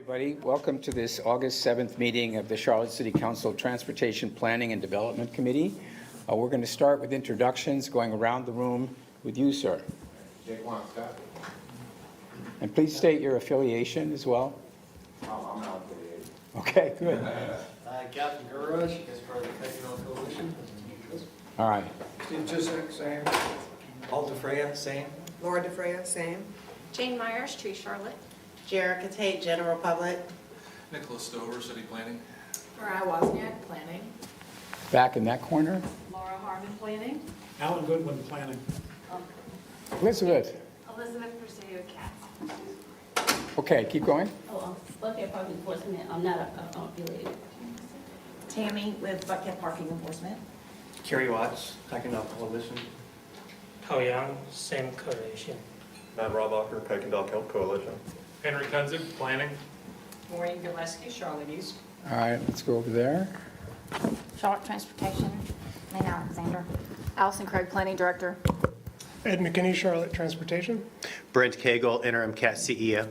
Everybody, welcome to this August 7th meeting of the Charlotte City Council Transportation Planning and Development Committee. We're going to start with introductions, going around the room with you, sir. Jake Wonska. And please state your affiliation as well. Oh, I'm not affiliated. Okay, good. Captain Gurrush, as part of the Technical Coalition. All right. Steve Jisek, same. Paul DeFreya, same. Laura DeFreya, same. Jane Myers, Tree Charlotte. Jerica Tate, General Public. Nicholas Stover, City Planning. Mariah Wozniak, Planning. Back in that corner. Laura Harmon, Planning. Alan Goodwin, Planning. Elizabeth. Elizabeth Presidio, Cats. Okay, keep going. Buckhead Park Enforcement, I'm not affiliated. Tammy with Buckhead Parking Enforcement. Kerry Watts, Technical Coalition. Hao Yang, same coalition. Matt Robacher, Kuykendall Kelp Coalition. Henry Kunzig, Planning. Maureen Gillespie, Charlotte East. All right, let's go over there. Charlotte Transportation, Lane Alexander. Allison Craig, Planning Director. Ed McKinney, Charlotte Transportation. Brent Cagle, Interim CAT CEO.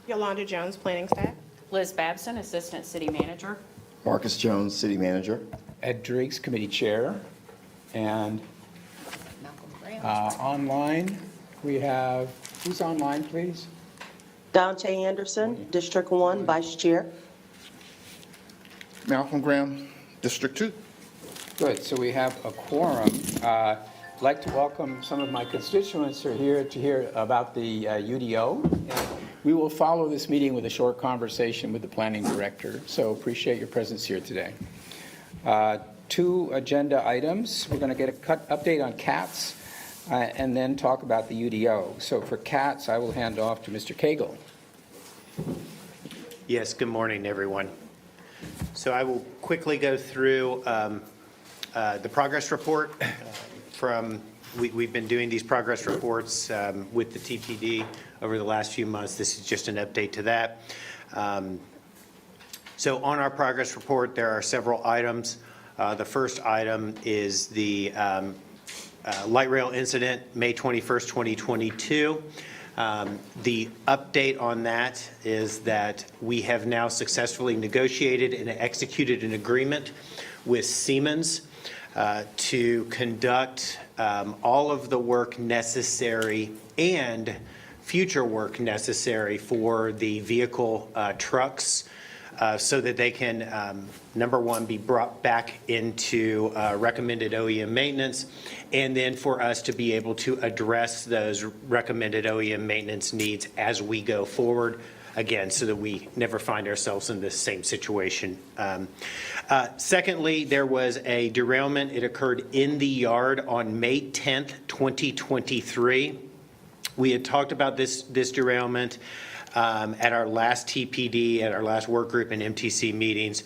Yolanda Jones, Planning Staff. Liz Babson, Assistant City Manager. Marcus Jones, City Manager. Ed Driggs, Committee Chair. And Malcolm Graham. online, we have, who's online, please? Dante Anderson, District 1, Vice Chair. Malcolm Graham, District 2. Good, so we have a quorum. I'd like to welcome some of my constituents who are here to hear about the UDO. And we will follow this meeting with a short conversation with the planning director, so appreciate your presence here today. Two agenda items. We're going to get a update on CATS and then talk about the UDO. So for CATS, I will hand off to Mr. Cagle. Yes, good morning, everyone. So I will quickly go through the progress report we've been doing these progress reports with the TPD over the last few months. This is just an update to that. So on our progress report, there are several items. The first item is the light rail incident, May 21st, 2022. The update on that is that we have now successfully negotiated and executed an agreement with Siemens to conduct all of the work necessary and future work necessary for the vehicle trucks so that they can, number one, be brought back into recommended OEM maintenance, and then for us to be able to address those recommended OEM maintenance needs as we go forward, again, so that we never find ourselves in the same situation. Secondly, there was a derailment. It occurred in the yard on May 10th, 2023. We had talked about this derailment at our last TPD, at our last work group and MTC meetings.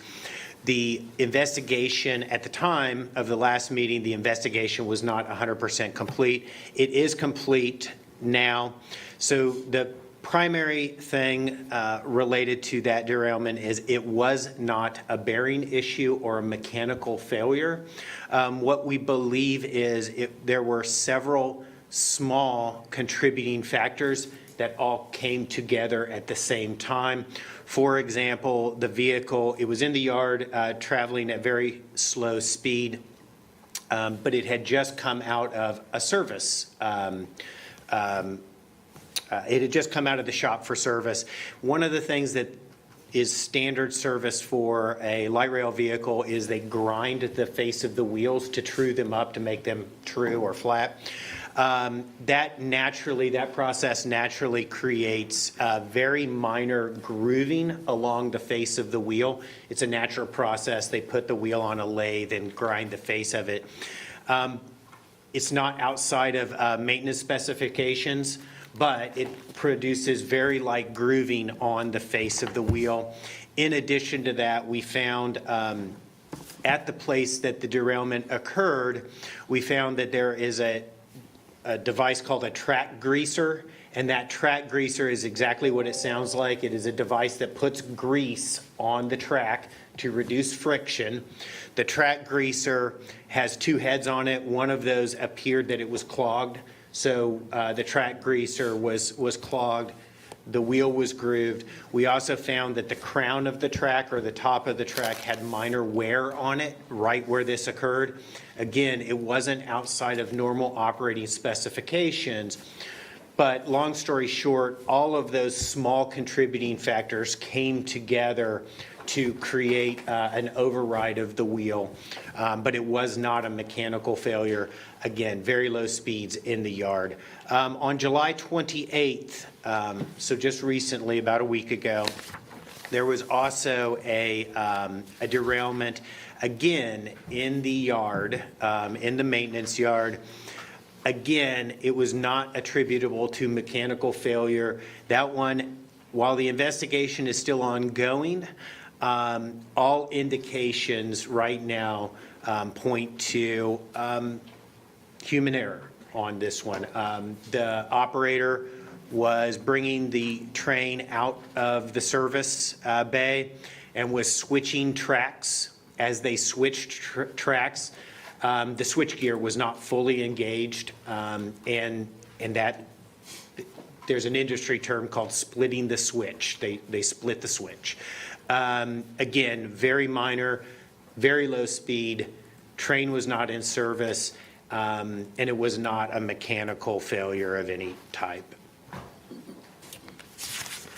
The investigation at the time of the last meeting, the investigation was not 100% complete. It is complete now. So the primary thing related to that derailment is it was not a bearing issue or a mechanical failure. What we believe is there were several small contributing factors that all came together at the same time. For example, the vehicle, it was in the yard traveling at very slow speed, but it had just come out of a service. It had just come out of the shop for service. One of the things that is standard service for a light rail vehicle is they grind the face of the wheels to true them up to make them true or flat. That process naturally creates very minor grooving along the face of the wheel. It's a natural process. They put the wheel on a lathe and grind the face of it. It's not outside of maintenance specifications, but it produces very light grooving on the face of the wheel. In addition to that, we found at the place that the derailment occurred, we found that there is a device called a track greaser, and that track greaser is exactly what it sounds like. It is a device that puts grease on the track to reduce friction. The track greaser has two heads on it. One of those appeared that it was clogged, so the track greaser was clogged. The wheel was grooved. We also found that the crown of the track or the top of the track had minor wear on it right where this occurred. Again, it wasn't outside of normal operating specifications, but long story short, all of those small contributing factors came together to create an override of the wheel, but it was not a mechanical failure. Again, very low speeds in the yard. On July 28th, so just recently, about a week ago, there was also a derailment, again, in the yard, in the maintenance yard. Again, it was not attributable to mechanical failure. That one, while the investigation is still ongoing, all indications right now point to human error on this one. The operator was bringing the train out of the service bay and was switching tracks. As they switched tracks, the switch gear was not fully engaged, and that there's an industry term called splitting the switch. They split the switch. Again, very minor, very low speed, train was not in service, and it was not a mechanical failure of any type.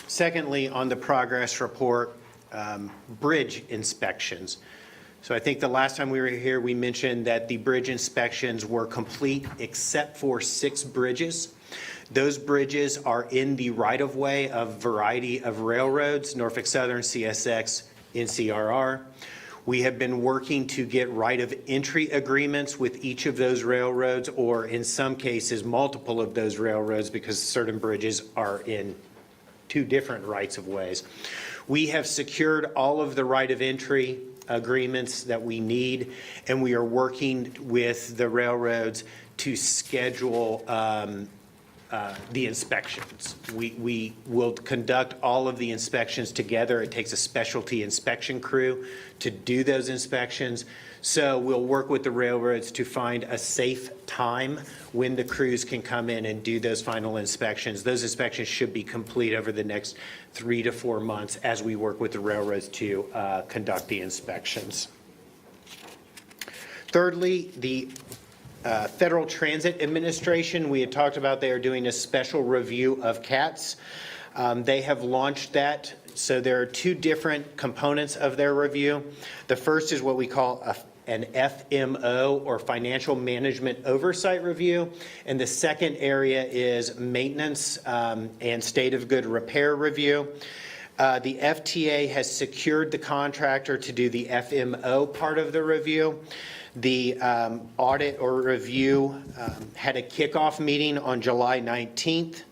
Secondly, on the progress report, bridge inspections. So I think the last time we were here, we mentioned that the bridge inspections were complete except for 6 bridges. Those bridges are in the right-of-way of a variety of railroads, Norfolk Southern, CSX, NCRR. We have been working to get right-of-entry agreements with each of those railroads, or in some cases, multiple of those railroads, because certain bridges are in 2 different rights-of-ways. We have secured all of the right-of-entry agreements that we need, and we are working with the railroads to schedule the inspections. We will conduct all of the inspections together. It takes a specialty inspection crew to do those inspections. So we'll work with the railroads to find a safe time when the crews can come in and do those final inspections. Those inspections should be complete over the next 3 to 4 months as we work with the railroads to conduct the inspections. Thirdly, the Federal Transit Administration, we had talked about they are doing a special review of CATS. They have launched that. So there are 2 different components of their review. The first is what we call an FMO, or Financial Management Oversight Review. And the second area is Maintenance and State of Good Repair Review. The FTA has secured the contractor to do the FMO part of the review. The audit or review had a kickoff meeting on July 19th.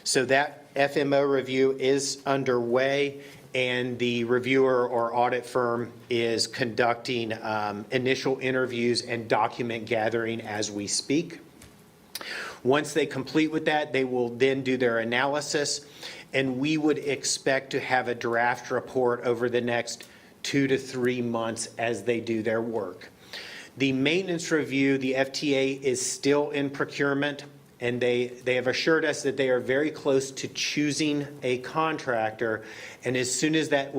So that FMO review is underway, and the reviewer or audit firm is conducting initial interviews and document gathering as we speak. Once they complete with that, they will then do their analysis, and we would expect to have a draft report over the next 2 to 3 months as they do their work. The maintenance review, the FTA is still in procurement, and they have assured us that they are very close to choosing a contractor, and as soon as that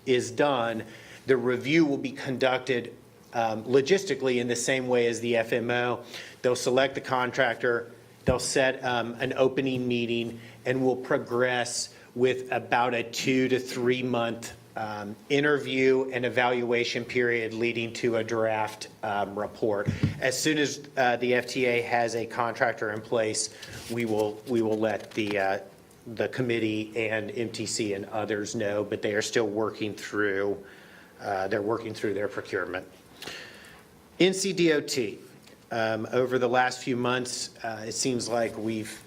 is done, the review will be conducted logistically in the same way as the FMO. They'll select the contractor, they'll set an opening meeting, and we'll progress with about a 2 to 3 month interview and evaluation period leading to a draft report. As soon as the FTA has a contractor in place, we will let the committee and MTC and others know, but they are still working through their procurement. NCDOT, over the last few months, it seems like we've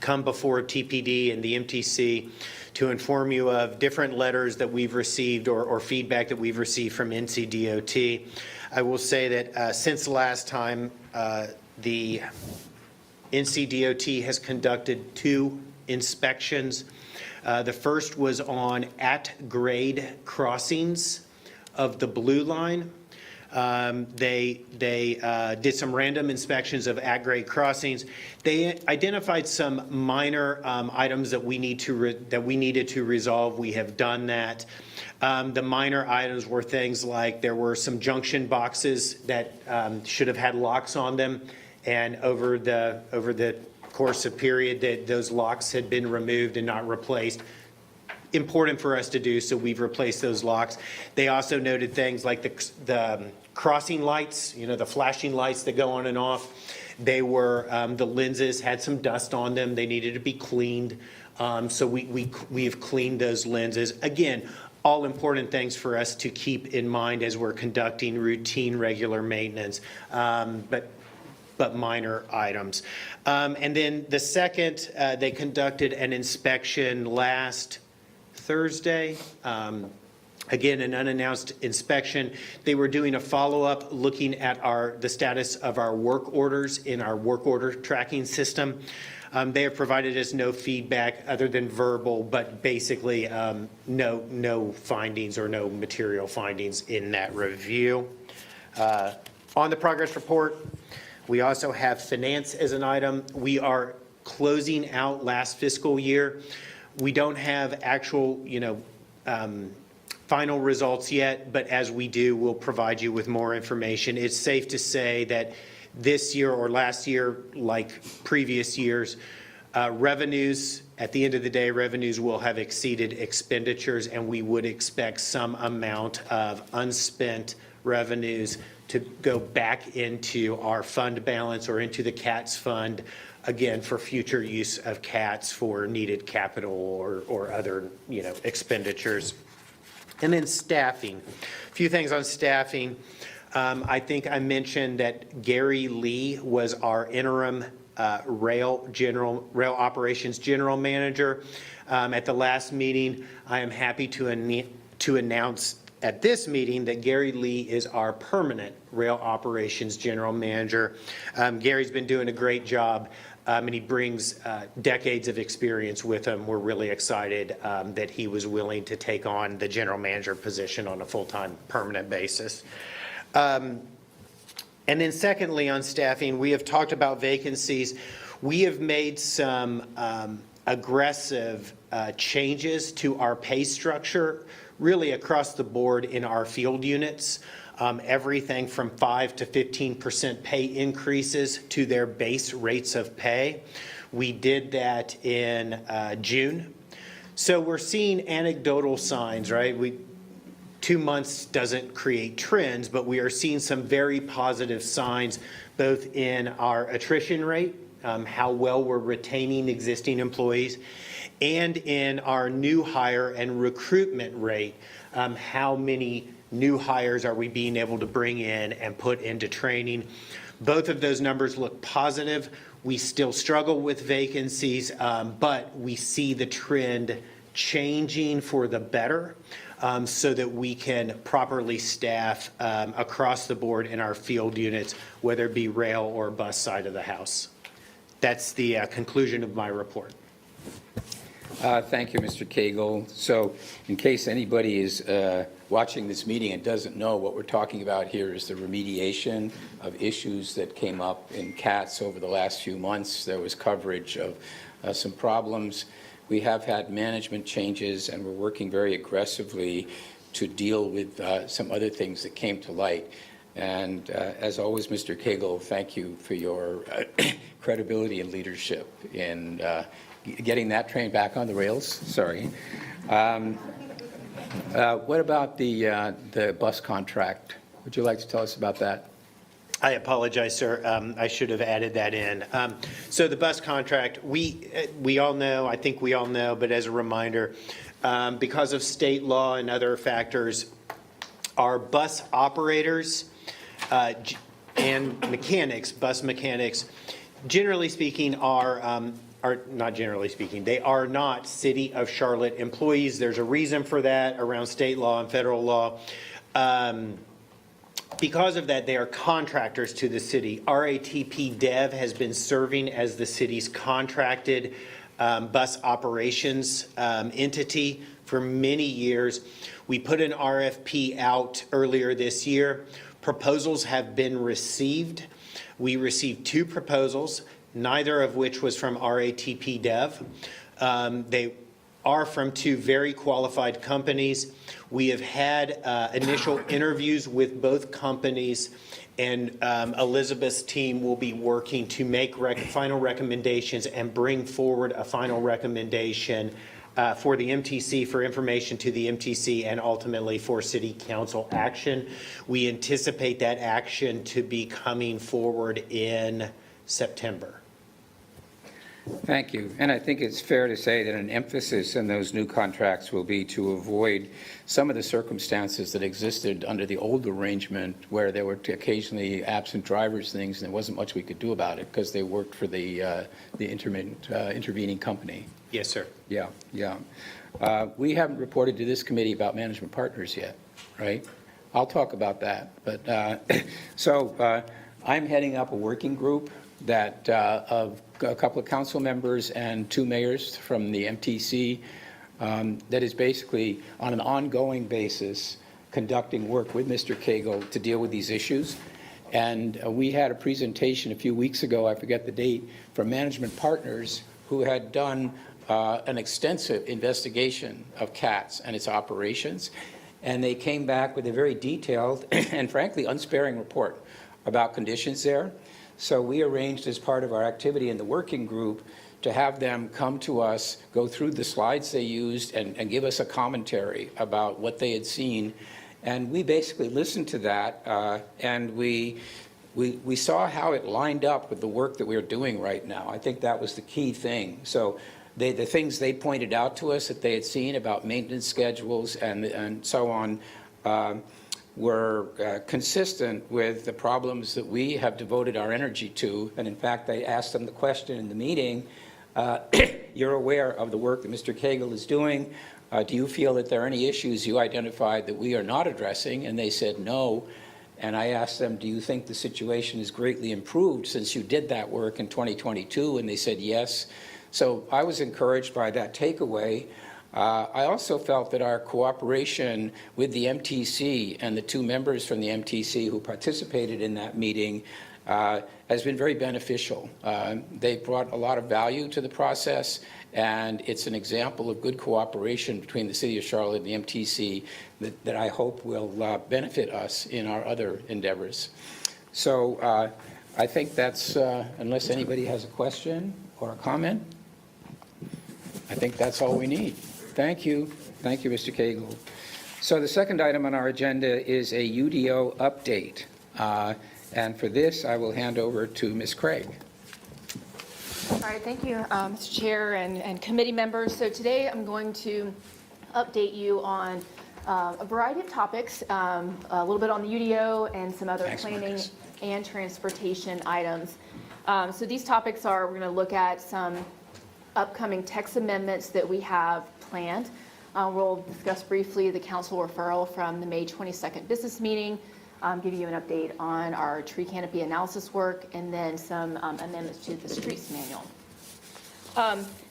come before TPD and the MTC to inform you of different letters that we've received or feedback that we've received from NCDOT. I will say that since the last time, the NCDOT has conducted 2 inspections. The first was on at-grade crossings of the Blue Line. They did some random inspections of at-grade crossings. They identified some minor items that we needed to resolve. We have done that. The minor items were things like there were some junction boxes that should have had locks on them, and over the course of period that those locks had been removed and not replaced. Important for us to do, so we've replaced those locks. They also noted things like the crossing lights, the flashing lights that go on and off. They were, the lenses had some dust on them. They needed to be cleaned. So we've cleaned those lenses. Again, all important things for us to keep in mind as we're conducting routine, regular maintenance, but minor items. And then the second, they conducted an inspection last Thursday. Again, an unannounced inspection. They were doing a follow-up looking at the status of our work orders in our work order tracking system. They have provided us no feedback other than verbal, but basically no findings or no material findings in that review. On the progress report, we also have finance as an item. We are closing out last fiscal year. We don't have actual, final results yet, but as we do, we'll provide you with more information. It's safe to say that this year or last year, like previous years, revenues, at the end of the day, revenues will have exceeded expenditures, and we would expect some amount of unspent revenues to go back into our fund balance or into the CATS fund, again, for future use of CATS for needed capital or other, expenditures. And then staffing. A few things on staffing. I think I mentioned that Gary Lee was our interim rail operations general manager. At the last meeting, I am happy to announce at this meeting that Gary Lee is our permanent rail operations general manager. Gary's been doing a great job, and he brings decades of experience with him. We're really excited that he was willing to take on the general manager position on a full-time permanent basis. And then secondly, on staffing, we have talked about vacancies. We have made some aggressive changes to our pay structure, really across the board in our field units. Everything from 5 to 15% pay increases to their base rates of pay. We did that in June. So we're seeing anecdotal signs, right? 2 months doesn't create trends, but we are seeing some very positive signs, both in our attrition rate, how well we're retaining existing employees, and in our new hire and recruitment rate, how many new hires are we being able to bring in and put into training. Both of those numbers look positive. We still struggle with vacancies, but we see the trend changing for the better, so that we can properly staff across the board in our field units, whether it be rail or bus side of the house. That's the conclusion of my report. Thank you, Mr. Cagle. So in case anybody is watching this meeting and doesn't know, what we're talking about here is the remediation of issues that came up in CATS over the last few months. There was coverage of some problems. We have had management changes, and we're working very aggressively to deal with some other things that came to light. And as always, Mr. Cagle, thank you for your credibility and leadership in getting that train back on the rails. Sorry. What about the bus contract? Would you like to tell us about that? I apologize, sir. I should have added that in. So the bus contract, we all know, I think we all know, but as a reminder, because of state law and other factors, our bus operators and mechanics, bus mechanics, generally speaking, are not generally speaking, they are not City of Charlotte employees. There's a reason for that around state law and federal law. Because of that, they are contractors to the city. RATP Dev has been serving as the city's contracted bus operations entity for many years. We put an RFP out earlier this year. Proposals have been received. We received 2 proposals, neither of which was from RATP Dev. They are from 2 very qualified companies. We have had initial interviews with both companies, and Elizabeth's team will be working to make final recommendations and bring forward a final recommendation for the MTC, for information to the MTC, and ultimately for City Council action. We anticipate that action to be coming forward in September. Thank you. And I think it's fair to say that an emphasis in those new contracts will be to avoid some of the circumstances that existed under the old arrangement, where there were occasionally absent drivers things, and there wasn't much we could do about it because they worked for the intervening company. Yes, sir. Yeah. We haven't reported to this committee about management partners yet, right? I'll talk about that. But so I'm heading up a working group that of a couple of council members and 2 mayors from the MTC that is basically on an ongoing basis conducting work with Mr. Cagle to deal with these issues. And we had a presentation a few weeks ago, I forget the date, from management partners who had done an extensive investigation of CATS and its operations. And they came back with a very detailed and frankly unsparing report about conditions there. So we arranged, as part of our activity in the working group, to have them come to us, go through the slides they used, and give us a commentary about what they had seen. And we basically listened to that, and we saw how it lined up with the work that we're doing right now. I think that was the key thing. So the things they pointed out to us that they had seen about maintenance schedules and so on were consistent with the problems that we have devoted our energy to. And in fact, I asked them the question in the meeting, you're aware of the work that Mr. Cagle is doing. Do you feel that there are any issues you identified that we are not addressing? And they said no. And I asked them, do you think the situation is greatly improved since you did that work in 2022? And they said yes. So I was encouraged by that takeaway. I also felt that our cooperation with the MTC and the 2 members from the MTC who participated in that meeting has been very beneficial. They brought a lot of value to the process, and it's an example of good cooperation between the City of Charlotte and the MTC that I hope will benefit us in our other endeavors. So I think that's, unless anybody has a question or a comment, I think that's all we need. Thank you. Thank you, Mr. Cagle. So the second item on our agenda is a UDO update. And for this, I will hand over to Ms. Craig. All right, thank you, Mr. Chair and committee members. So today I'm going to update you on a variety of topics, a little bit on the UDO and some other planning and transportation items. So these topics are, we're going to look at some upcoming text amendments that we have planned. We'll discuss briefly the council referral from the May 22nd business meeting, give you an update on our tree canopy analysis work, and then some amendments to the streets manual.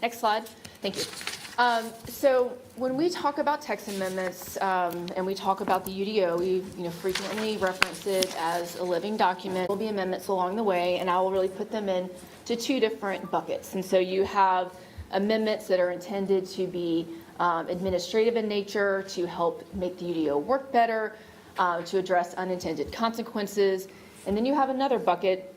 Next slide. Thank you. So when we talk about text amendments and we talk about the UDO, we frequently reference it as a living document. There will be amendments along the way, and I will really put them into 2 different buckets. And so you have amendments that are intended to be administrative in nature, to help make the UDO work better, to address unintended consequences. And then you have another bucket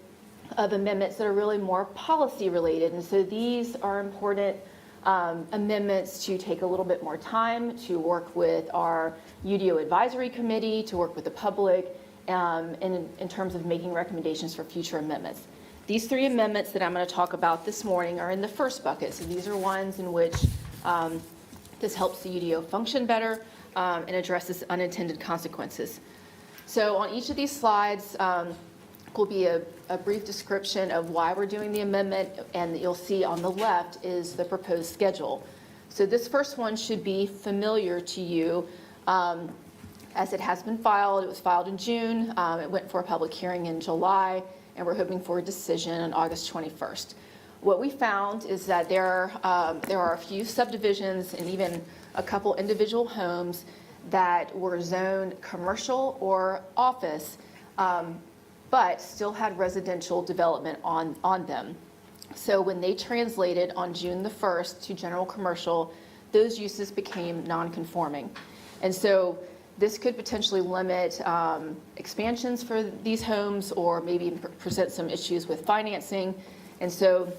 of amendments that are really more policy related. And so these are important amendments to take a little bit more time, to work with our UDO advisory committee, to work with the public in terms of making recommendations for future amendments. These 3 amendments that I'm going to talk about this morning are in the first bucket. So these are ones in which this helps the UDO function better and addresses unintended consequences. So on each of these slides will be a brief description of why we're doing the amendment, and you'll see on the left is the proposed schedule. So this first one should be familiar to you as it has been filed. It was filed in June. It went for a public hearing in July, and we're hoping for a decision on August 21st. what we found is that there are a few subdivisions and even a couple individual homes that were zoned commercial or office, but still had residential development on them. So when they translated on June the 1st to general commercial, those uses became non-conforming. And so this could potentially limit expansions for these homes or maybe present some issues with financing. And so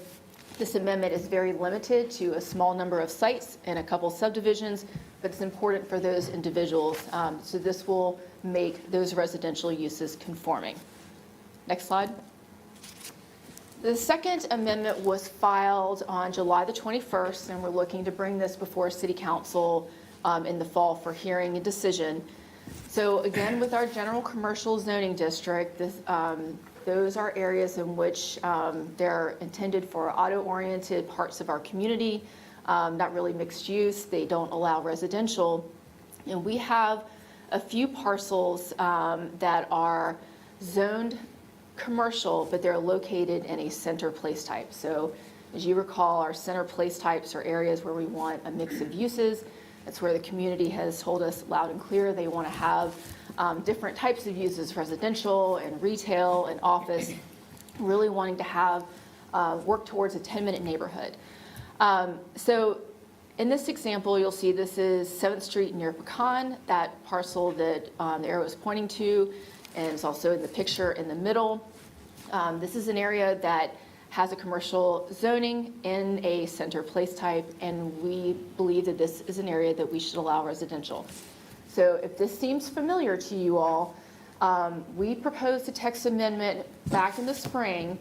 this amendment is very limited to a small number of sites and a couple subdivisions, but it's important for those individuals. So this will make those residential uses conforming. Next slide. The second amendment was filed on July the 21st, and we're looking to bring this before City Council in the fall for hearing and decision. So again, with our general commercial zoning district, those are areas in which they're intended for auto-oriented parts of our community, not really mixed use. They don't allow residential. And we have a few parcels that are zoned commercial, but they're located in a center place type. So as you recall, our center place types are areas where we want a mix of uses. That's where the community has told us loud and clear they want to have different types of uses, residential and retail and office, really wanting to have work towards a 10-minute neighborhood. So in this example, you'll see this is 7th Street near Pecan, that parcel that the arrow is pointing to, and it's also in the picture in the middle. This is an area that has a commercial zoning in a center place type, and we believe that this is an area that we should allow residential. So if this seems familiar to you all, we proposed a text amendment back in the spring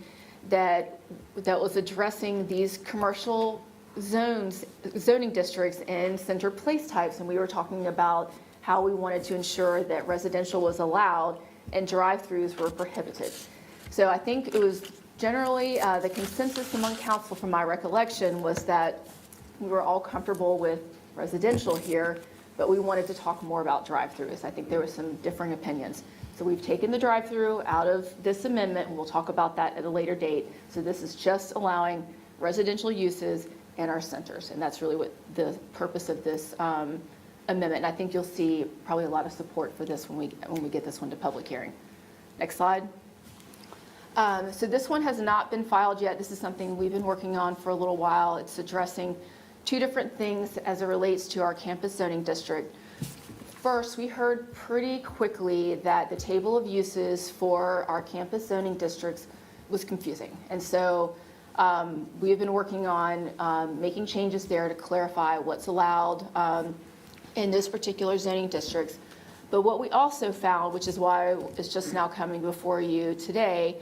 that was addressing these commercial zoning districts in center place types, and we were talking about how we wanted to ensure that residential was allowed and drive-throughs were prohibited. So I think it was generally the consensus among council, from my recollection, was that we were all comfortable with residential here, but we wanted to talk more about drive-throughs. I think there were some differing opinions. So we've taken the drive-through out of this amendment, and we'll talk about that at a later date. So this is just allowing residential uses in our centers, and that's really what the purpose of this amendment. And I think you'll see probably a lot of support for this when we get this one to public hearing. Next slide. So this one has not been filed yet. This is something we've been working on for a little while. It's addressing two different things as it relates to our campus zoning district. First, we heard pretty quickly that the table of uses for our campus zoning districts was confusing. And so we've been working on making changes there to clarify what's allowed in those particular zoning districts. But what we also found, which is why it's just now coming before you today,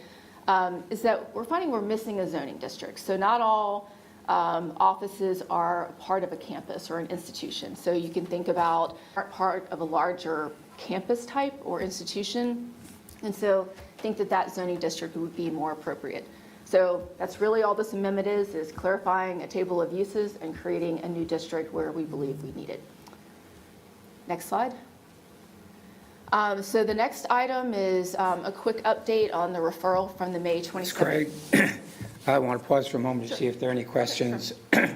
is that we're finding we're missing a zoning district. So not all offices are part of a campus or an institution. So you can think about part of a larger campus type or institution. And so I think that zoning district would be more appropriate. So that's really all this amendment is clarifying a table of uses and creating a new district where we believe we need it. Next slide. So the next item is a quick update on the referral from the May 27th. Ms. Craig, I want to pause for a moment to see if there are any questions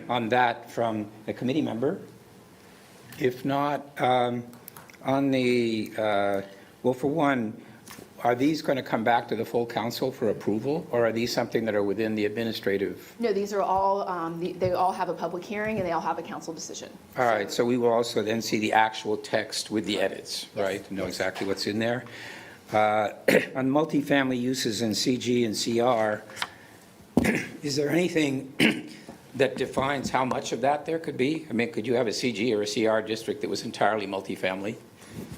on that from a committee member. If not, on the, well, for one, are these going to come back to the full council for approval, or are these something that are within the administrative? No, these are all, they all have a public hearing and they all have a council decision. All right, so we will also then see the actual text with the edits, Yes. right? Know exactly what's in there. On multifamily uses in CG and CR, is there anything that defines how much of that there could be? I mean, could you have a CG or a CR district that was entirely multifamily?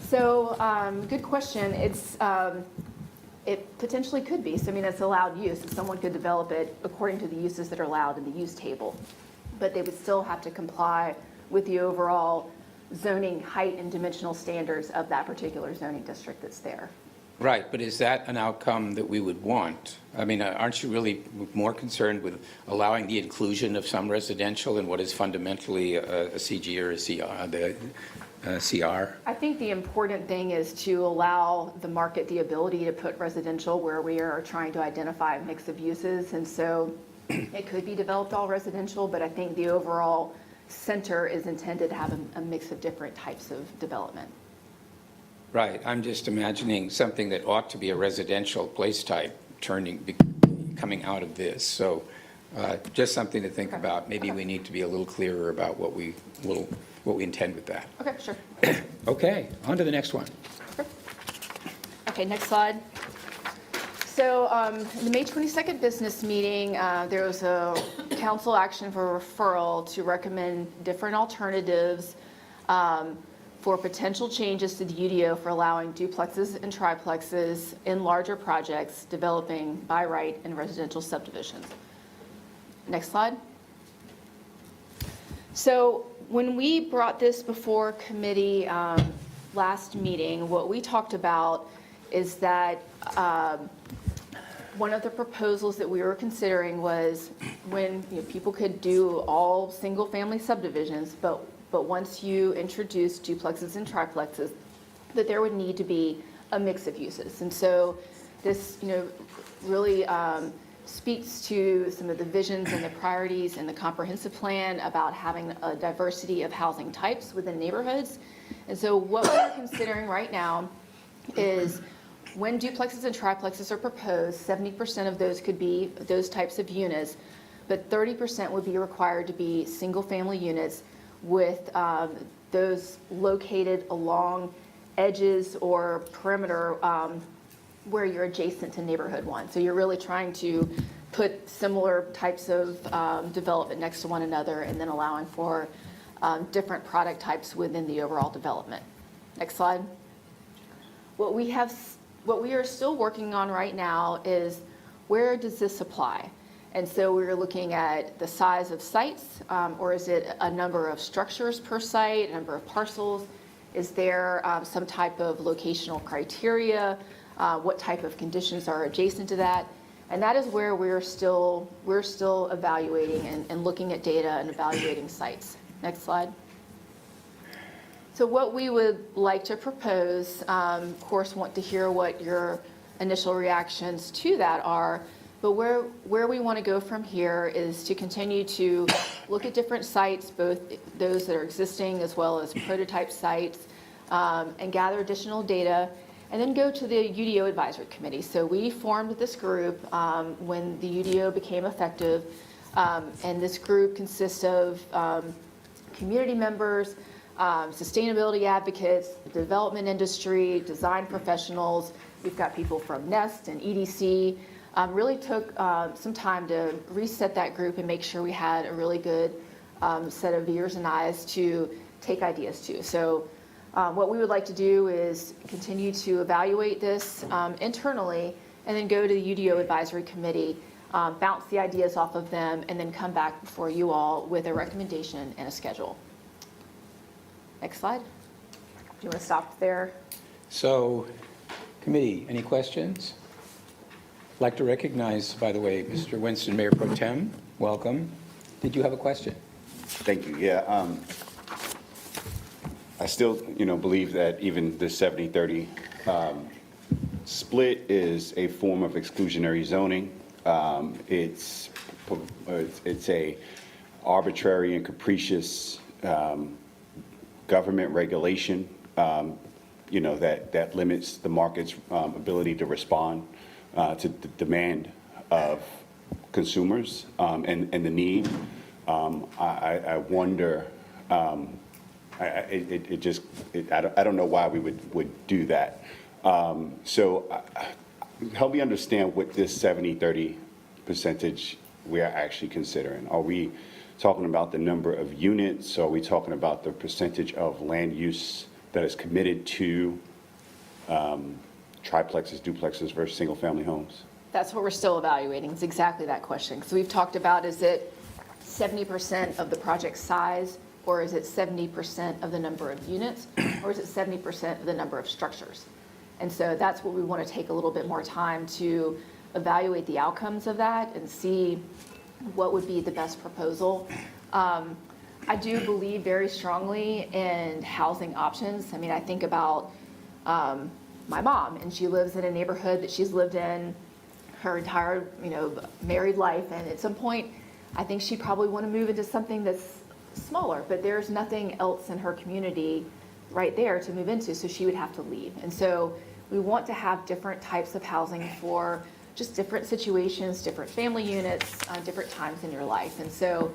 So, good question. It potentially could be. So, I mean, it's allowed use. Someone could develop it according to the uses that are allowed in the use table, but they would still have to comply with the overall zoning height and dimensional standards of that particular zoning district that's there. Right, but is that an outcome that we would want? I mean, aren't you really more concerned with allowing the inclusion of some residential in what is fundamentally a CG or a CR? I think the important thing is to allow the market the ability to put residential where we are trying to identify a mix of uses. And so It could be developed all residential, but I think the overall center is intended to have a mix of different types of development. Right, I'm just imagining something that ought to be a residential place type coming out of this. So just something to think about. Maybe we need to be a little clearer about what we intend with that. Okay, sure. Okay, on to the next one. Okay, next slide. So in the May 22nd business meeting, there was a council action for referral to recommend different alternatives for potential changes to the UDO for allowing duplexes and triplexes in larger projects developing by right in residential subdivisions. Next slide. So when we brought this before committee last meeting, what we talked about is that one of the proposals that we were considering was when people could do all single-family subdivisions, but once you introduce duplexes and triplexes, that there would need to be a mix of uses. And so this, really speaks to some of the visions and the priorities in the comprehensive plan about having a diversity of housing types within neighborhoods. And so what we're considering right now is when duplexes and triplexes are proposed, 70% of those could be those types of units, but 30% would be required to be single-family units with those located along edges or perimeter where you're adjacent to neighborhood one. So you're really trying to put similar types of development next to one another and then allowing for different product types within the overall development. Next slide. What we are still working on right now is where does this apply? And so we're looking at the size of sites, or is it a number of structures per site, a number of parcels? Is there some type of locational criteria? What type of conditions are adjacent to that? And that is where we're still evaluating and looking at data and evaluating sites. Next slide. So what we would like to propose, of course, want to hear what your initial reactions to that are, but where we want to go from here is to continue to look at different sites, both those that are existing as well as prototype sites, and gather additional data, and then go to the UDO Advisory Committee. So we formed this group when the UDO became effective, and this group consists of community members, sustainability advocates, the development industry, design professionals. We've got people from NEST and EDC. Really took some time to reset that group and make sure we had a really good set of ears and eyes to take ideas to. So what we would like to do is continue to evaluate this internally and then go to the UDO Advisory Committee, bounce the ideas off of them, and then come back before you all with a recommendation and a schedule. Next slide. Do you want to stop there? So, committee, any questions? I'd like to recognize, by the way, Mr. Winston, Mayor Pro Tem. Welcome. Did you have a question? Thank you. Yeah. I still, believe that even the 70-30 split is a form of exclusionary zoning. It's a arbitrary and capricious government regulation, that limits the market's ability to respond to the demand of consumers and the need. I wonder. I don't know why we would do that. So help me understand what this 70-30 percentage we are actually considering. Are we talking about the number of units? Are we talking about the percentage of land use that is committed to triplexes, duplexes versus single-family homes? That's what we're still evaluating. It's exactly that question. So we've talked about, is it 70% of the project size, or is it 70% of the number of units, or is it 70% of the number of structures? And so that's what we want to take a little bit more time to evaluate the outcomes of that and see what would be the best proposal. I do believe very strongly in housing options. I mean, I think about my mom, and she lives in a neighborhood that she's lived in her entire, married life. And at some point, I think she'd probably want to move into something that's smaller, but there's nothing else in her community right there to move into, so she would have to leave. And so we want to have different types of housing for just different situations, different family units, different times in your life. And so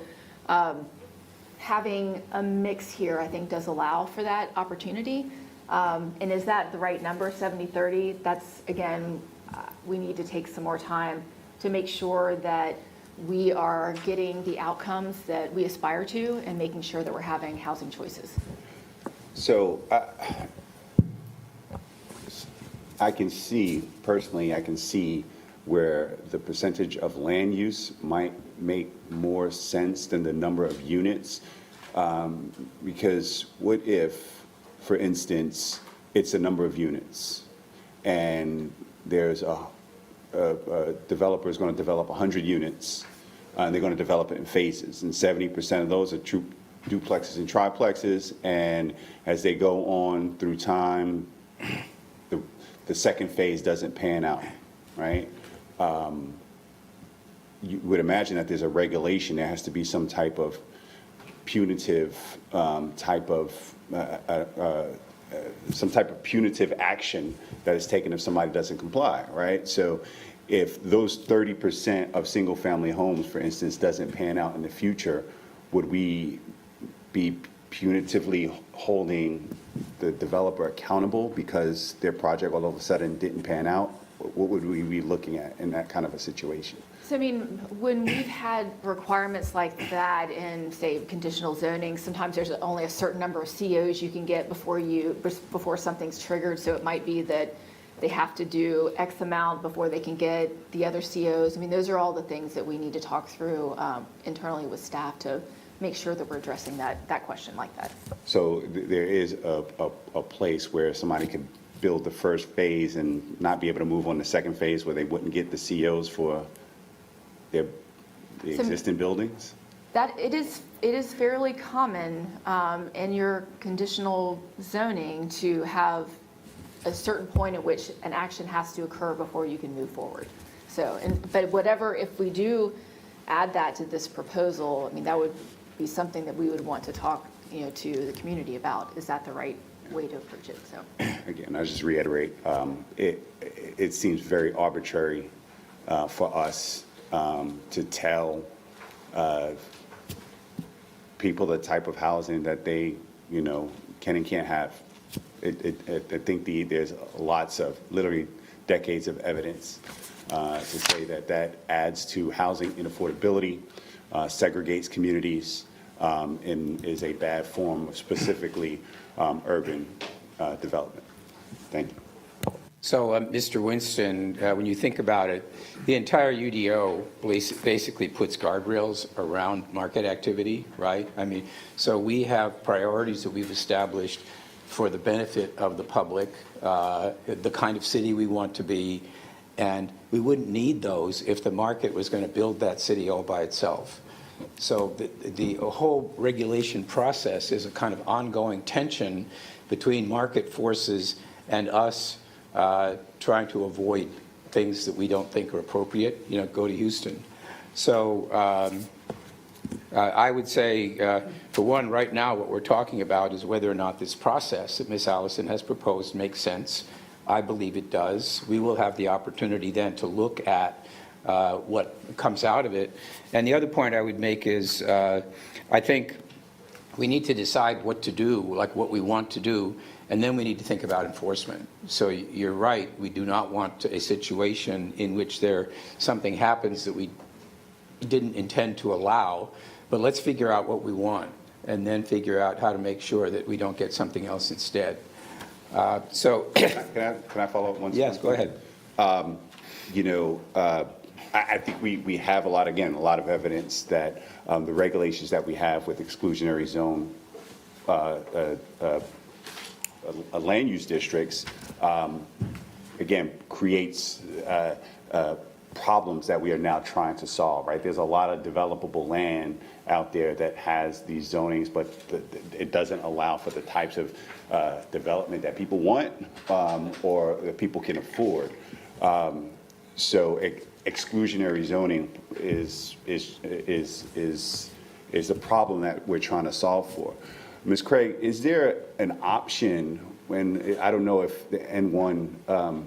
having a mix here, I think, does allow for that opportunity. And is that the right number, 70-30? That's, again, we need to take some more time to make sure that we are getting the outcomes that we aspire to and making sure that we're having housing choices. So I can see, personally, I can see where the percentage of land use might make more sense than the number of units. Because what if, for instance, it's a number of units and there's a developer is going to develop 100 units, and they're going to develop it in phases, and 70% of those are duplexes and triplexes, and as they go on through time, the second phase doesn't pan out, right? You would imagine that there's a regulation, there has to be some type of punitive some type of punitive action that is taken if somebody doesn't comply, right? So if those 30% of single-family homes, for instance, doesn't pan out in the future, would we be punitively holding the developer accountable because their project all of a sudden didn't pan out? What would we be looking at in that kind of a situation? So, I mean, when we've had requirements like that in, say, conditional zoning, sometimes there's only a certain number of COs you can get before something's triggered. So it might be that they have to do X amount before they can get the other COs. I mean, those are all the things that we need to talk through internally with staff to make sure that we're addressing that question like that. So there is a place where somebody could build the first phase and not be able to move on the second phase where they wouldn't get the COs for the existing buildings? That it is fairly common in your conditional zoning to have a certain point at which an action has to occur before you can move forward. So, but whatever, if we do add that to this proposal, I mean, that would be something that we would want to talk, to the community about. Is that the right way to approach it? So, Again, I just reiterate, it seems very arbitrary for us to tell people the type of housing that they, can and can't have. I think there's lots of, literally decades of evidence to say that adds to housing inaffordability, segregates communities, and is a bad form of specifically urban development. Thank you. So, Mr. Winston, when you think about it, the entire UDO basically puts guardrails around market activity, right? I mean, so we have priorities that we've established for the benefit of the public, the kind of city we want to be, and we wouldn't need those if the market was going to build that city all by itself. So the whole regulation process is a kind of ongoing tension between market forces and us trying to avoid things that we don't think are appropriate, go to Houston. So I would say, for one, right now what we're talking about is whether or not this process that Ms. Allison has proposed makes sense. I believe it does. We will have the opportunity then to look at what comes out of it. And the other point I would make is I think we need to decide what to do, like what we want to do, and then we need to think about enforcement. So you're right, we do not want a situation in which something happens that we didn't intend to allow, but let's figure out what we want and then figure out how to make sure that we don't get something else instead. So Can I follow up one second? Yes, go ahead. I think we have a lot of evidence that the regulations that we have with exclusionary zone land use districts, again, creates problems that we are now trying to solve, right? There's a lot of developable land out there that has these zonings, but it doesn't allow for the types of development that people want or that people can afford. So exclusionary zoning is the problem that we're trying to solve for. Ms. Craig, is there an option when, I don't know if the N1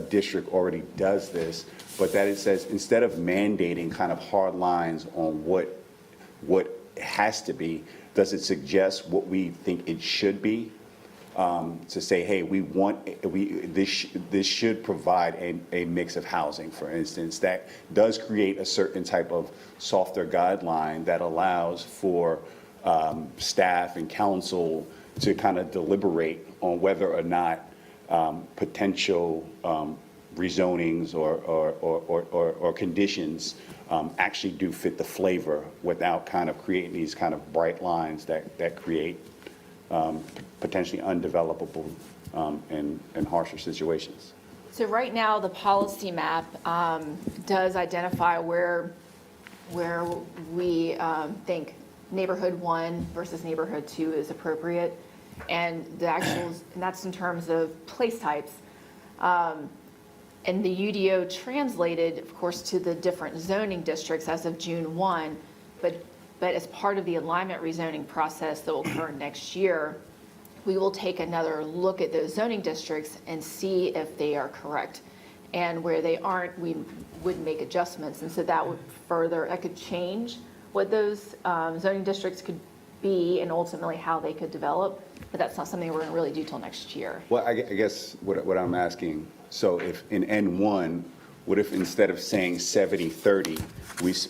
district already does this, but that it says instead of mandating kind of hard lines on what has to be, does it suggest what we think it should be? To say, hey, this should provide a mix of housing, for instance, that does create a certain type of softer guideline that allows for staff and council to kind of deliberate on whether or not potential rezonings or conditions actually do fit the flavor without kind of creating these kind of bright lines that create potentially undevelopable and harsher situations. So right now, the policy map does identify where we think neighborhood 1 versus neighborhood 2 is appropriate, and that's in terms of place types. And the UDO translated, of course, to the different zoning districts as of June 1, but as part of the alignment rezoning process that will occur next year, we will take another look at those zoning districts and see if they are correct. And where they aren't, we would make adjustments. And so that could change what those zoning districts could be and ultimately how they could develop. But that's not something we're going to really do till next year. Well, I guess what I'm asking, so if in N1, what if instead of saying 70-30,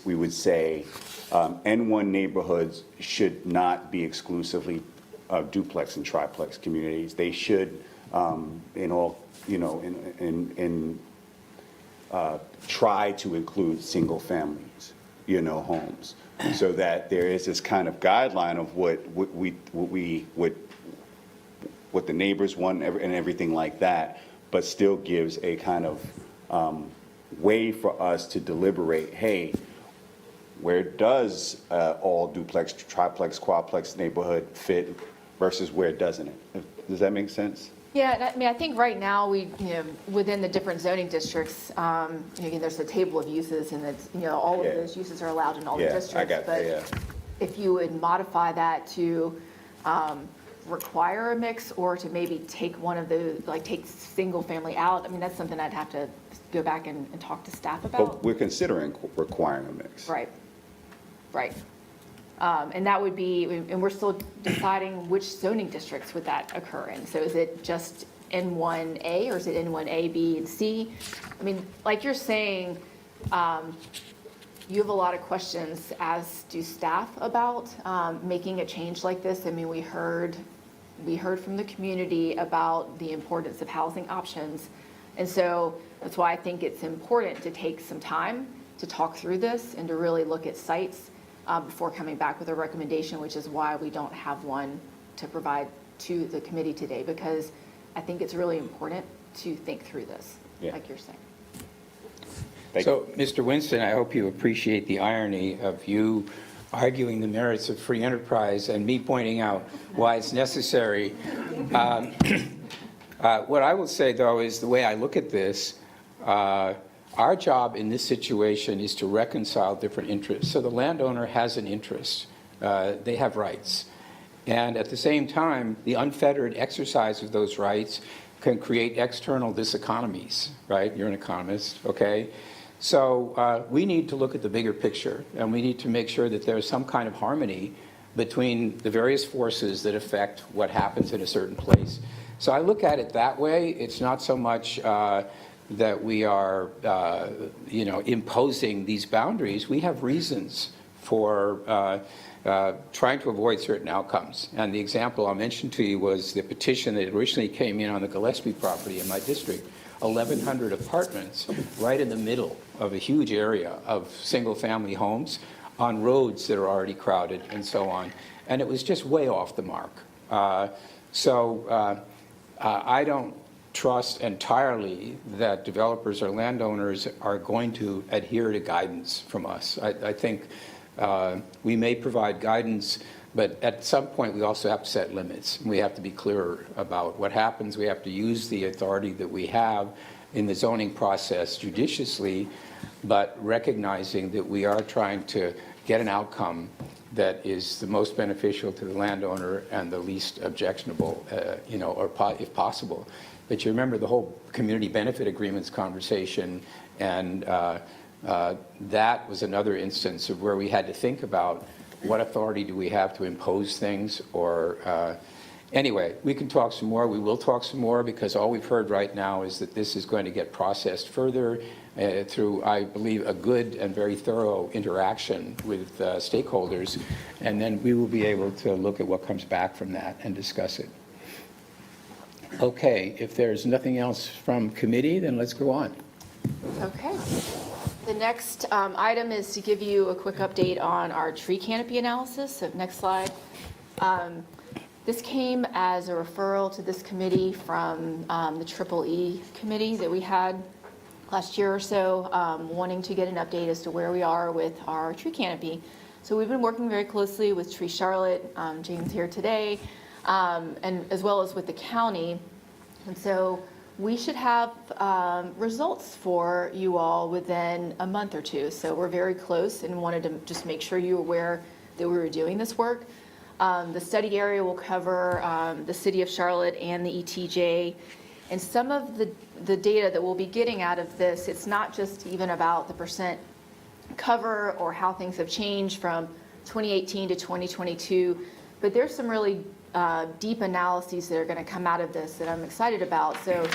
we would say N1 neighborhoods should not be exclusively duplex and triplex communities. They should, try to include single families, homes, so that there is this kind of guideline of what the neighbors want and everything like that, but still gives a kind of way for us to deliberate, hey, where does all duplex, triplex, quadplex neighborhood fit versus where doesn't it? Does that make sense? Yeah, I mean, I think right now within the different zoning districts, again, there's a table of uses, and it's, all of those uses are allowed in all the districts. If you would modify that to require a mix, or to maybe take one of those, like take single family out, I mean, that's something I'd have to go back and talk to staff about. But we're considering requiring a mix. Right. And that would be, and we're still deciding which zoning districts would that occur in. So is it just N1A, or is it N1A, B, and C? I mean, like you're saying, you have a lot of questions, as do staff, about making a change like this. I mean, we heard from the community about the importance of housing options. And so that's why I think it's important to take some time to talk through this and to really look at sites before coming back with a recommendation, which is why we don't have one to provide to the committee today, because I think it's really important to think through this, like you're saying. So, Mr. Winston, I hope you appreciate the irony of you arguing the merits of free enterprise and me pointing out why it's necessary. What I will say, though, is the way I look at this, our job in this situation is to reconcile different interests. So the landowner has an interest. They have rights. And at the same time, the unfettered exercise of those rights can create external diseconomies, right? You're an economist, okay? So we need to look at the bigger picture, and we need to make sure that there's some kind of harmony between the various forces that affect what happens in a certain place. So I look at it that way. It's not so much that we are, imposing these boundaries. We have reasons for trying to avoid certain outcomes. And the example I'll mention to you was the petition that originally came in on the Gillespie property in my district, 1,100 apartments right in the middle of a huge area of single-family homes on roads that are already crowded and so on. And it was just way off the mark. I don't trust entirely that developers or landowners are going to adhere to guidance from us. I think we may provide guidance, but at some point we also have to set limits. We have to be clearer about what happens. We have to use the authority that we have in the zoning process judiciously, but recognizing that we are trying to get an outcome that is the most beneficial to the landowner and the least objectionable, if possible. But you remember the whole community benefit agreements conversation, and that was another instance of where we had to think about what authority do we have to impose things, or anyway, we can talk some more. We will talk some more, because all we've heard right now is that this is going to get processed further through, I believe, a good and very thorough interaction with stakeholders, and then we will be able to look at what comes back from that and discuss it. Okay, if there's nothing else from committee, then let's go on. Okay. The next item is to give you a quick update on our tree canopy analysis. So next slide. This came as a referral to this committee from the EEE committee that we had last year or so, wanting to get an update as to where we are with our tree canopy. So we've been working very closely with Tree Charlotte, Jane's here today, and as well as with the county. And so we should have results for you all within a month or two. So we're very close and wanted to just make sure you were aware that we were doing this work. The study area will cover the city of Charlotte and the ETJ. And some of the data that we'll be getting out of this, it's not just even about the percent cover or how things have changed from 2018 to 2022, but there's some really deep analyses that are going to come out of this that I'm excited about. So,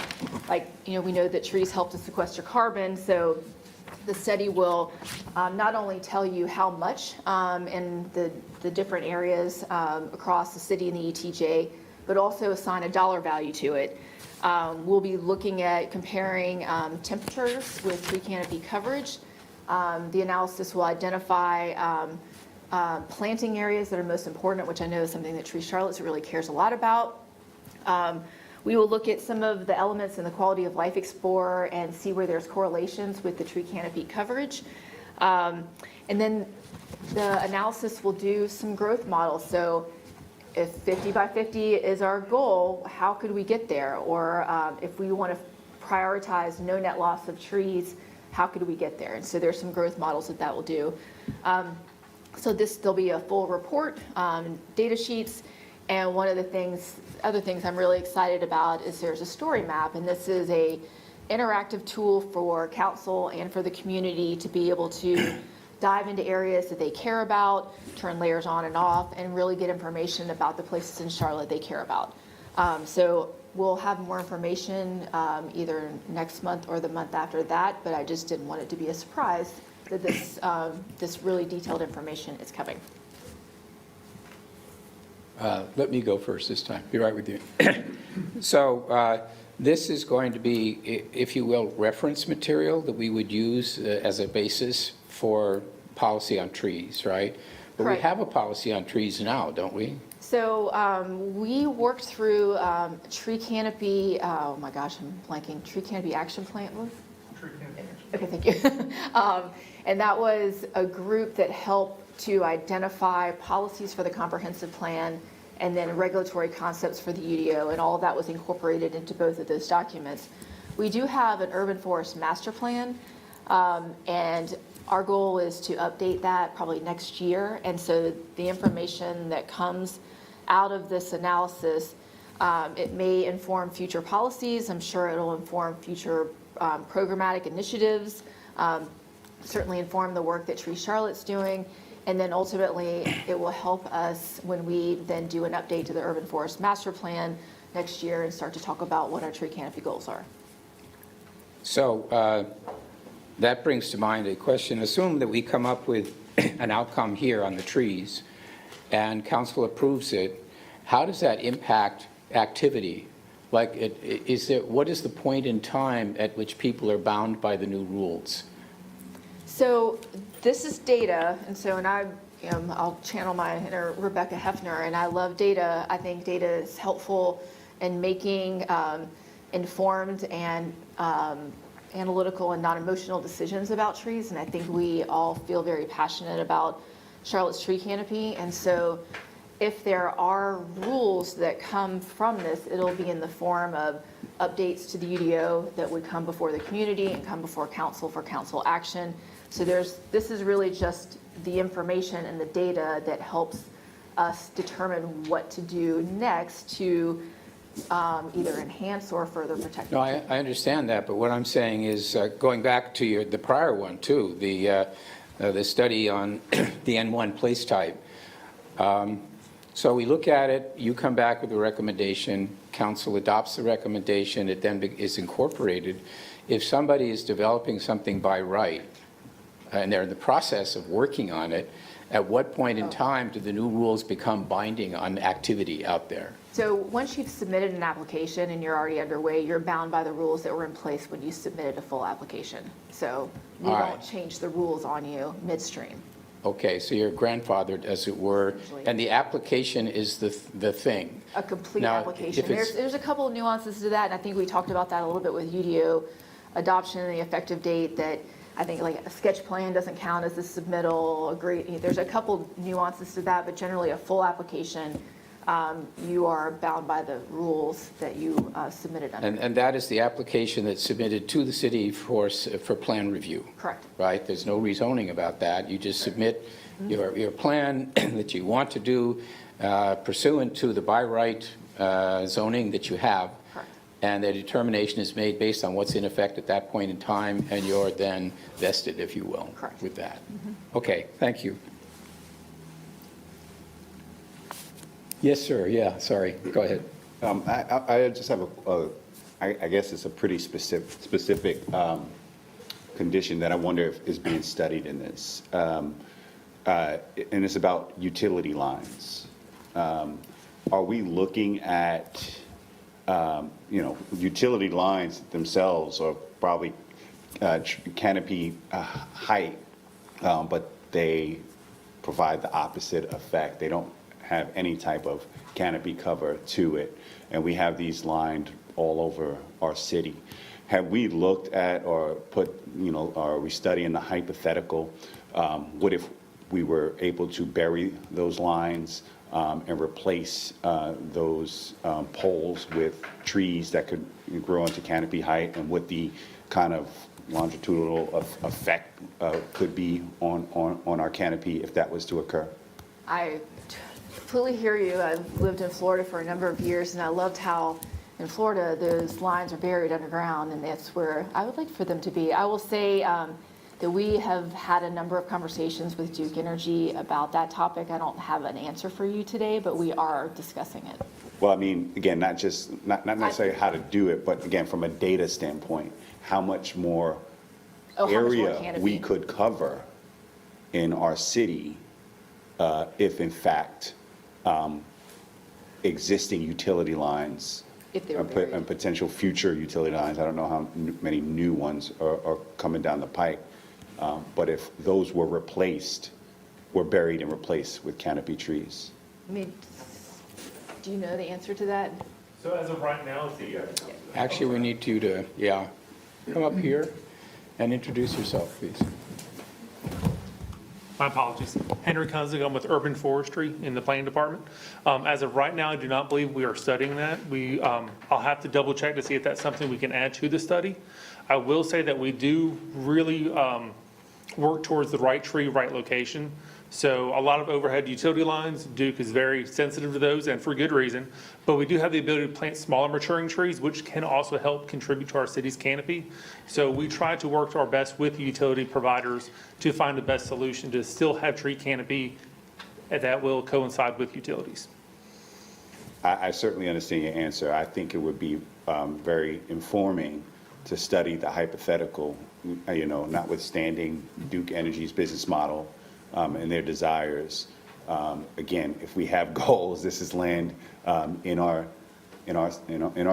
we know that trees help to sequester carbon, so the study will not only tell you how much in the different areas across the city and the ETJ, but also assign a dollar value to it. We'll be looking at comparing temperatures with tree canopy coverage. The analysis will identify planting areas that are most important, which I know is something that Tree Charlotte really cares a lot about. We will look at some of the elements in the Quality of Life Explorer and see where there's correlations with the tree canopy coverage. And then the analysis will do some growth models. So if 50 by 50 is our goal, how could we get there? Or if we want to prioritize no net loss of trees, how could we get there? And so there's some growth models that will do. So there'll be a full report, data sheets, and one of the other things I'm really excited about is there's a story map, and this is a interactive tool for council and for the community to be able to dive into areas that they care about, turn layers on and off, and really get information about the places in Charlotte they care about. So we'll have more information either next month or the month after that, but I just didn't want it to be a surprise that this really detailed information is coming. Let me go first this time. Be right with you. So this is going to be, if you will, reference material that we would use as a basis for policy on trees, right? But Correct. We have a policy on trees now, don't we? So we worked through tree canopy, oh my gosh, I'm blanking, tree canopy action plan. Okay, thank you. And that was a group that helped to identify policies for the comprehensive plan and then regulatory concepts for the UDO, and all of that was incorporated into both of those documents. We do have an urban forest master plan, and our goal is to update that probably next year. And so the information that comes out of this analysis, it may inform future policies. I'm sure it'll inform future programmatic initiatives, certainly inform the work that Tree Charlotte's doing. And then ultimately, it will help us when we then do an update to the urban forest master plan next year and start to talk about what our tree canopy goals are. So that brings to mind a question. Assume that we come up with an outcome here on the trees and council approves it. How does that impact activity? Like, what is the point in time at which people are bound by the new rules? So this is data, and so I'll channel my inner Rebecca Hefner, and I love data. I think data is helpful in making informed and analytical and non-emotional decisions about trees, and I think we all feel very passionate about Charlotte's tree canopy. And so if there are rules that come from this, it'll be in the form of updates to the UDO that would come before the community and come before council for council action. So this is really just the information and the data that helps us determine what to do next to either enhance or further protect. No, I understand that, but what I'm saying is, going back to the prior one too, the study on the N1 place type. So we look at it, you come back with a recommendation, council adopts the recommendation, it then is incorporated. If somebody is developing something by right, and they're in the process of working on it, at what point in time do the new rules become binding on activity out there? So once you've submitted an application and you're already underway, you're bound by the rules that were in place when you submitted a full application. So we All don't right. change the rules on you midstream. Okay, so you're grandfathered, as it were, Usually. and the application is the thing. A complete Now, application. if it's- There's a couple of nuances to that, and I think we talked about that a little bit with UDO adoption and the effective date, that I think like a sketch plan doesn't count as a submittal, there's a couple nuances to that, but generally a full application, you are bound by the rules that you submitted under. And that is the application that's submitted to the city for plan review. Correct. Right? There's no rezoning about that. You just submit your plan that you want to do pursuant to the by right zoning that you have. Correct. And the determination is made based on what's in effect at that point in time, and you're then vested, if you will, Correct. with that. Okay, thank you. Yes, sir. Yeah, sorry. Go ahead. I just have I guess it's a pretty specific condition that I wonder if is being studied in this. And it's about utility lines. Are we looking at, utility lines themselves are probably canopy height, but they provide the opposite effect. They don't have any type of canopy cover to it, and we have these lined all over our city. Have we looked at or are we studying the hypothetical? What if we were able to bury those lines and replace those poles with trees that could grow into canopy height, and what the kind of longitudinal effect could be on our canopy if that was to occur? I completely hear you. I've lived in Florida for a number of years, and I loved how in Florida those lines are buried underground, and that's where I would like for them to be. I will say that we have had a number of conversations with Duke Energy about that topic. I don't have an answer for you today, but we are discussing it. Well, I mean, again, not necessarily how to do it, but again, from a data standpoint, how much more area canopy? we could cover in our city if in fact existing utility lines If they were buried. and potential future utility lines, I don't know how many new ones are coming down the pike, but if those were buried and replaced with canopy trees. I mean, do you know the answer to that? So as of right now, Actually, we need you to, come up here and introduce yourself, please. my apologies. Henry Kunzig, I'm with Urban Forestry in the Planning Department. As of right now, I do not believe we are studying that. I'll have to double check to see if that's something we can add to the study. I will say that we do really work towards the right tree, right location. So a lot of overhead utility lines, Duke is very sensitive to those, and for good reason. But we do have the ability to plant smaller maturing trees, which can also help contribute to our city's canopy. So we try to work to our best with utility providers to find the best solution to still have tree canopy that will coincide with utilities. I certainly understand your answer. I think it would be very informing to study the hypothetical, notwithstanding Duke Energy's business model and their desires. Again, if we have goals, this is land in our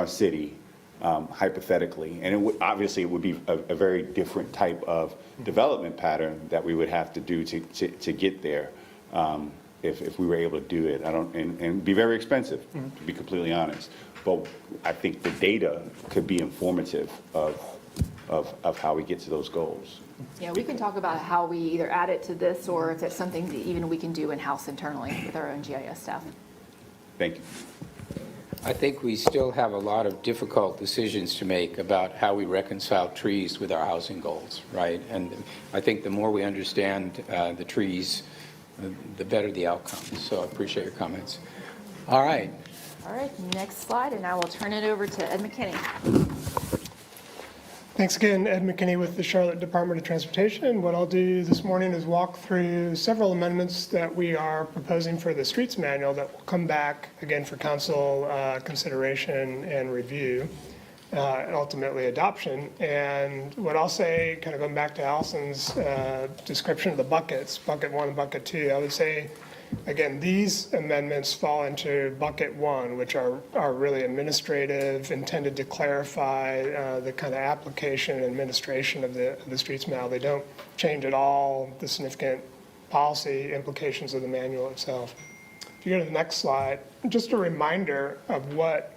city, hypothetically, and obviously it would be a very different type of development pattern that we would have to do to get there. If we were able to do it, and be very expensive, to be completely honest. But I think the data could be informative of how we get to those goals. Yeah, we can talk about how we either add it to this or if it's something that even we can do in-house internally with our own GIS staff. Thank you. I think we still have a lot of difficult decisions to make about how we reconcile trees with our housing goals, right? And I think the more we understand the trees, the better the outcome. So I appreciate your comments. All right. All right, next slide, and I will turn it over to Ed McKinney. Thanks again, Ed McKinney with the Charlotte Department of Transportation. What I'll do this morning is walk through several amendments that we are proposing for the streets manual that will come back again for council consideration and review, and ultimately adoption. And what I'll say, kind of going back to Allison's description of the buckets, bucket 1 and bucket 2, I would say, again, these amendments fall into bucket 1, which are really administrative, intended to clarify the kind of application and administration of the streets manual. They don't change at all the significant policy implications of the manual itself. If you go to the next slide, just a reminder of what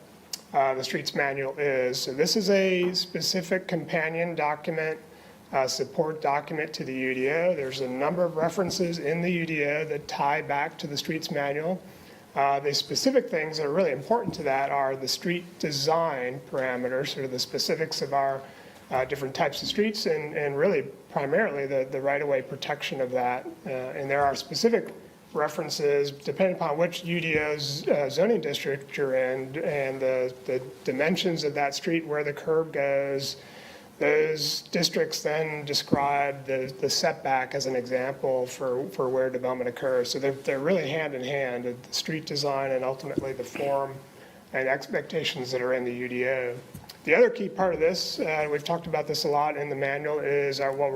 the streets manual is. So this is a specific companion document, support document to the UDO. There's a number of references in the UDO that tie back to the streets manual. The specific things that are really important to that are the street design parameters, sort of the specifics of our different types of streets, and really primarily the right-of-way protection of that. And there are specific references depending upon which UDO's zoning district you're in, and the dimensions of that street, where the curb goes. Those districts then describe the setback as an example for where development occurs. So they're really hand in hand, the street design and ultimately the form and expectations that are in the UDO. The other key part of this, we've talked about this a lot in the manual, is what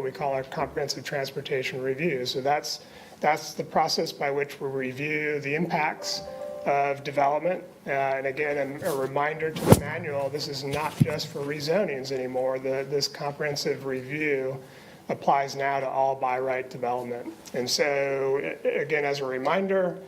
we call our comprehensive transportation review. So that's the process by which we review the impacts of development. And again, a reminder to the manual, this is not just for rezonings anymore. This comprehensive review applies now to all by right development. And so, again, as a reminder,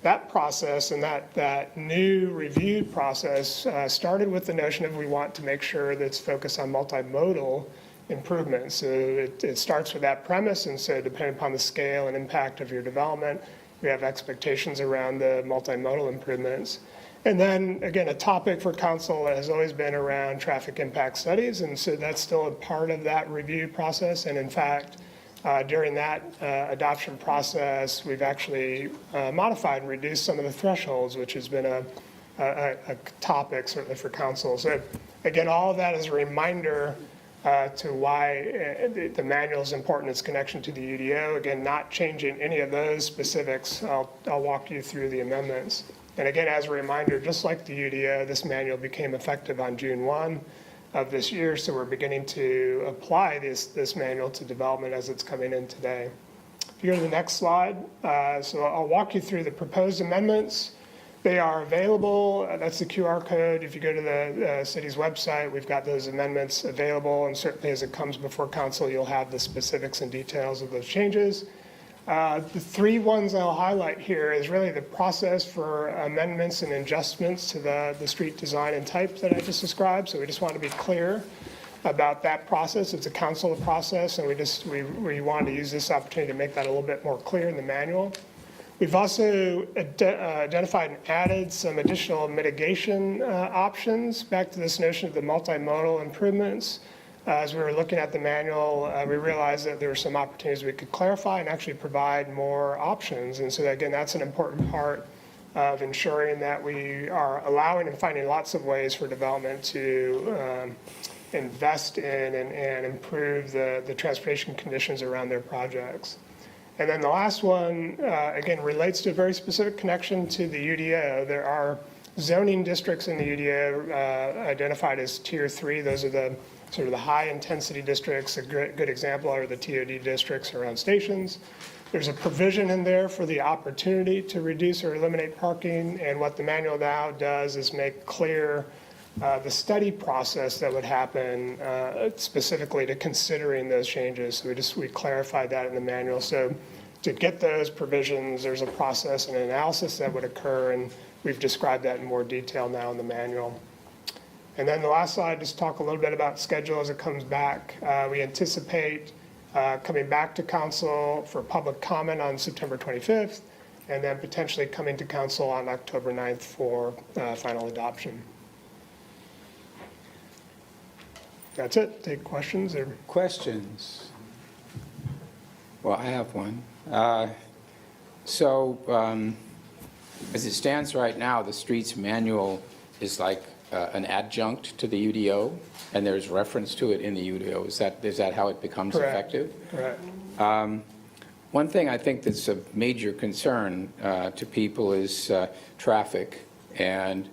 that process and that new review process started with the notion of we want to make sure that it's focused on multimodal improvements. So it starts with that premise, and so depending upon the scale and impact of your development, we have expectations around the multimodal improvements. And then, again, a topic for council has always been around traffic impact studies, and so that's still a part of that review process. And in fact, during that adoption process, we've actually modified and reduced some of the thresholds, which has been a topic certainly for council. So again, all of that is a reminder to why the manual is important, its connection to the UDO. Again, not changing any of those specifics. I'll walk you through the amendments. And again, as a reminder, just like the UDO, this manual became effective on June 1 of this year, so we're beginning to apply this manual to development as it's coming in today. If you go to the next slide, so I'll walk you through the proposed amendments. They are available. That's the QR code. If you go to the city's website, we've got those amendments available, and certainly as it comes before council, you'll have the specifics and details of those changes. The three ones I'll highlight here is really the process for amendments and adjustments to the street design and type that I just described. So we just want to be clear about that process. It's a council process, and we wanted to use this opportunity to make that a little bit more clear in the manual. We've also identified and added some additional mitigation options back to this notion of the multimodal improvements. As we were looking at the manual, we realized that there were some opportunities we could clarify and actually provide more options. And so again, that's an important part of ensuring that we are allowing and finding lots of ways for development to invest in and improve the transportation conditions around their projects. And then the last one, again, relates to a very specific connection to the UDO. There are zoning districts in the UDO identified as Tier 3. Those are the sort of the high-intensity districts. A good example are the TOD districts around stations. There's a provision in there for the opportunity to reduce or eliminate parking, and what the manual now does is make clear the study process that would happen specifically to considering those changes. So we clarified that in the manual. So to get those provisions, there's a process and an analysis that would occur, and we've described that in more detail now in the manual. And then the last slide, just talk a little bit about schedule as it comes back. We anticipate coming back to council for public comment on September 25th, and then potentially coming to council on October 9th for final adoption. That's it. Take questions or Questions? Well, I have one. As it stands right now, the streets manual is like an adjunct to the UDO, and there's reference to it in the UDO. Is that how it becomes Correct. effective? correct. One thing I think that's a major concern to people is traffic and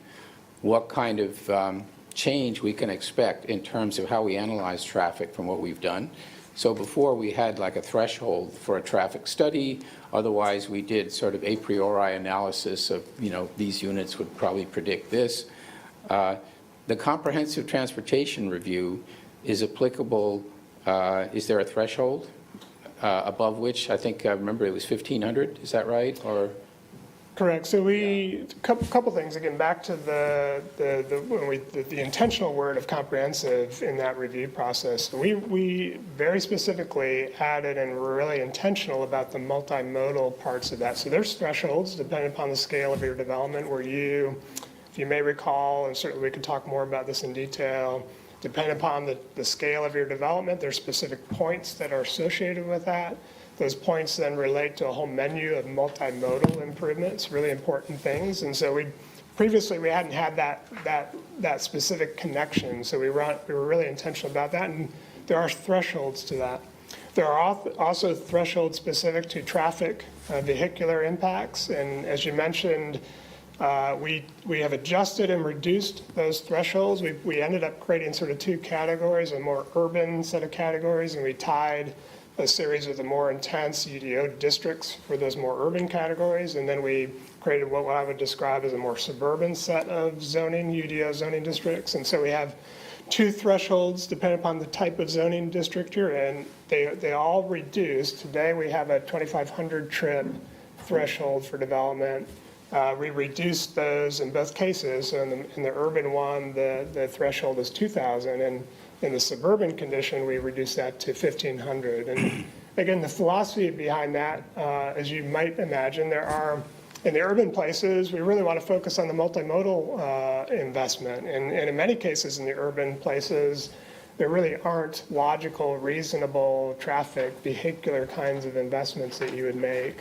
what kind of change we can expect in terms of how we analyze traffic from what we've done. So before we had like a threshold for a traffic study, otherwise we did sort of a priori analysis of, these units would probably predict this. The comprehensive transportation review is applicable, is there a threshold above which, I think, remember it was 1,500, is that right? Or Correct. So couple things, again, back to the intentional word of comprehensive in that review process. We very specifically added and were really intentional about the multimodal parts of that. So there's thresholds depending upon the scale of your development where if you may recall, and certainly we could talk more about this in detail, depending upon the scale of your development, there's specific points that are associated with that. Those points then relate to a whole menu of multimodal improvements, really important things. And so previously we hadn't had that specific connection. So we were really intentional about that. And there are thresholds to that. There are also thresholds specific to traffic, vehicular impacts. And as you mentioned, we have adjusted and reduced those thresholds. We ended up creating sort of two categories, a more urban set of categories, and we tied a series of the more intense UDO districts for those more urban categories, and then we created what I would describe as a more suburban set of UDO zoning districts. And so we have two thresholds depending upon the type of zoning district you're in. They all reduce. Today we have a 2,500 trip threshold for development. We reduced those in both cases. So in the urban one, the threshold is 2,000, and in the suburban condition, we reduced that to 1,500. And again, the philosophy behind that, as you might imagine, in the urban places, we really want to focus on the multimodal investment. And in many cases in the urban places, there really aren't logical, reasonable traffic, vehicular kinds of investments that you would make.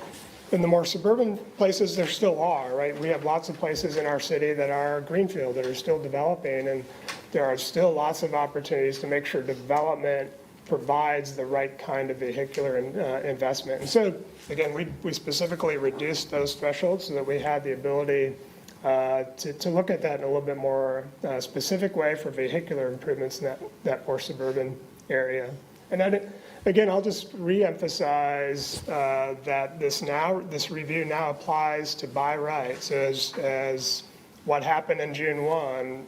In the more suburban places, there still are, right? We have lots of places in our city that are greenfield, that are still developing, and there are still lots of opportunities to make sure development provides the right kind of vehicular investment. And so, again, we specifically reduced those thresholds so that we had the ability to look at that in a little bit more specific way for vehicular improvements in that more suburban area. And then, again, I'll just reemphasize that this review now applies to by right. So as what happened in June 1,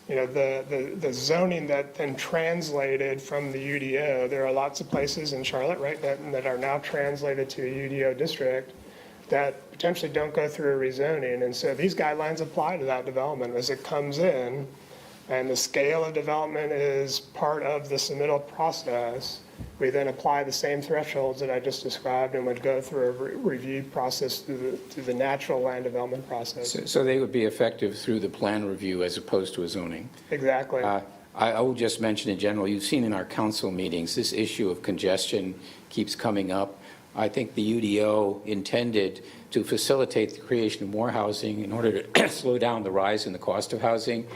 the zoning that then translated from the UDO, there are lots of places in Charlotte, right, that are now translated to a UDO district that potentially don't go through a rezoning. And so these guidelines apply to that development as it comes in. And the scale of development is part of the submittal process. We then apply the same thresholds that I just described and would go through a review process through the natural land development process. so they would be effective through the plan review as opposed to a zoning. Exactly. I will just mention in general, you've seen in our council meetings, this issue of congestion keeps coming up. I think the UDO intended to facilitate the creation of more housing in order to slow down the rise in the cost of housing.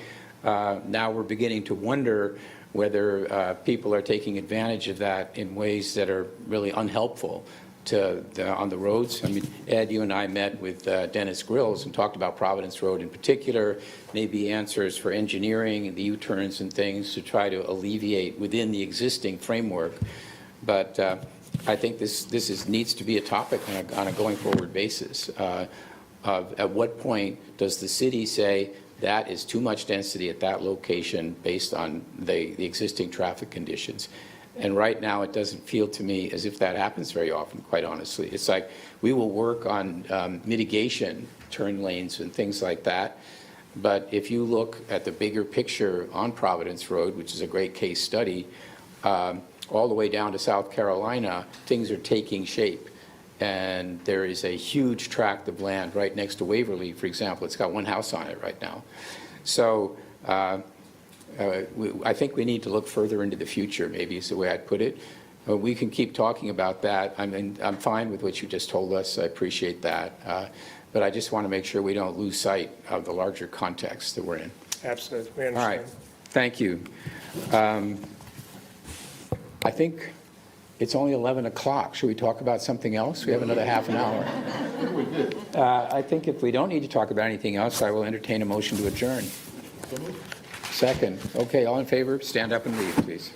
Now we're beginning to wonder whether people are taking advantage of that in ways that are really unhelpful on the roads. I mean, Ed, you and I met with Dennis Grills and talked about Providence Road in particular, maybe answers for engineering and the U-turns and things to try to alleviate within the existing framework. But I think this needs to be a topic on a going forward basis. At what point does the city say that is too much density at that location based on the existing traffic conditions? And right now, it doesn't feel to me as if that happens very often, quite honestly. It's like we will work on mitigation, turn lanes and things like that. But if you look at the bigger picture on Providence Road, which is a great case study, all the way down to South Carolina, things are taking shape. And there is a huge tract of land right next to Waverly, for example. It's got one house on it right now. So I think we need to look further into the future, maybe is the way I'd put it. We can keep talking about that. I mean, I'm fine with what you just told us. I appreciate that. But I just want to make sure we don't lose sight of the larger context that we're in. Absolutely, we All understand. right, thank you. I think it's only 11 o'clock. Should we talk about something else? We have another half an hour. I think if we don't need to talk about anything else, I will entertain a motion to adjourn. Second. Okay, all in favor, stand up and leave, please.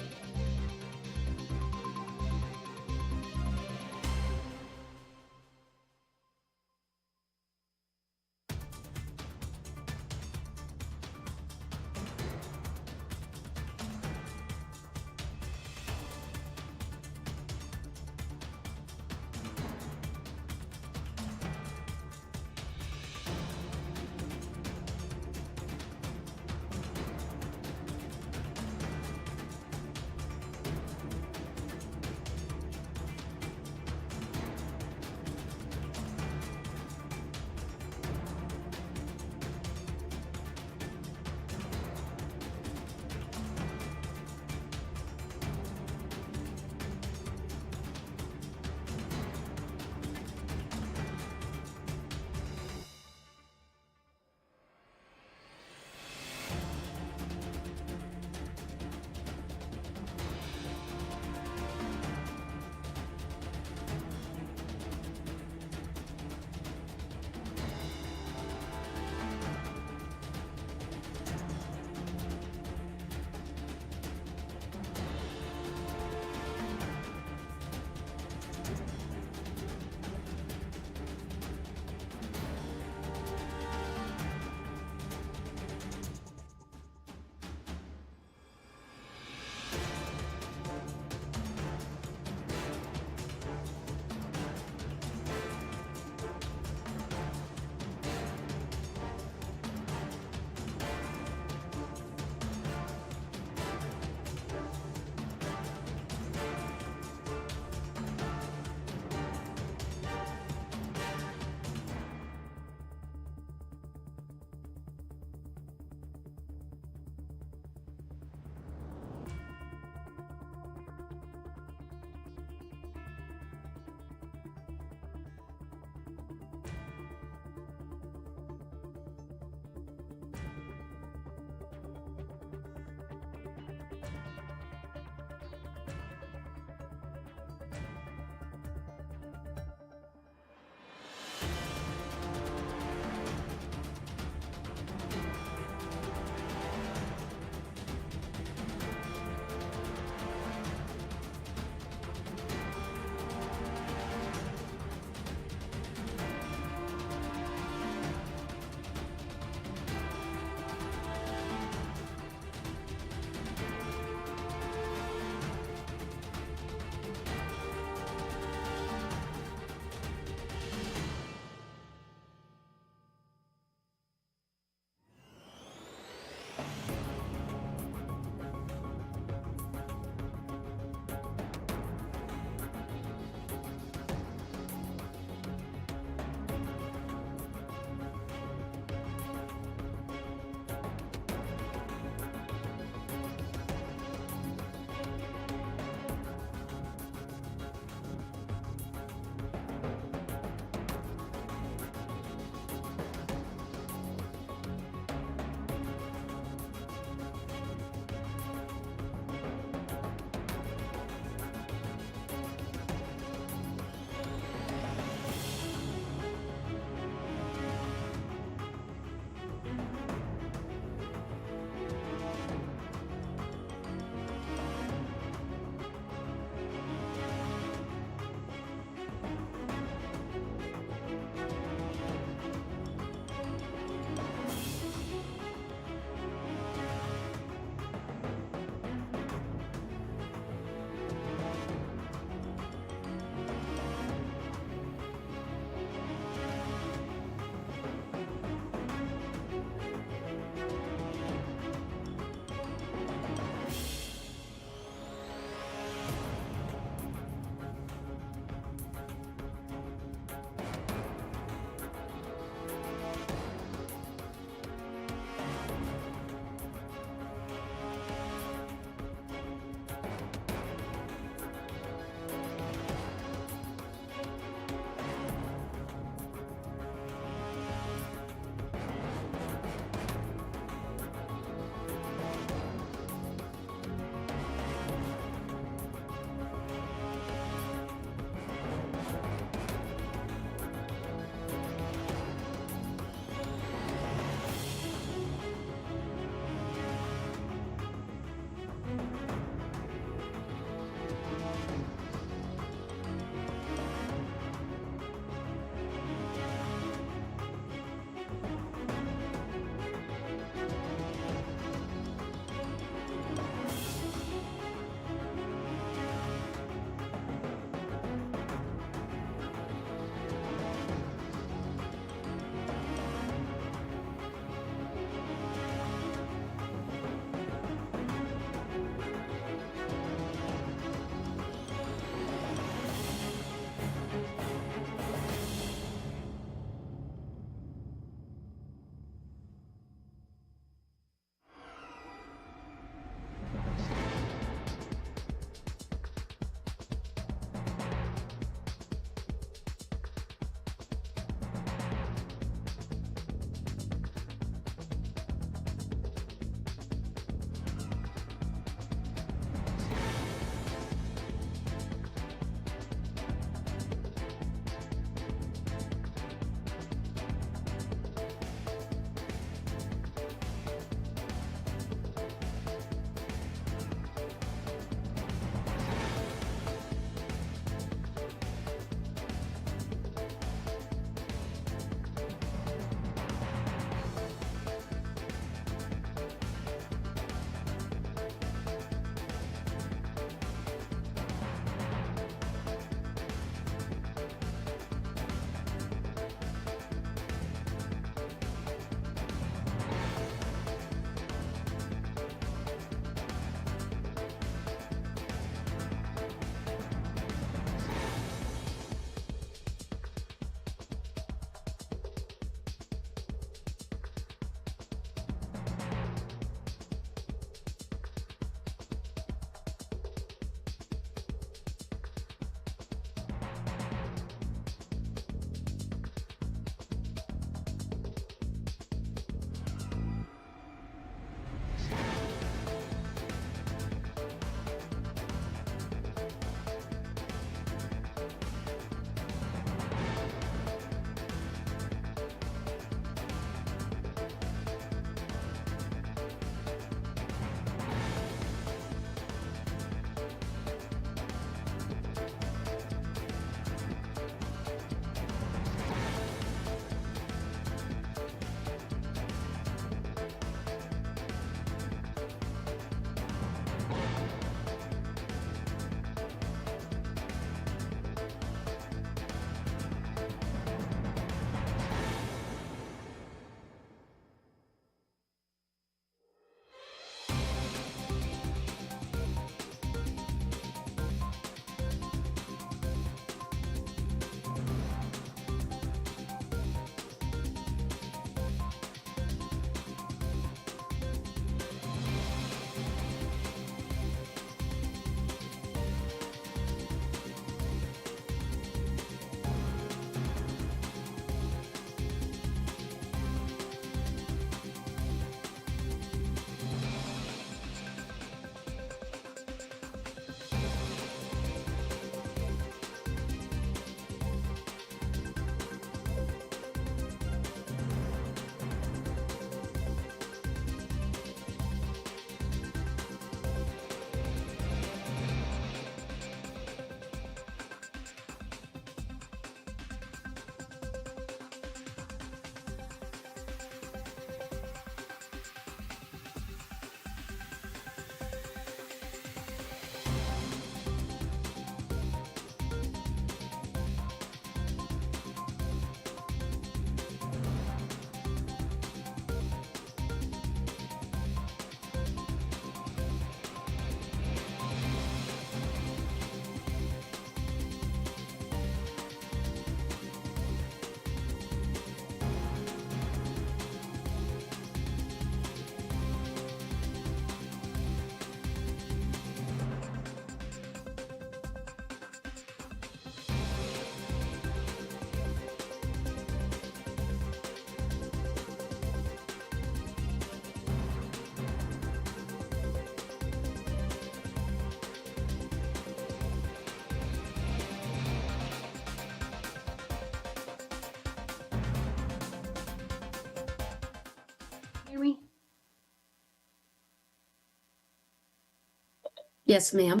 Yes, ma'am.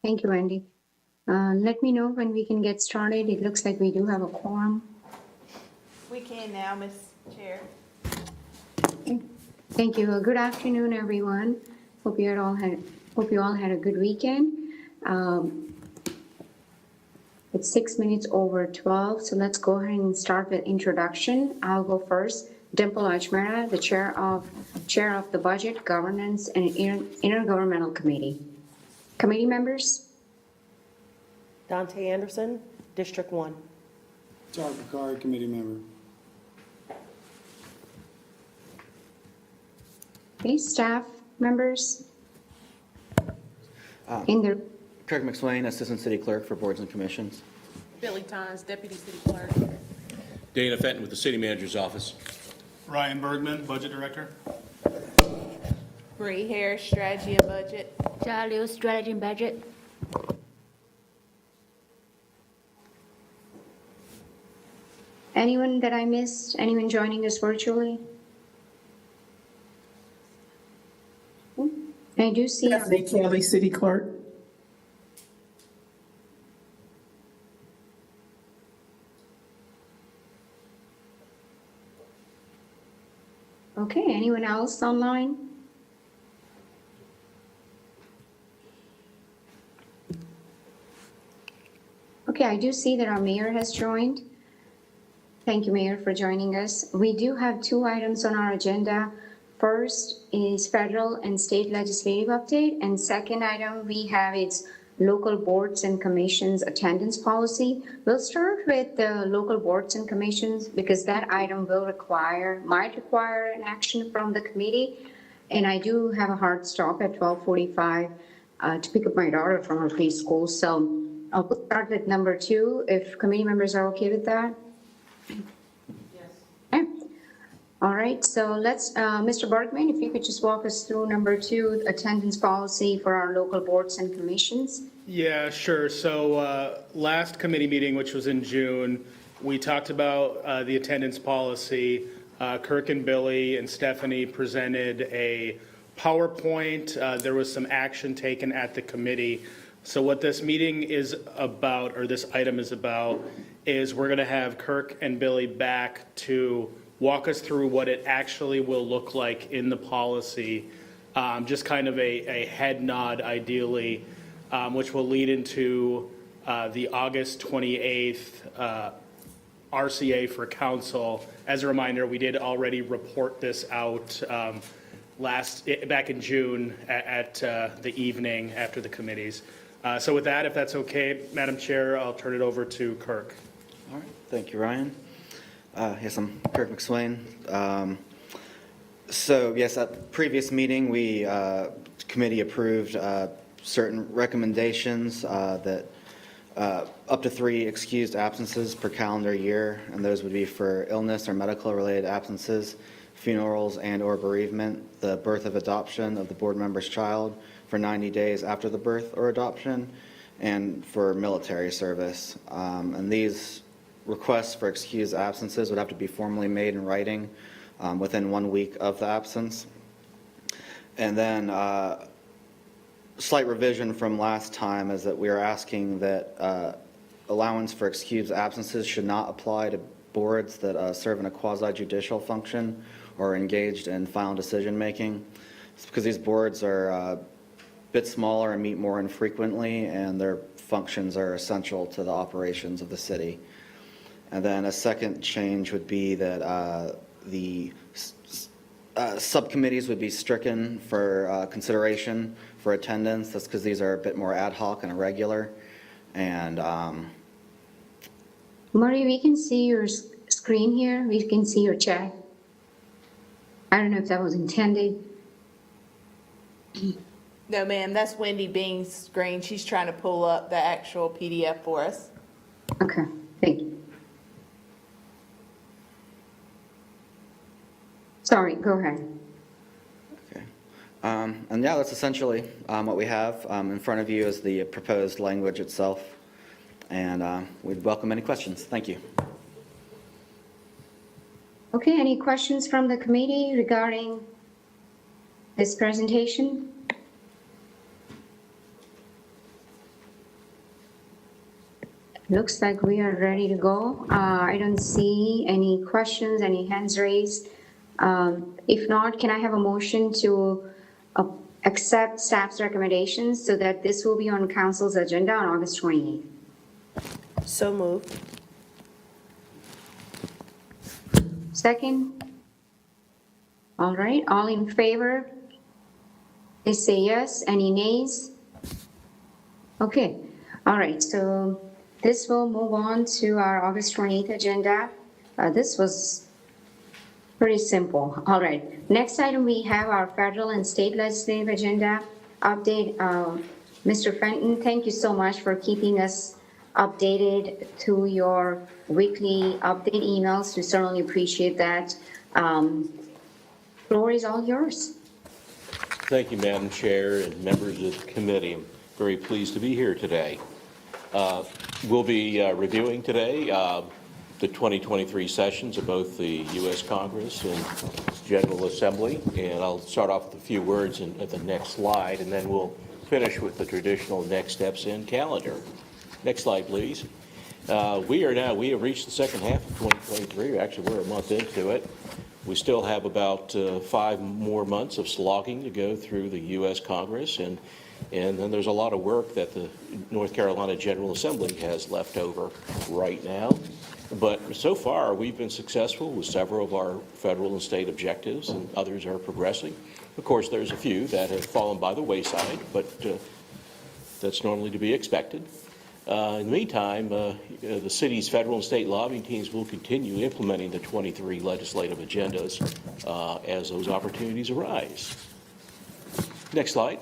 Thank you, Wendy. Let me know when we can get started. It looks like we do have a quorum. We can now, Ms. Chair. Thank you. Good afternoon, everyone. Hope you all had a good weekend. It's 6 minutes over 12, so let's go ahead and start with introduction. I'll go first. Dimple Ajmera, the chair of the Budget, Governance, and Intergovernmental Committee. Committee members? Dante Anderson, District 1. Tar Picard, committee member. Okay, staff members? Craig McSwain, Assistant City Clerk for Boards and Commissions. Billy Tons, Deputy City Clerk. Dana Fenton with the City Manager's Office. Ryan Bergman, Budget Director. Bree Harris, Strategy and Budget. Jalil, Strategy and Budget. Anyone that I missed? Anyone joining us virtually? I do see. Stephanie Kelly, City Clerk. Okay, anyone else online? Okay, I do see that our mayor has joined. Thank you, Mayor, for joining us. We do have 2 items on our agenda. First is federal and state legislative update, and second item we have is local boards and commissions attendance policy. We'll start with the local boards and commissions because that item might require an action from the committee. And I do have a hard stop at 12:45 to pick up my daughter from her preschool. So I'll start with number 2, if committee members are okay with that. Okay. All right, so let's, Mr. Bergman, if you could just walk us through number 2, attendance policy for our local boards and commissions. Yeah, sure. So last committee meeting, which was in June, we talked about the attendance policy. Kirk and Billy and Stephanie presented a PowerPoint. There was some action taken at the committee. So what this meeting is about, or this item is about, is we're going to have Kirk and Billy back to walk us through what it actually will look like in the policy. Just kind of a head nod, ideally, which will lead into the August 28th RCA for council. As a reminder, we did already report this out back in June at the evening after the committees. So with that, if that's okay, Madam Chair, I'll turn it over to Kirk. All right, thank you, Ryan. Yes, I'm Kirk McSwain. So yes, at the previous meeting, we committee approved certain recommendations that up to 3 excused absences per calendar year, and those would be for illness or medical-related absences, funerals and/or bereavement, the birth of adoption of the board member's child for 90 days after the birth or adoption, and for military service. And these requests for excused absences would have to be formally made in writing within 1 week of the absence. And then slight revision from last time is that we are asking that allowance for excused absences should not apply to boards that serve in a quasi-judicial function or are engaged in final decision-making. It's because these boards are a bit smaller and meet more infrequently, and their functions are essential to the operations of the city. And then a second change would be that the subcommittees would be stricken for consideration for attendance. That's because these are a bit more ad hoc and irregular. And Murray, we can see your screen here. We can see your chat. I don't know if that was intended. No, ma'am, that's Wendy Bean's screen. She's trying to pull up the actual PDF for us. Okay, thank you. Sorry, go ahead. okay. And yeah, that's essentially what we have. In front of you is the proposed language itself. And we'd welcome any questions. Thank you. Okay, any questions from the committee regarding this presentation? Looks like we are ready to go. I don't see any questions, any hands raised. If not, can I have a motion to accept staff's recommendations so that this will be on council's agenda on August 28th? So moved. Second? All right, all in favor? Please say yes. Any nays? Okay, all right, so this will move on to our August 28th agenda. This was pretty simple. All right, next item, we have our federal and state legislative agenda update. Mr. Fenton, thank you so much for keeping us updated to your weekly update emails. We certainly appreciate that. Floor is all yours. Thank you, Madam Chair and members of the committee. I'm very pleased to be here today. We'll be reviewing today the 2023 sessions of both the U.S. Congress and General Assembly, and I'll start off with a few words at the next slide, and then we'll finish with the traditional next steps in calendar. Next slide, please. We have reached the second half of 2023. Actually, we're a month into it. We still have about 5 more months of slogging to go through the U.S. Congress, and then there's a lot of work that the North Carolina General Assembly has left over right now. But so far, we've been successful with several of our federal and state objectives, and others are progressing. Of course, there's a few that have fallen by the wayside, but that's normally to be expected. In the meantime, the city's federal and state lobbying teams will continue implementing the 23 legislative agendas as those opportunities arise. Next slide.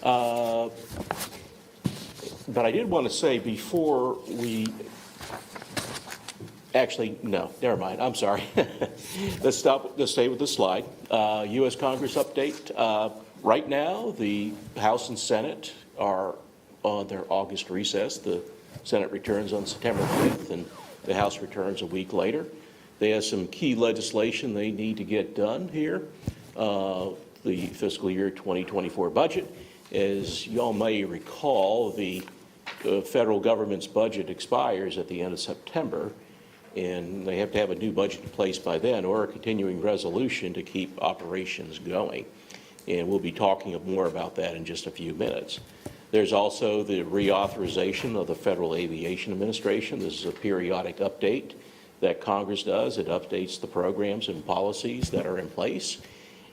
But I did want to say before we... Actually, no, never mind. I'm sorry. Let's stay with the slide. U.S. Congress update. Right now, the House and Senate are on their August recess. The Senate returns on September 5th, and the House returns a week later. They have some key legislation they need to get done here. The fiscal year 2024 budget. As y'all may recall, the federal government's budget expires at the end of September, and they have to have a new budget in place by then or a continuing resolution to keep operations going. And we'll be talking more about that in just a few minutes. There's also the reauthorization of the Federal Aviation Administration. This is a periodic update that Congress does. It updates the programs and policies that are in place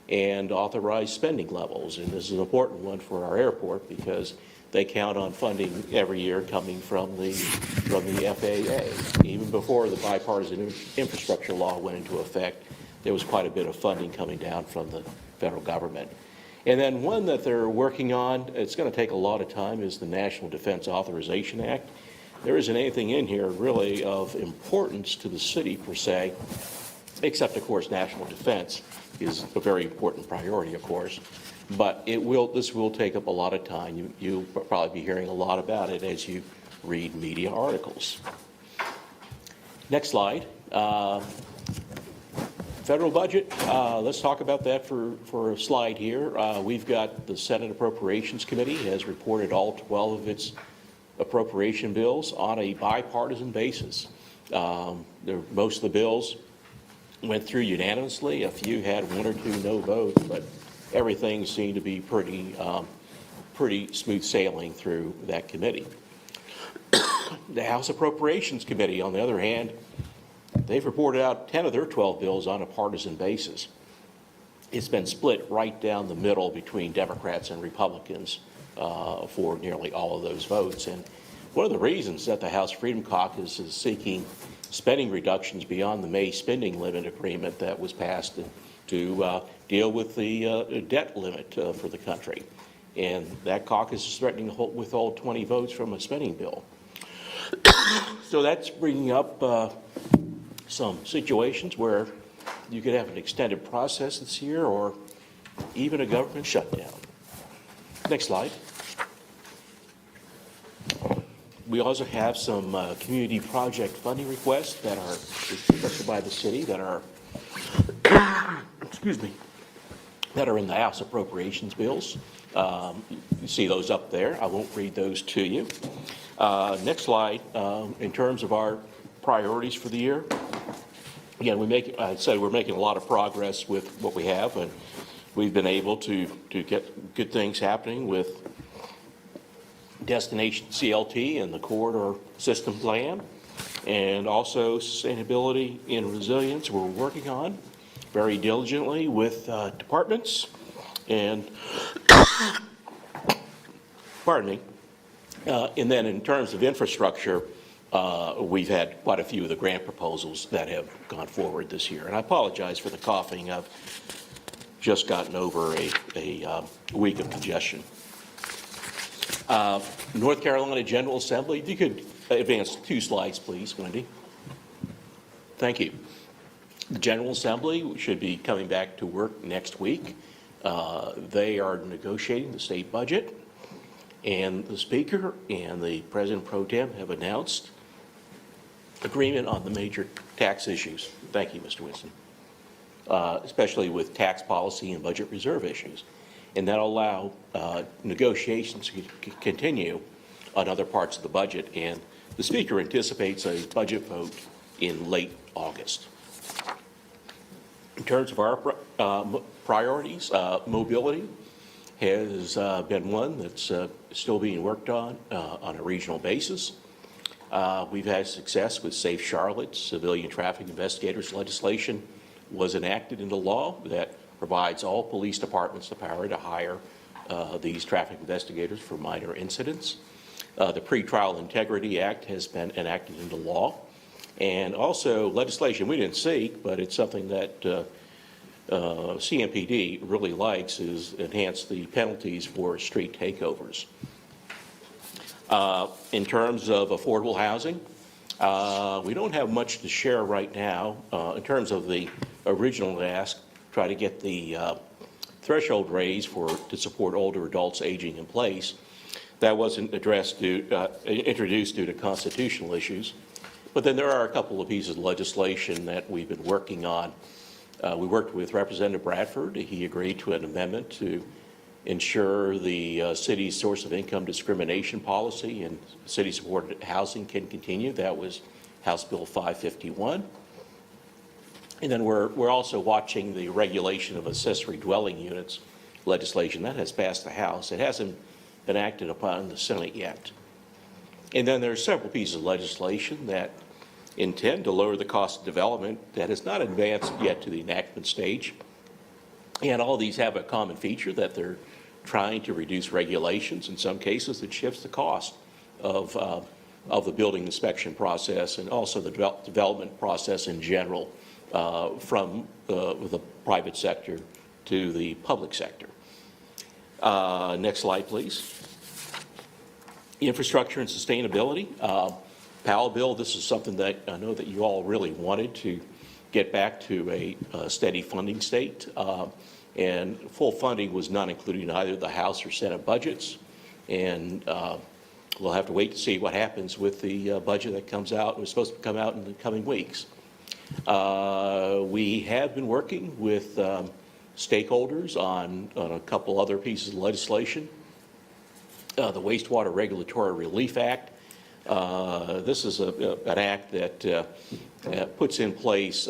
and authorize spending levels. And this is an important one for our airport because they count on funding every year coming from the FAA. Even before the bipartisan infrastructure law went into effect, there was quite a bit of funding coming down from the federal government. And then one that they're working on, it's going to take a lot of time, is the National Defense Authorization Act. There isn't anything in here really of importance to the city per se, except of course national defense is a very important priority, of course. But this will take up a lot of time. You'll probably be hearing a lot about it as you read media articles. Next slide. Federal budget, let's talk about that for a slide here. We've got the Senate Appropriations Committee has reported all 12 of its appropriation bills on a bipartisan basis. Most of the bills went through unanimously. A few had 1 or 2 no votes, but everything seemed to be pretty smooth sailing through that committee. The House Appropriations Committee, on the other hand, they've reported out 10 of their 12 bills on a partisan basis. It's been split right down the middle between Democrats and Republicans for nearly all of those votes. And one of the reasons that the House Freedom Caucus is seeking spending reductions beyond the May spending limit agreement that was passed to deal with the debt limit for the country. And that caucus is threatening to withhold 20 votes from a spending bill. So that's bringing up some situations where you could have an extended process this year or even a government shutdown. Next slide. We also have some community project funding requests that are requested by the city that are, excuse me, that are in the House appropriations bills. You see those up there. I won't read those to you. Next slide, in terms of our priorities for the year. Again, I'd say we're making a lot of progress with what we have, and we've been able to get good things happening with Destination CLT and the corridor system plan, and also sustainability and resilience we're working on very diligently with departments. And pardon me. And then in terms of infrastructure, we've had quite a few of the grant proposals that have gone forward this year. And I apologize for the coughing. I've just gotten over a week of congestion. North Carolina General Assembly, if you could advance 2 slides, please, Wendy. Thank you. The General Assembly should be coming back to work next week. They are negotiating the state budget, and the Speaker and the President Pro Tem have announced agreement on the major tax issues. Thank you, Mr. Winston. Especially with tax policy and budget reserve issues. And that'll allow negotiations to continue on other parts of the budget. And the Speaker anticipates a budget vote in late August. In terms of our priorities, mobility has been one that's still being worked on a regional basis. We've had success with Safe Charlotte. Civilian traffic investigators legislation was enacted into law that provides all police departments the power to hire these traffic investigators for minor incidents. The Pretrial Integrity Act has been enacted into law. And also legislation we didn't seek, but it's something that CMPD really likes, is enhance the penalties for street takeovers. In terms of affordable housing, we don't have much to share right now. In terms of the original ask, try to get the threshold raised to support older adults aging in place. That wasn't introduced due to constitutional issues. But then there are a couple of pieces of legislation that we've been working on. We worked with Representative Bradford. He agreed to an amendment to ensure the city's source of income discrimination policy and city-supported housing can continue. That was House Bill 551. And then we're also watching the regulation of accessory dwelling units legislation. That has passed the House. It hasn't been acted upon in the Senate yet. And then there are several pieces of legislation that intend to lower the cost of development that has not advanced yet to the enactment stage. And all these have a common feature that they're trying to reduce regulations. In some cases, it shifts the cost of the building inspection process and also the development process in general from the private sector to the public sector. Next slide, please. Infrastructure and sustainability. Powell bill, this is something that I know that you all really wanted to get back to a steady funding state. And full funding was not included in either the House or Senate budgets. And we'll have to wait to see what happens with the budget that comes out. It was supposed to come out in the coming weeks. We have been working with stakeholders on a couple other pieces of legislation. The Wastewater Regulatory Relief Act. This is an act that puts in place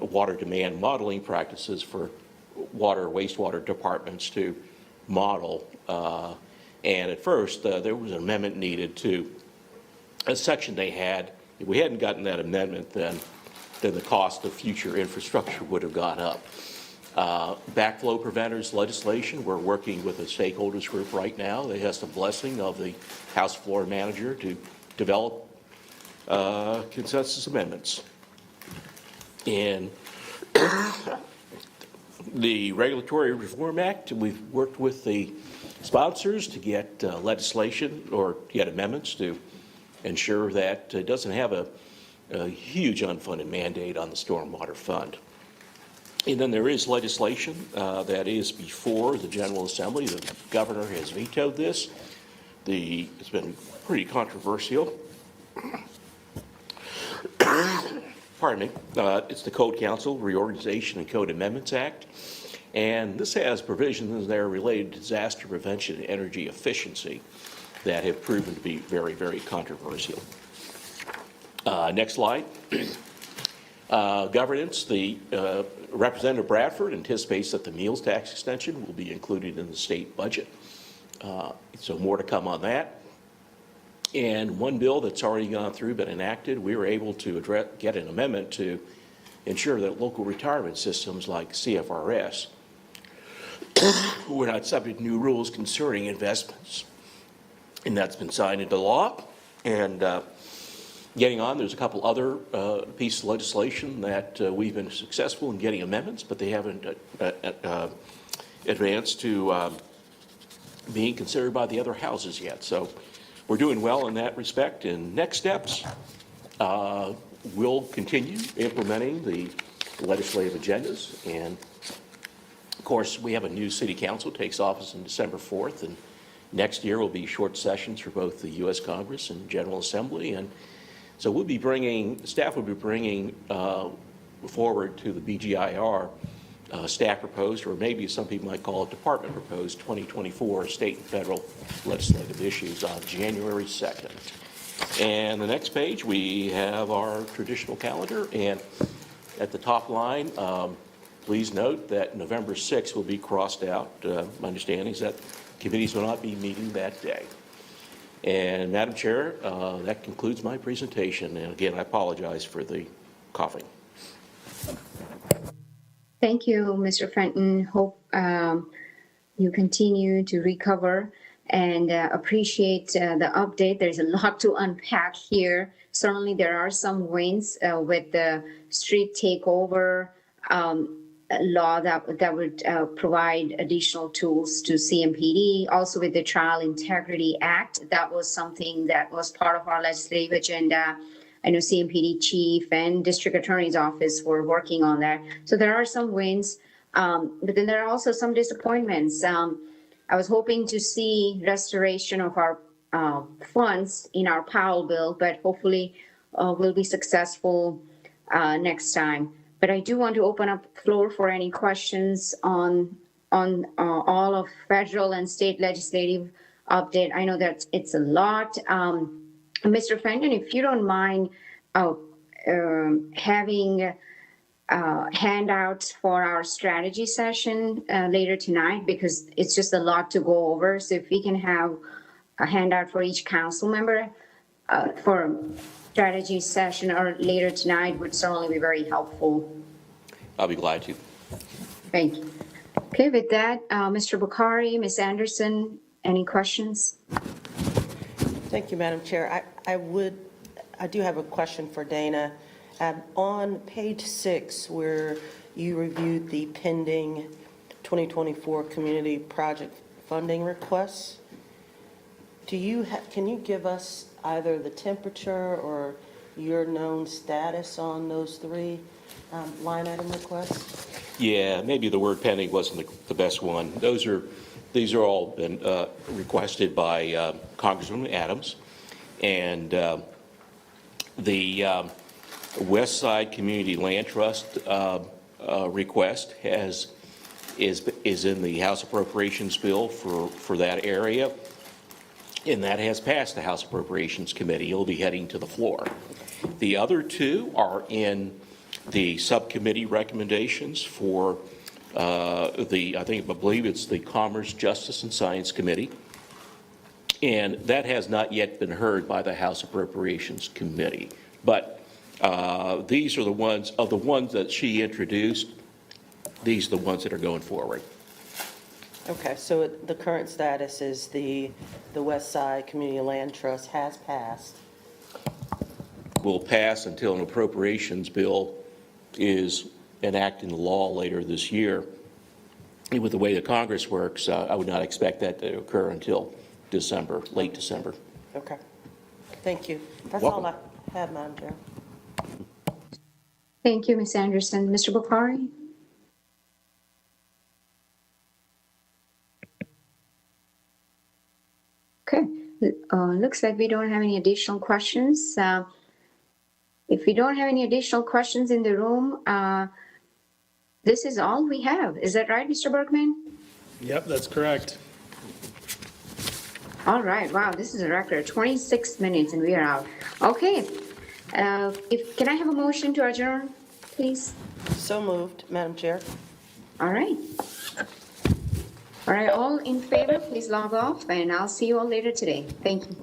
water demand modeling practices for water wastewater departments to model. And at first, there was an amendment needed to a section they had. If we hadn't gotten that amendment, then the cost of future infrastructure would have gone up. Backflow preventers legislation, we're working with a stakeholders group right now that has the blessing of the House floor manager to develop consensus amendments. And the Regulatory Reform Act, we've worked with the sponsors to get legislation or get amendments to ensure that it doesn't have a huge unfunded mandate on the stormwater fund. And then there is legislation that is before the General Assembly. The governor has vetoed this. It's been pretty controversial. Pardon me. It's the Code Council Reorganization and Code Amendments Act. And this has provisions that are related to disaster prevention and energy efficiency. that have proven to be very, very controversial. Next slide. Governance, the Representative Bradford anticipates that the meals tax extension will be included in the state budget. So more to come on that. And one bill that's already gone through, been enacted, we were able to get an amendment to ensure that local retirement systems like CFRS were not subject to new rules concerning investments. And that's been signed into law. And getting on, there's a couple other pieces of legislation that we've been successful in getting amendments, but they haven't advanced to being considered by the other houses yet. So we're doing well in that respect. And next steps, we'll continue implementing the legislative agendas. And of course, we have a new city council, takes office on December 4th. And next year will be short sessions for both the U.S. Congress and General Assembly. And so we'll be bringing, staff will be bringing forward to the BGIR staff proposed, or maybe some people might call it department proposed, 2024 state and federal legislative issues on January 2nd. And the next page, we have our traditional calendar. And at the top line, please note that November 6th will be crossed out. My understanding is that committees will not be meeting that day. And Madam Chair, that concludes my presentation. And again, I apologize for the coughing. Thank you, Mr. Fenton. Hope you continue to recover and appreciate the update. There's a lot to unpack here. Certainly, there are some wins with the street takeover law that would provide additional tools to CMPD. Also, with the Trial Integrity Act, that was something that was part of our legislative agenda. I know CMPD chief and district attorney's office were working on that. So there are some wins, but then there are also some disappointments. I was hoping to see restoration of our funds in our Powell bill, but hopefully we'll be successful next time. But I do want to open up the floor for any questions on all of federal and state legislative update. I know that it's a lot. Mr. Fenton, if you don't mind having handouts for our strategy session later tonight, because it's just a lot to go over. So if we can have a handout for each council member for strategy session or later tonight would certainly be very helpful. I'll be glad to. Thank you. Okay, with that, Mr. Bukhari, Ms. Anderson, any questions? Thank you, Madam Chair. I do have a question for Dana. On page 6, where you reviewed the pending 2024 community project funding requests, can you give us either the temperature or your known status on those 3 line item requests? Yeah, maybe the word pending wasn't the best one. These are all been requested by Congresswoman Adams, and the West Side Community Land Trust request is in the House Appropriations bill for that area, and that has passed the House Appropriations Committee. It'll be heading to the floor. The other 2 are in the subcommittee recommendations for I believe it's the Commerce, Justice, and Science Committee, and that has not yet been heard by the House Appropriations Committee. But these are the ones that she introduced. These are the ones that are going forward. Okay, so the current status is the West Side Community Land Trust has passed. Will pass until an appropriations bill is enacted into law later this year. And with the way the Congress works, I would not expect that to occur until December, late December. Okay, thank you. That's Welcome. all I have, Madam Chair. Thank you, Ms. Anderson. Mr. Bukhari? Okay, looks like we don't have any additional questions. If we don't have any additional questions in the room, this is all we have. Is that right, Mr. Bergman? Yep, that's correct. All right, wow, this is a record, 26 minutes and we are out. Okay, can I have a motion to adjourn, please? So moved, Madam Chair. All right. All right, all in favor, please log off, and I'll see you all later today. Thank you.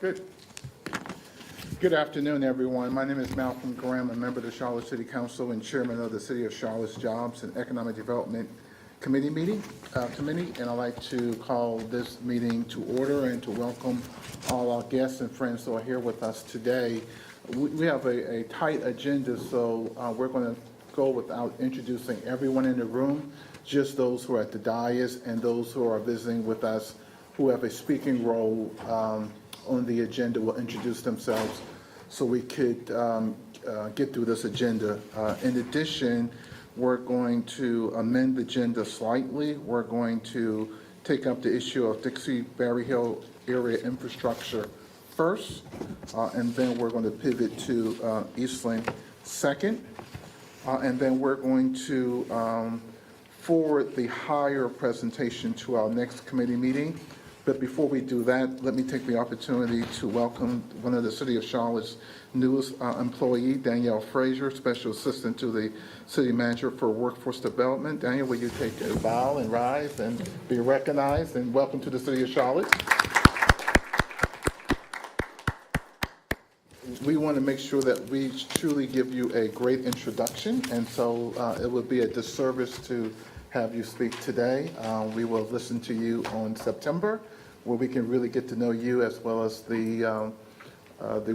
Good. Good afternoon, everyone. My name is Malcolm Graham, a member of the Charlotte City Council and chairman of the City of Charlotte's Jobs and Economic Development Committee, and I'd like to call this meeting to order and to welcome all our guests and friends who are here with us today. We have a tight agenda, so we're going to go without introducing everyone in the room, just those who are at the dais and those who are visiting with us who have a speaking role on the agenda will introduce themselves so we could get through this agenda. In addition, we're going to amend the agenda slightly. We're going to take up the issue of Dixie-Berry Hill area infrastructure first, and then we're going to pivot to Eastland second, and then we're going to forward the higher presentation to our next committee meeting. But before we do that, let me take the opportunity to welcome one of the City of Charlotte's newest employee, Danielle Frazier, Special Assistant to the City Manager for Workforce Development. Danielle, will you take a bow and rise and be recognized, and welcome to the City of Charlotte. We want to make sure that we truly give you a great introduction, and so it would be a disservice to have you speak today. We will listen to you on September, where we can really get to know you as well as the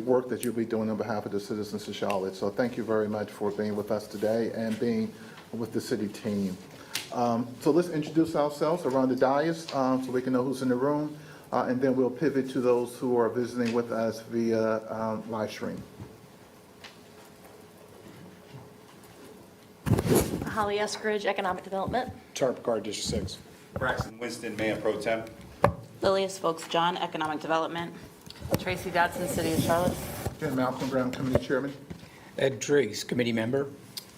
work that you'll be doing on behalf of the citizens of Charlotte. So thank you very much for being with us today and being with the city team. So let's introduce ourselves around the dais so we can know who's in the room, and then we'll pivot to those who are visiting with us via live stream. Holly Eskridge, Economic Development. Tara Picard, District 6. Braxton Winston, Mayor Pro Tem. Lilius Folks John, Economic Development. Tracy Dodson, City of Charlotte. And Malcolm Brown, Committee Chairman. Ed Driggs, Committee Member.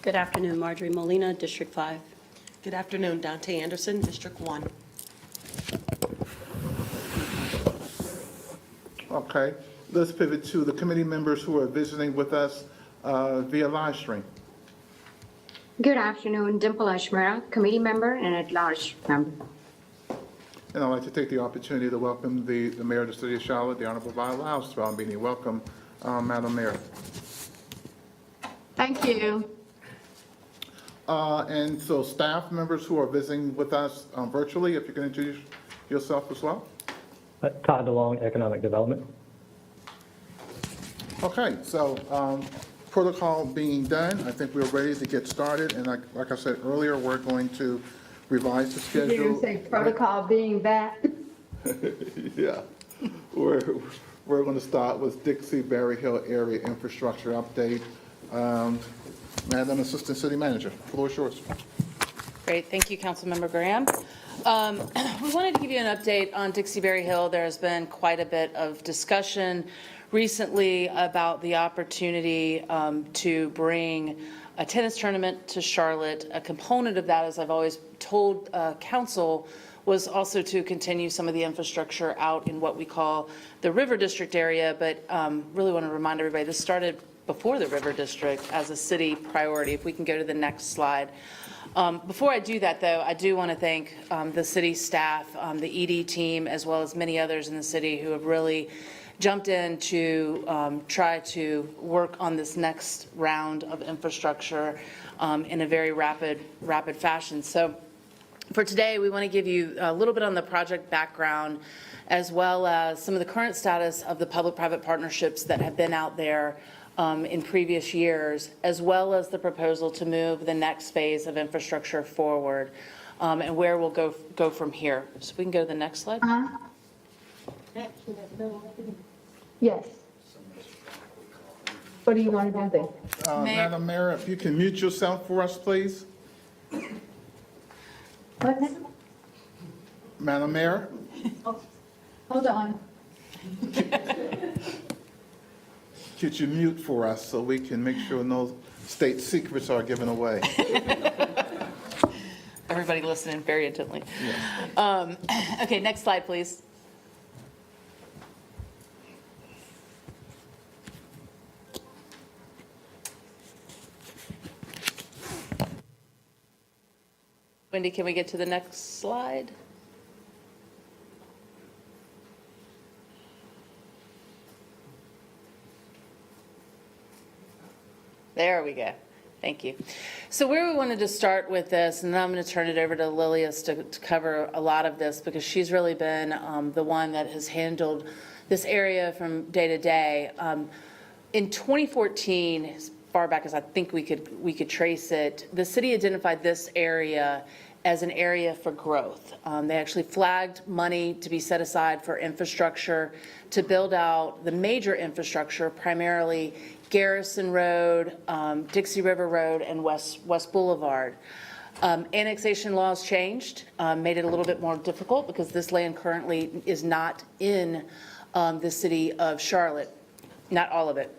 Good afternoon, Marjorie Molina, District 5. Good afternoon, Dante Anderson, District 1. Okay, let's pivot to the committee members who are visiting with us via live stream. Good afternoon, Dimple Ashmera, committee member and at-large member. And I'd like to take the opportunity to welcome the Mayor of the City of Charlotte, the Honorable Viola House, to our meeting. Welcome, Madam Mayor. Thank you. And so staff members who are visiting with us virtually, if you can introduce yourself as well. Todd DeLong, Economic Development. Okay, so protocol being done, I think we're ready to get started. And like I said earlier, we're going to revise the schedule. You didn't say protocol being that. Yeah, we're going to start with Dixie-Berry Hill area infrastructure update. Madam Assistant City Manager, floor is yours. Great, thank you, Councilmember Graham. We wanted to give you an update on Dixie-Berry Hill. There has been quite a bit of discussion recently about the opportunity to bring a tennis tournament to Charlotte. A component of that, as I've always told council, was also to continue some of the infrastructure out in what we call the River District area, but really want to remind everybody this started before the River District as a city priority. If we can go to the next slide. Before I do that, though, I do want to thank the city staff, the ED team, as well as many others in the city who have really jumped in to try to work on this next round of infrastructure in a very rapid fashion. So for today, we want to give you a little bit on the project background, as well as some of the current status of the public-private partnerships that have been out there in previous years, as well as the proposal to move the next phase of infrastructure forward, and where we'll go from here. So we can go to the next slide. Yes. What do you want to do there? Madam Mayor, if you can mute yourself for us, please. What now? Madam Mayor? Hold on. Could you mute for us so we can make sure no state secrets are given away? Everybody listening very intently. Okay, next slide, please. Wendy, can we get to the next slide? There we go. Thank you. So where we wanted to start with this, and then I'm going to turn it over to Lilius to cover a lot of this, because she's really been the one that has handled this area from day to day. In 2014, as far back as I think we could trace it, the city identified this area as an area for growth. They actually flagged money to be set aside for infrastructure to build out the major infrastructure, primarily Garrison Road, Dixie River Road, and West Boulevard. Annexation laws changed, made it a little bit more difficult because this land currently is not in the city of Charlotte, not all of it.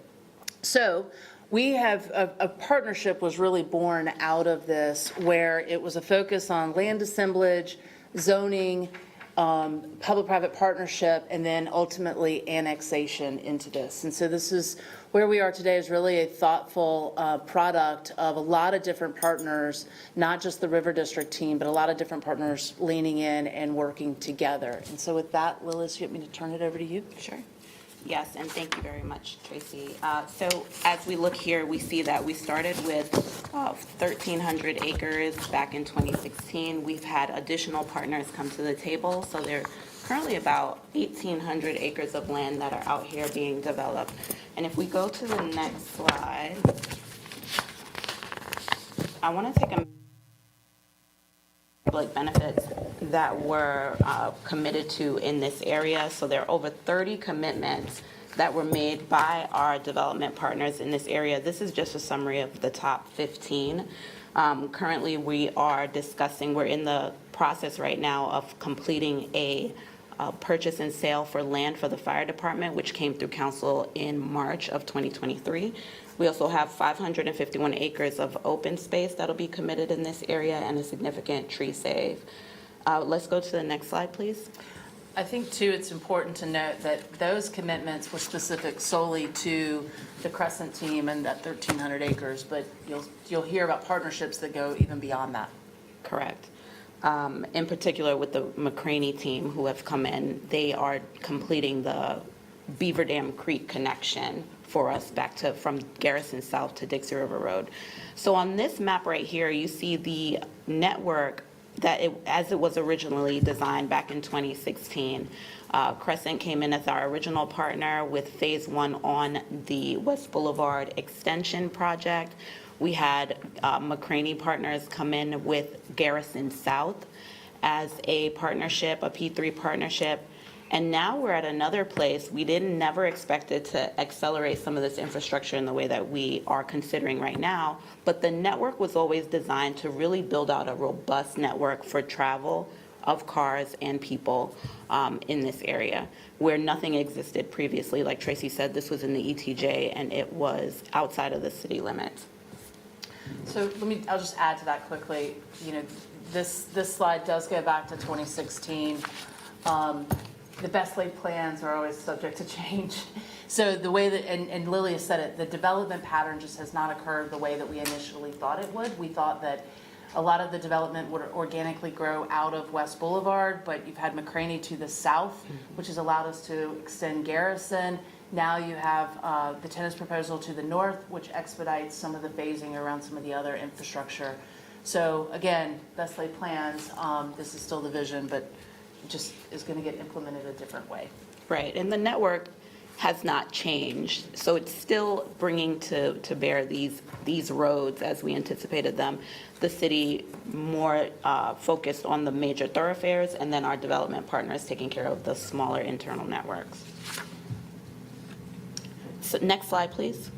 So we have a partnership was really born out of this, where it was a focus on land assemblage, zoning, public-private partnership, and then ultimately annexation into this. And so this is where we are today, is really a thoughtful product of a lot of different partners, not just the River District team, but a lot of different partners leaning in and working together. And so with that, Lilius, you want me to turn it over to you? Sure. Yes, and thank you very much, Tracy. So as we look here, we see that we started with 1,300 acres back in 2016. We've had additional partners come to the table, so there are currently about 1,800 acres of land that are out here being developed. And if we go to the next slide, I want to take a public benefits that were committed to in this area. So there are over 30 commitments that were made by our development partners in this area. This is just a summary of the top 15. Currently, we are discussing, we're in the process right now of completing a purchase and sale for land for the fire department, which came through council in March of 2023. We also have 551 acres of open space that'll be committed in this area and a significant tree save. Let's go to the next slide, please. I think, too, it's important to note that those commitments were specific solely to the Crescent team and that 1,300 acres, but you'll hear about partnerships that go even beyond that. Correct. In particular with the McCraney team who have come in, they are completing the Beaver Dam Creek connection for us back to from Garrison South to Dixie River Road. So on this map right here, you see the network that as it was originally designed back in 2016. Crescent came in as our original partner with phase 1 on the West Boulevard extension project. We had McCraney partners come in with Garrison South as a partnership, a P3 partnership. And now we're at another place. We never expected to accelerate some of this infrastructure in the way that we are considering right now. But the network was always designed to really build out a robust network for travel of cars and people in this area where nothing existed previously. Like Tracy said, this was in the ETJ and it was outside of the city limits. So I'll just add to that quickly. You know, this slide does go back to 2016. The best laid plans are always subject to change. So the way that, and Lily has said it, the development pattern just has not occurred the way that we initially thought it would. We thought that a lot of the development would organically grow out of West Boulevard, but you've had McCraney to the south, which has allowed us to extend Garrison. Now you have the tennis proposal to the north, which expedites some of the phasing around some of the other infrastructure. So again, best laid plans, this is still the vision, but just is going to get implemented a different way. Right, and the network has not changed, so it's still bringing to bear these roads as we anticipated them. The city more focused on the major thoroughfares, and then our development partners taking care of the smaller internal networks. So next slide, please.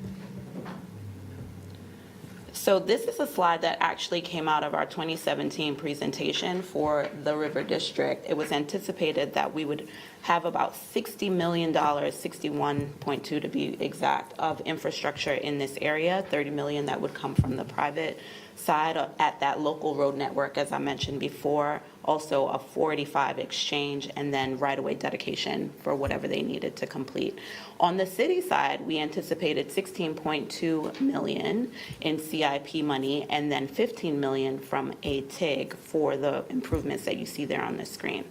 So this is a slide that actually came out of our 2017 presentation for the River District. It was anticipated that we would have about $60 million, 61.2 to be exact, of infrastructure in this area, 30 million that would come from the private side at that local road network, as I mentioned before, also a 485 exchange, and then right-of-way dedication for whatever they needed to complete. On the city side, we anticipated 16.2 million in CIP money, and then 15 million from a TIG for the improvements that you see there on the screen.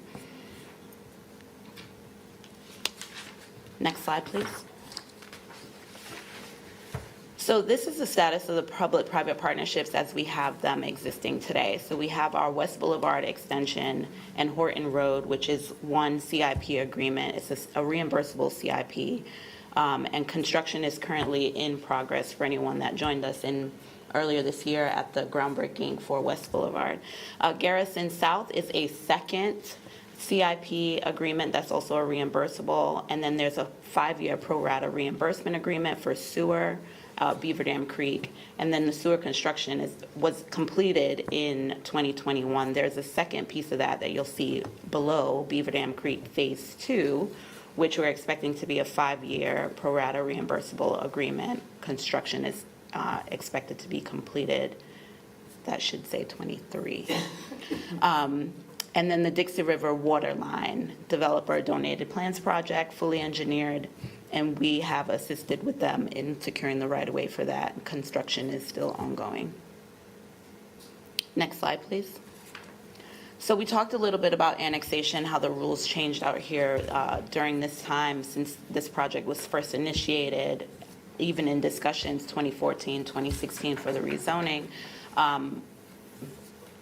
Next slide, please. So this is the status of the public-private partnerships as we have them existing today. So we have our West Boulevard extension and Horton Road, which is one CIP agreement. It's a reimbursable CIP. And construction is currently in progress for anyone that joined us earlier this year at the groundbreaking for West Boulevard. Garrison South is a second CIP agreement that's also a reimbursable. And then there's a 5-year pro rata reimbursement agreement for sewer, Beaver Dam Creek, and then the sewer construction was completed in 2021. There's a second piece of that you'll see below, Beaver Dam Creek Phase 2, which we're expecting to be a 5-year pro rata reimbursable agreement. Construction is expected to be completed, that should say 23. And then the Dixie River Water Line, developer donated plans project, fully engineered, and we have assisted with them in securing the right-of-way for that. Construction is still ongoing. Next slide, please. So we talked a little bit about annexation, how the rules changed out here during this time since this project was first initiated, even in discussions 2014, 2016 for the rezoning.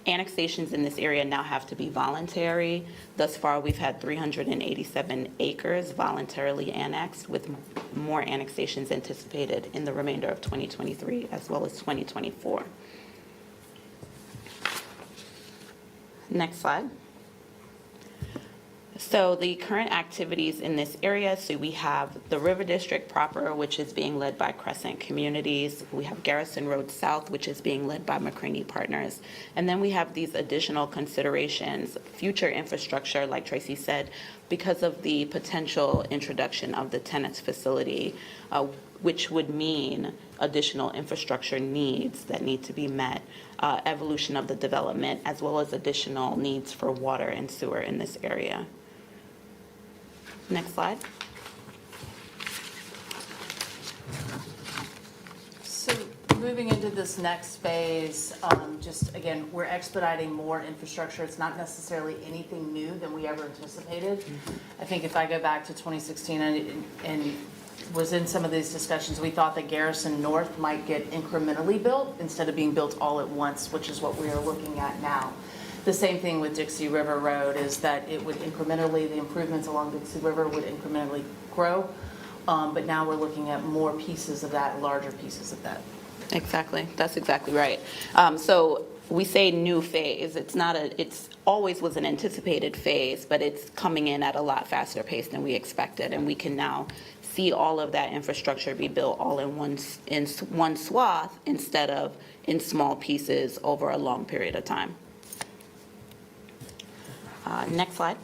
Annexations in this area now have to be voluntary. Thus far, we've had 387 acres voluntarily annexed, with more annexations anticipated in the remainder of 2023 as well as 2024. Next slide. So the current activities in this area, so we have the River District proper, which is being led by Crescent Communities. We have Garrison Road South, which is being led by McCraney Partners. And then we have these additional considerations, future infrastructure, like Tracy said, because of the potential introduction of the tenants facility, which would mean additional infrastructure needs that need to be met, evolution of the development, as well as additional needs for water and sewer in this area. Next slide. So moving into this next phase, just again, we're expediting more infrastructure. It's not necessarily anything new than we ever anticipated. I think if I go back to 2016 and was in some of these discussions, we thought that Garrison North might get incrementally built instead of being built all at once, which is what we are looking at now. The same thing with Dixie River Road is that it would incrementally, the improvements along Dixie River would incrementally grow. But now we're looking at more pieces of that, larger pieces of that. Exactly, that's exactly right. So we say new phase, it's always was an anticipated phase, but it's coming in at a lot faster pace than we expected, and we can now see all of that infrastructure be built all in one swath instead of in small pieces over a long period of time. Next slide.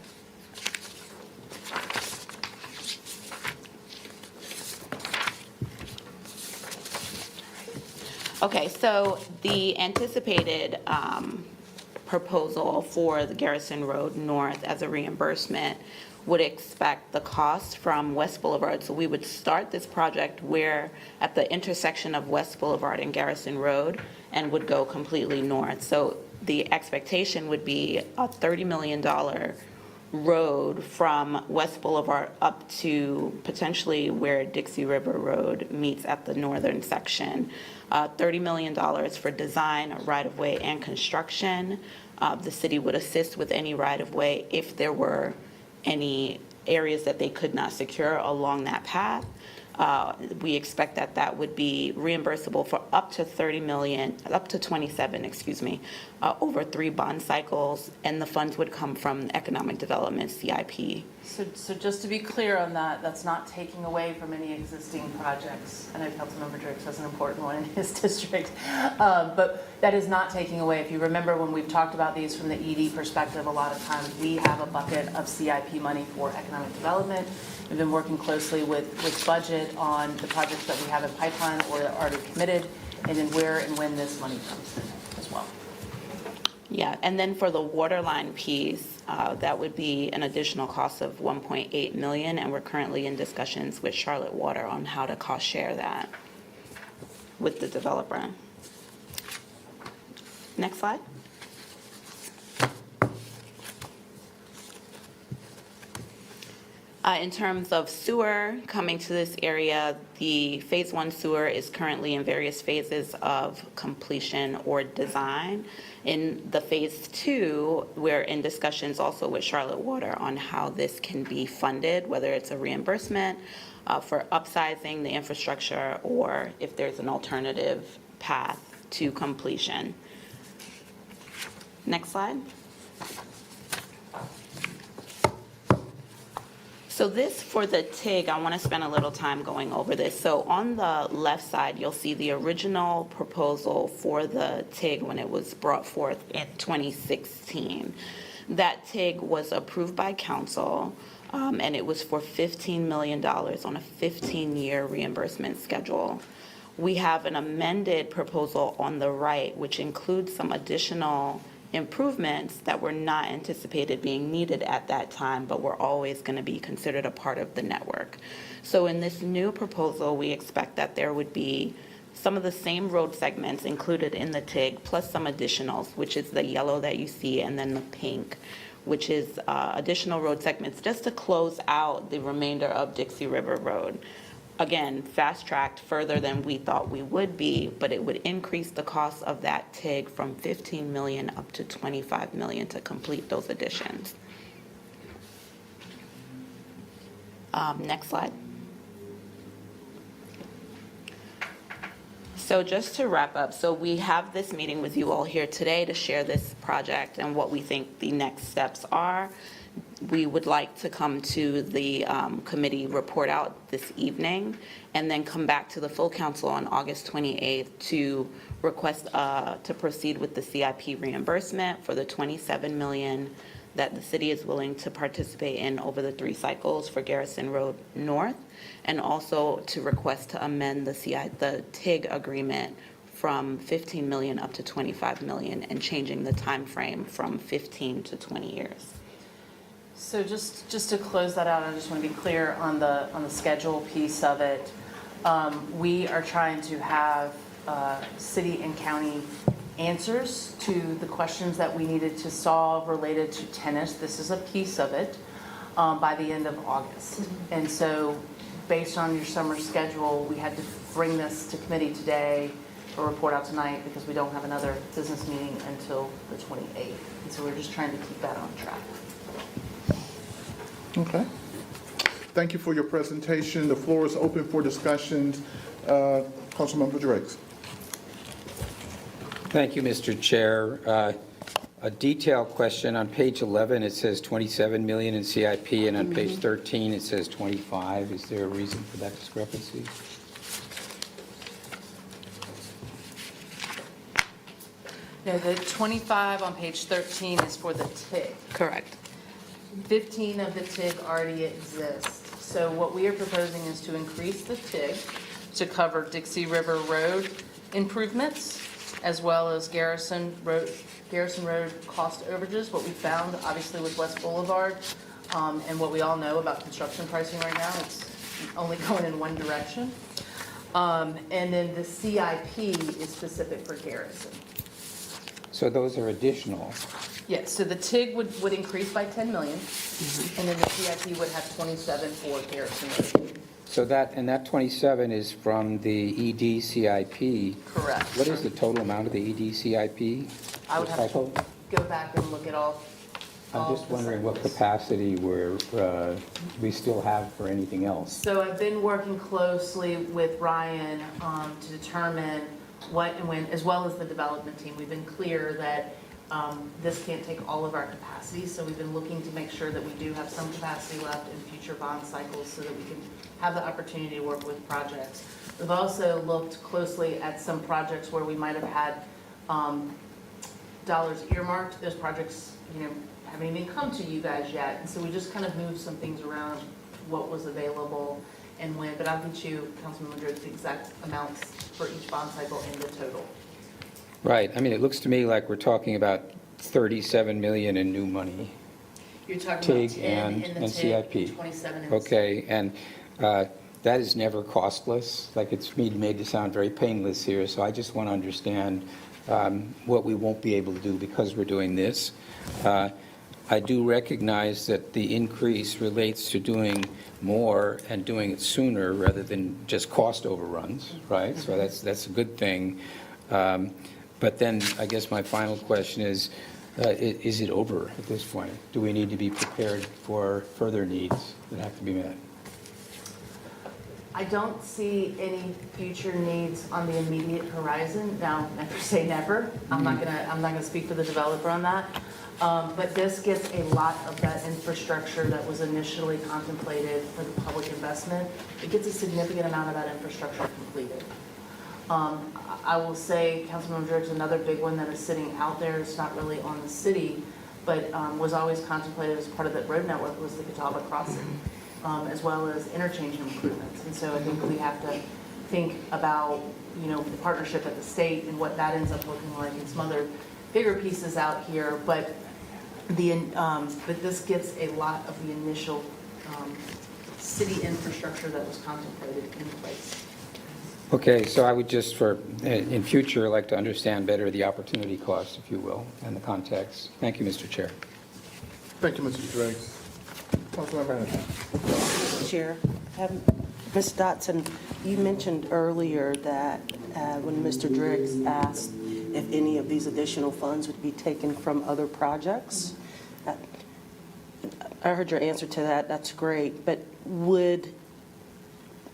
Okay, so the anticipated proposal for the Garrison Road North as a reimbursement would expect the cost from West Boulevard. So we would start this project where at the intersection of West Boulevard and Garrison Road and would go completely north. So the expectation would be a $30 million road from West Boulevard up to potentially where Dixie River Road meets at the northern section. $30 million for design, right-of-way, and construction. The city would assist with any right-of-way if there were any areas that they could not secure along that path. We expect that that would be reimbursable for up to 27, over 3 bond cycles, and the funds would come from Economic Development CIP. So just to be clear on that, that's not taking away from any existing projects. I know Councilmember Driggs has an important one in his district, but that is not taking away. If you remember when we've talked about these from the ED perspective, a lot of times we have a bucket of CIP money for economic development. We've been working closely with budget on the projects that we have in pipeline or that are already committed, and then where and when this money comes in as well. Yeah, and then for the water line piece, that would be an additional cost of $1.8 million, and we're currently in discussions with Charlotte Water on how to cost share that with the developer. Next slide. In terms of sewer coming to this area, the Phase 1 sewer is currently in various phases of completion or design. In the Phase 2, we're in discussions also with Charlotte Water on how this can be funded, whether it's a reimbursement for upsizing the infrastructure or if there's an alternative path to completion. Next slide. So this, for the TIG, I want to spend a little time going over this. So on the left side, you'll see the original proposal for the TIG when it was brought forth in 2016. That TIG was approved by council, and it was for $15 million on a 15-year reimbursement schedule. We have an amended proposal on the right, which includes some additional improvements that were not anticipated being needed at that time, but were always going to be considered a part of the network. So in this new proposal, we expect that there would be some of the same road segments included in the TIG, plus some additionals, which is the yellow that you see, and then the pink, which is additional road segments just to close out the remainder of Dixie River Road. Again, fast-tracked further than we thought we would be, but it would increase the cost of that TIG from $15 million up to $25 million to complete those additions. Next slide. So just to wrap up, so we have this meeting with you all here today to share this project and what we think the next steps are. We would like to come to the committee report out this evening and then come back to the full council on August 28th to request to proceed with the CIP reimbursement for the $27 million that the city is willing to participate in over the 3 cycles for Garrison Road North, and also to request to amend the TIG agreement from $15 million up to $25 million and changing the time frame from 15 to 20 years. So just to close that out, I just want to be clear on the schedule piece of it. We are trying to have city and county answers to the questions that we needed to solve related to tennis. This is a piece of it by the end of August. And so based on your summer schedule, we had to bring this to committee today or report out tonight because we don't have another business meeting until the 28th. And so we're just trying to keep that on track. Okay. Thank you for your presentation. The floor is open for discussions. Councilmember Drake. Thank you, Mr. Chair. A detailed question. On page 11, it says 27 million in CIP, and on page 13, it says 25. Is there a reason for that discrepancy? No, the 25 on page 13 is for the TIG. Correct. 15 of the TIG already exist. So what we are proposing is to increase the TIG to cover Dixie River Road improvements, as well as Garrison Road cost overages. What we found, obviously, with West Boulevard, and what we all know about construction pricing right now, it's only going in one direction. And then the CIP is specific for Garrison. So those are additional. Yes, so the TIG would increase by 10 million, and then the CIP would have 27 for Garrison Road. So that 27 is from the ED CIP. Correct. What is the total amount of the ED CIP? I would have to go back and look at all. I'm just wondering what capacity we still have for anything else. So I've been working closely with Ryan to determine what and when, as well as the development team. We've been clear that this can't take all of our capacity, so we've been looking to make sure that we do have some capacity left in future bond cycles so that we can have the opportunity to work with projects. We've also looked closely at some projects where we might have had dollars earmarked. Those projects, haven't even come to you guys yet, and so we just kind of moved some things around, what was available and when, but I'll get you, Councilman Madrid, the exact amounts for each bond cycle and the total. Right. I mean, it looks to me like we're talking about 37 million in new money. You're talking about TIG 10 in the and TIG, CIP. 27 in the Okay, and that is never costless. Like, it's made to sound very painless here, so I just want to understand what we won't be able to do because we're doing this. I do recognize that the increase relates to doing more and doing it sooner rather than just cost overruns, right? So that's a good thing. But then I guess my final question is it over at this point? Do we need to be prepared for further needs that have to be met? I don't see any future needs on the immediate horizon. Now, never say never. I'm not gonna speak for the developer on that. But this gets a lot of that infrastructure that was initially contemplated for the public investment. It gets a significant amount of that infrastructure completed. I will say, Councilmember Driggs, another big one that is sitting out there, it's not really on the city, but was always contemplated as part of that road network, was the Catawba Crossing, as well as interchange improvements. And so I think we have to think about, the partnership at the state and what that ends up looking like, and some other bigger pieces out here. But but this gets a lot of the initial city infrastructure that was contemplated in place. Okay, so I would just in future, like to understand better the opportunity cost, if you will, and the context. Thank you, Mr. Chair. Thank you, Mr. Driggs. Councilmember Anderson. Mr. Chair, Ms. Dotson, you mentioned earlier that when Mr. Driggs asked if any of these additional funds would be taken from other projects. I heard your answer to that. That's great. But would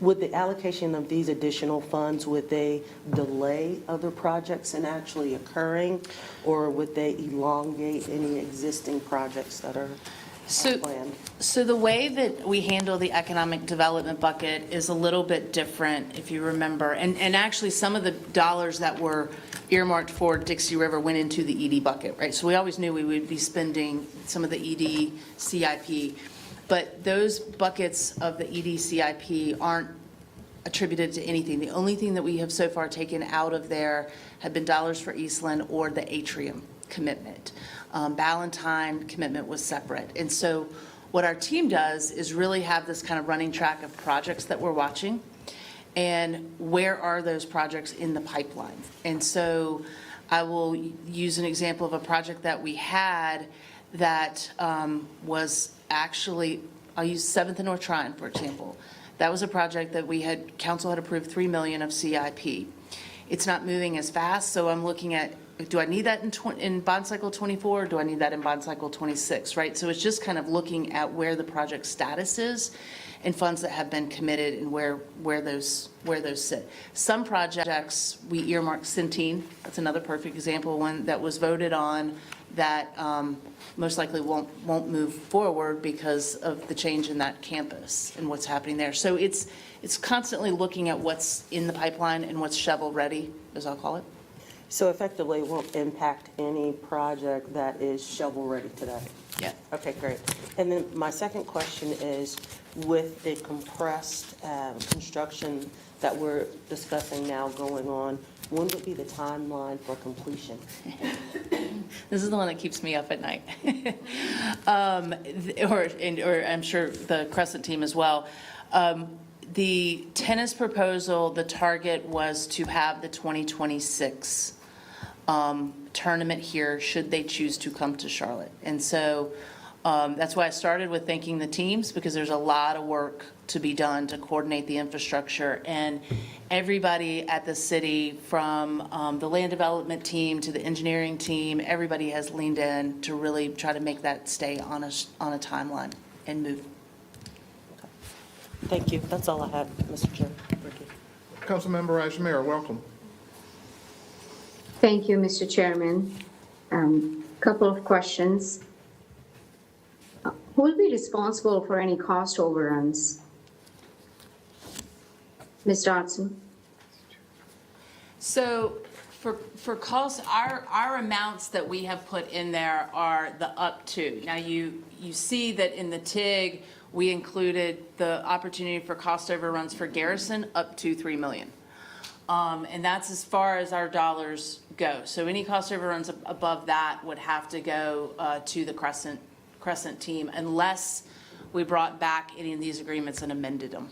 the allocation of these additional funds, would they delay other projects in actually occurring, or would they elongate any existing projects that are planned? So the way that we handle the economic development bucket is a little bit different, if you remember. And actually, some of the dollars that were earmarked for Dixie River went into the ED bucket, right? So we always knew we would be spending some of the ED CIP. But those buckets of the ED CIP aren't attributed to anything. The only thing that we have so far taken out of there have been dollars for Eastland or the Atrium commitment. Ballantine commitment was separate. And so what our team does is really have this kind of running track of projects that we're watching and where are those projects in the pipeline. And so I will use an example of a project that we had that was actually, I'll use 7th and North Tryon, for example. That was a project that council had approved $3 million of CIP. It's not moving as fast, so I'm looking at, do I need that in bond cycle 24, or do I need that in bond cycle 26, right? So it's just kind of looking at where the project status is and funds that have been committed and where those sit. Some projects, we earmark Centene. That's another perfect example, one that was voted on that most likely won't move forward because of the change in that campus and what's happening there. So it's constantly looking at what's in the pipeline and what's shovel-ready, as I'll call it. So effectively, it won't impact any project that is shovel-ready today? Yeah. Okay, great. And then my second question is, with the compressed construction that we're discussing now going on, when would be the timeline for completion? This is the one that keeps me up at night. Or I'm sure the Crescent team as well. The tennis proposal, the target was to have the 2026 tournament here, should they choose to come to Charlotte. And so that's why I started with thanking the teams, because there's a lot of work to be done to coordinate the infrastructure. And everybody at the city, from the land development team to the engineering team, everybody has leaned in to really try to make that stay on a timeline and move. Thank you. That's all I have, Mr. Chair. Thank you. Councilmember Ajmer, welcome. Thank you, Mr. Chairman. Couple of questions. Who will be responsible for any cost overruns? Ms. Dotson? So for costs, our amounts that we have put in there are the up to. Now, you see that in the TIG, we included the opportunity for cost overruns for Garrison up to $3 million. And that's as far as our dollars go. So any cost overruns above that would have to go to the Crescent team, unless we brought back any of these agreements and amended them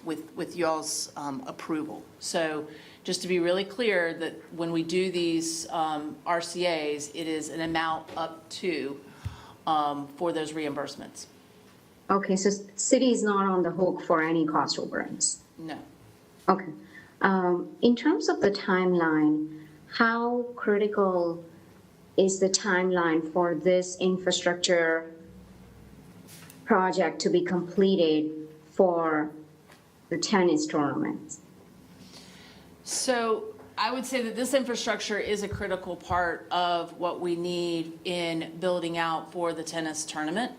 with y'all's approval. So just to be really clear, that when we do these RCAs, it is an amount up to. for those reimbursements. Okay, so city is not on the hook for any cost overruns? No. Okay. In terms of the timeline, how critical is the timeline for this infrastructure project to be completed for the tennis tournament? So I would say that this infrastructure is a critical part of what we need in building out for the tennis tournament.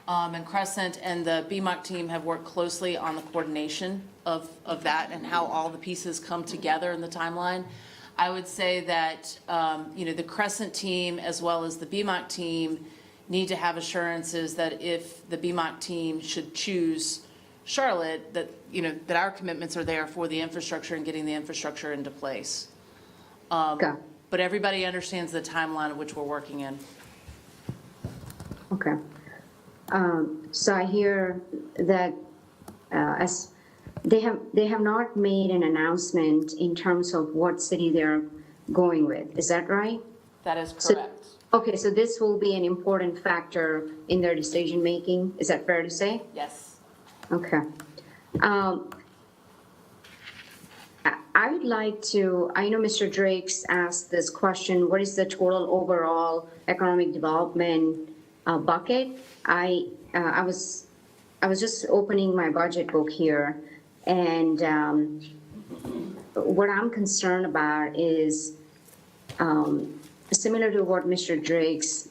And Crescent and the BMOC team have worked closely on the coordination of that and how all the pieces come together in the timeline. I would say that, the Crescent team as well as the BMOC team need to have assurances that if the BMOC team should choose Charlotte, that, that our commitments are there for the infrastructure and getting the infrastructure into place. But everybody understands the timeline of which we're working in. Okay. So I hear that as they have not made an announcement in terms of what city they're going with. Is that right? That is correct. Okay, so this will be an important factor in their decision making. Is that fair to say? Yes. Okay. I would like to, I know Mr. Drake's asked this question, what is the total overall economic development bucket? I was just opening my budget book here, and what I'm concerned about is similar to what Mr. Drake's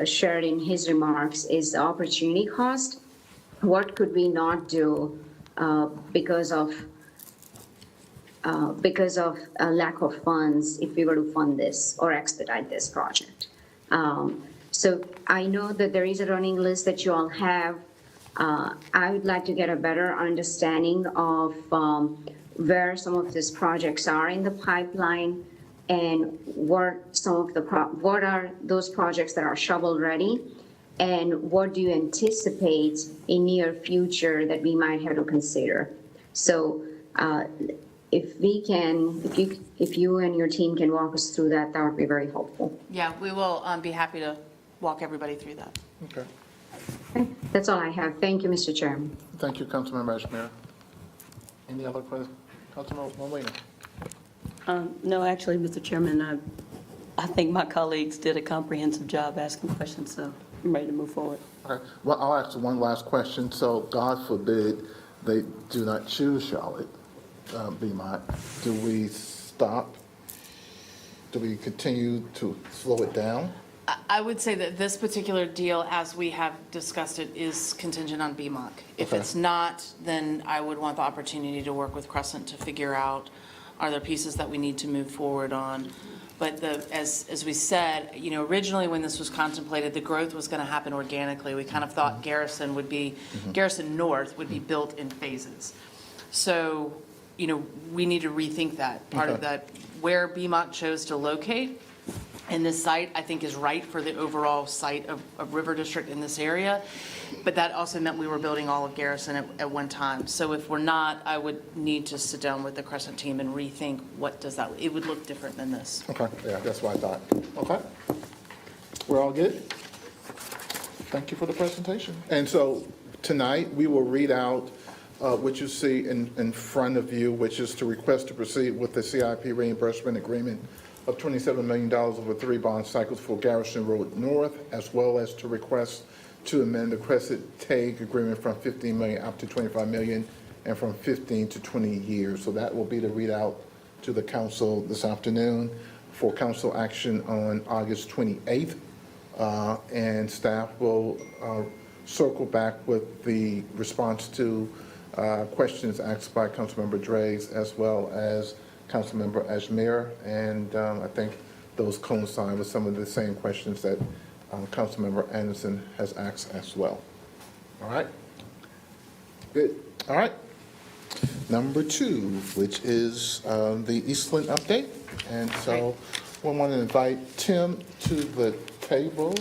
shared in his remarks, is the opportunity cost. What could we not do because of a lack of funds if we were to fund this or expedite this project? So I know that there is a running list that you all have. I would like to get a better understanding of where some of these projects are in the pipeline and what are those projects that are shovel ready, and what do you anticipate in near future that we might have to consider? So if you and your team can walk us through that, that would be very helpful. Yeah, we will be happy to walk everybody through that. Okay. Okay, that's all I have. Thank you, Mr. Chairman. Thank you, Councilmember Ashmere. Any other questions? Councilmember Molina. No, actually, Mr. Chairman, I think my colleagues did a comprehensive job asking questions, so I'm ready to move forward. Okay, well, I'll ask one last question. So God forbid they do not choose Charlotte, BMOC. Do we stop? Do we continue to slow it down? I would say that this particular deal, as we have discussed it, is contingent on BMOC. If Okay. it's not, then I would want the opportunity to work with Crescent to figure out, are there pieces that we need to move forward on? But as we said, originally when this was contemplated, the growth was going to happen organically. We kind of thought Garrison North would be built in phases. So, we need to rethink that. Part of that, where BMOC chose to locate, and this site, I think, is right for the overall site of River District in this area. But that also meant we were building all of Garrison at one time. So if we're not, I would need to sit down with the Crescent team and rethink it would look different than this. Okay, yeah, that's what I thought. Okay. We're all good? Thank you for the presentation. And so tonight, we will read out what you see in front of you, which is to request to proceed with the CIP reimbursement agreement of $27 million over 3 bond cycles for Garrison Road North, as well as to request to amend the Crescent TAG agreement from $15 million up to $25 million and from 15 to 20 years. So that will be the readout to the council this afternoon for council action on August 28th. And staff will circle back with the response to questions asked by Councilmember Draves as well as Councilmember Ashmere, and I think those coincide with some of the same questions that Councilmember Anderson has asked as well. All right? Good. All right. Number 2, which is the Eastland update. And so we want to invite Tim to the table.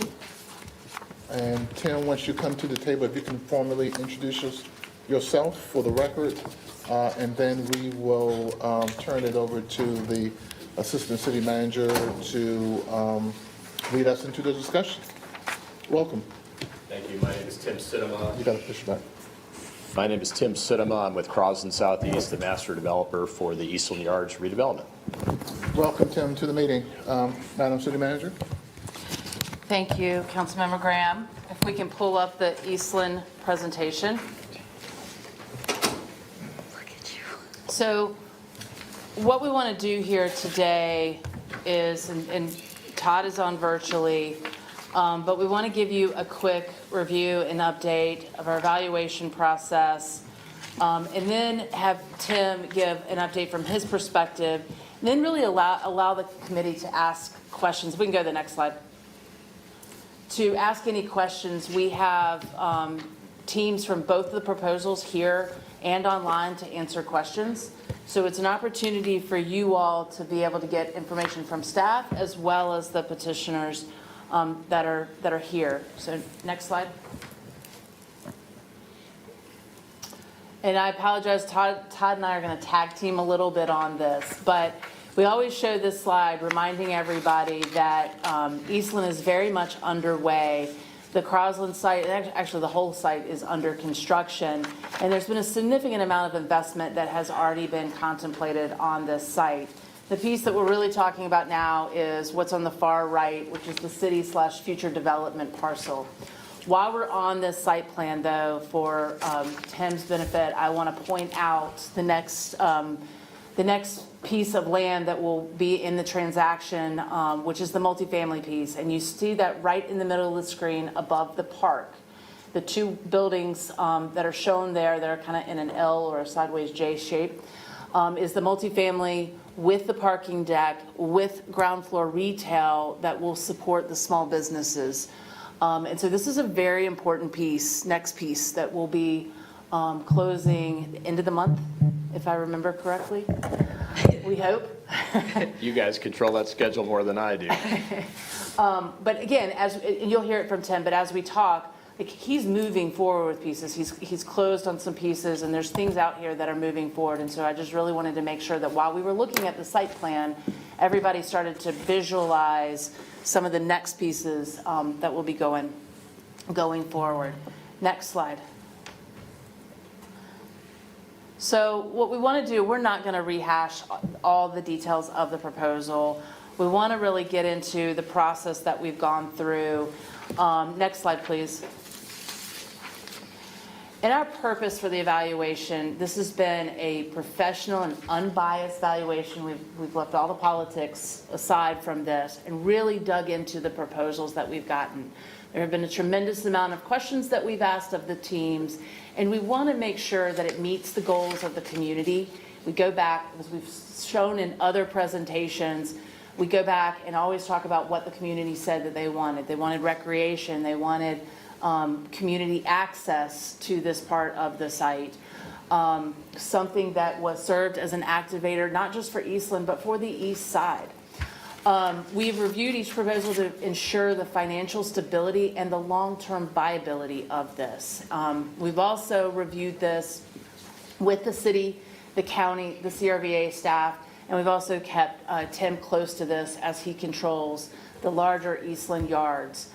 And Tim, once you come to the table, if you can formally introduce yourself for the record. And then we will turn it over to the Assistant City Manager to lead us into the discussion. Welcome. Thank you. My name is Tim Sidema. You got to push it back. My name is Tim Sidema. I'm with Crosland Southeast, the master developer for the Eastland Yards redevelopment. Welcome, Tim, to the meeting. Madam City Manager? Thank you, Councilmember Graham. If we can pull up the Eastland presentation. So what we want to do here today is, and Todd is on virtually, but we want to give you a quick review and update of our evaluation process, and then have Tim give an update from his perspective, and then really allow the committee to ask questions. If we can go to the next slide. To ask any questions, we have teams from both of the proposals here and online to answer questions. So it's an opportunity for you all to be able to get information from staff as well as the petitioners that are here. So next slide. And I apologize, Todd and I are going to tag team a little bit on this, but we always show this slide reminding everybody that Eastland is very much underway. The Crosland site, and actually the whole site, is under construction, and there's been a significant amount of investment that has already been contemplated on this site. The piece that we're really talking about now is what's on the far right, which is the city/future development parcel. While we're on this site plan, though, for Tim's benefit, I want to point out the next piece of land that will be in the transaction, which is the multifamily piece. And you see that right in the middle of the screen above the park. The two buildings that are shown there that are kind of in an L or a sideways J shape is the multifamily with the parking deck, with ground floor retail that will support the small businesses. And so this is a very important piece, next piece, that will be closing the end of the month, if I remember correctly. We hope. You guys control that schedule more than I do. But again, and you'll hear it from Tim, but as we talk, like, he's moving forward with pieces. He's closed on some pieces, and there's things out here that are moving forward. And so I just really wanted to make sure that while we were looking at the site plan, everybody started to visualize some of the next pieces that will be going forward. Next slide. So what we want to do, we're not going to rehash all the details of the proposal. We want to really get into the process that we've gone through. Next slide, please. And our purpose for the evaluation, this has been a professional and unbiased evaluation. We've left all the politics aside from this and really dug into the proposals that we've gotten. There have been a tremendous amount of questions that we've asked of the teams, and we want to make sure that it meets the goals of the community. We go back, as we've shown in other presentations, we go back and always talk about what the community said that they wanted. They wanted recreation, they wanted community access to this part of the site. Something that was served as an activator, not just for Eastland, but for the east side. We've reviewed each proposal to ensure the financial stability and the long-term viability of this. We've also reviewed this with the city, the county, the CRVA staff, and we've also kept Tim close to this as he controls the larger Eastland Yards.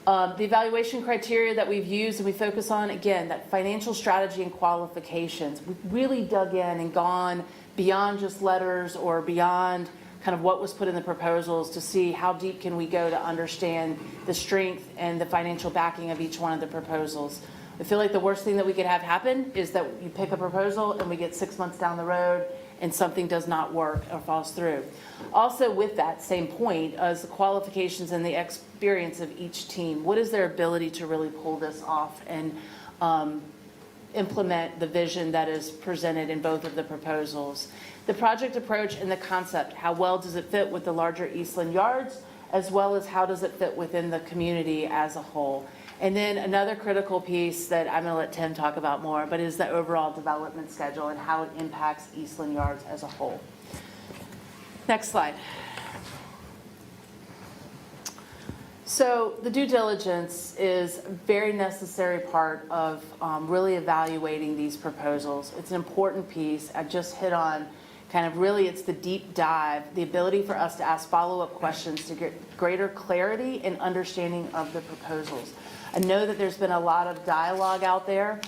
The evaluation criteria that we've used and we focus on, again, that financial strategy and qualifications. We've really dug in and gone beyond just letters or beyond kind of what was put in the proposals to see how deep can we go to understand the strength and the financial backing of each one of the proposals. I feel like the worst thing that we could have happen is that you pick a proposal and we get 6 months down the road and something does not work or falls through. Also with that same point is the qualifications and the experience of each team. What is their ability to really pull this off and implement the vision that is presented in both of the proposals? The project approach and the concept, how well does it fit with the larger Eastland Yards, as well as how does it fit within the community as a whole? And then another critical piece that I'm going to let Tim talk about more, but is the overall development schedule and how it impacts Eastland Yards as a whole. Next slide. So the due diligence is a very necessary part of really evaluating these proposals. It's an important piece. I just hit on kind of really it's the deep dive, the ability for us to ask follow-up questions to get greater clarity and understanding of the proposals. I know that there's been a lot of dialogue out there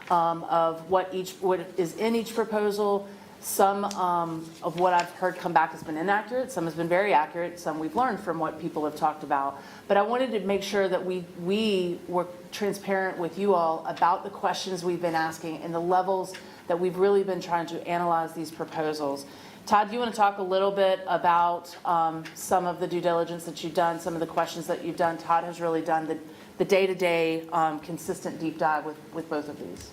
of what is in each proposal. Some of what I've heard come back has been inaccurate, some has been very accurate, some we've learned from what people have talked about. But I wanted to make sure that we were transparent with you all about the questions we've been asking and the levels that we've really been trying to analyze these proposals. Todd, do you want to talk a little bit about some of the due diligence that you've done, some of the questions that you've done? Todd has really done the day-to-day consistent deep dive with both of these.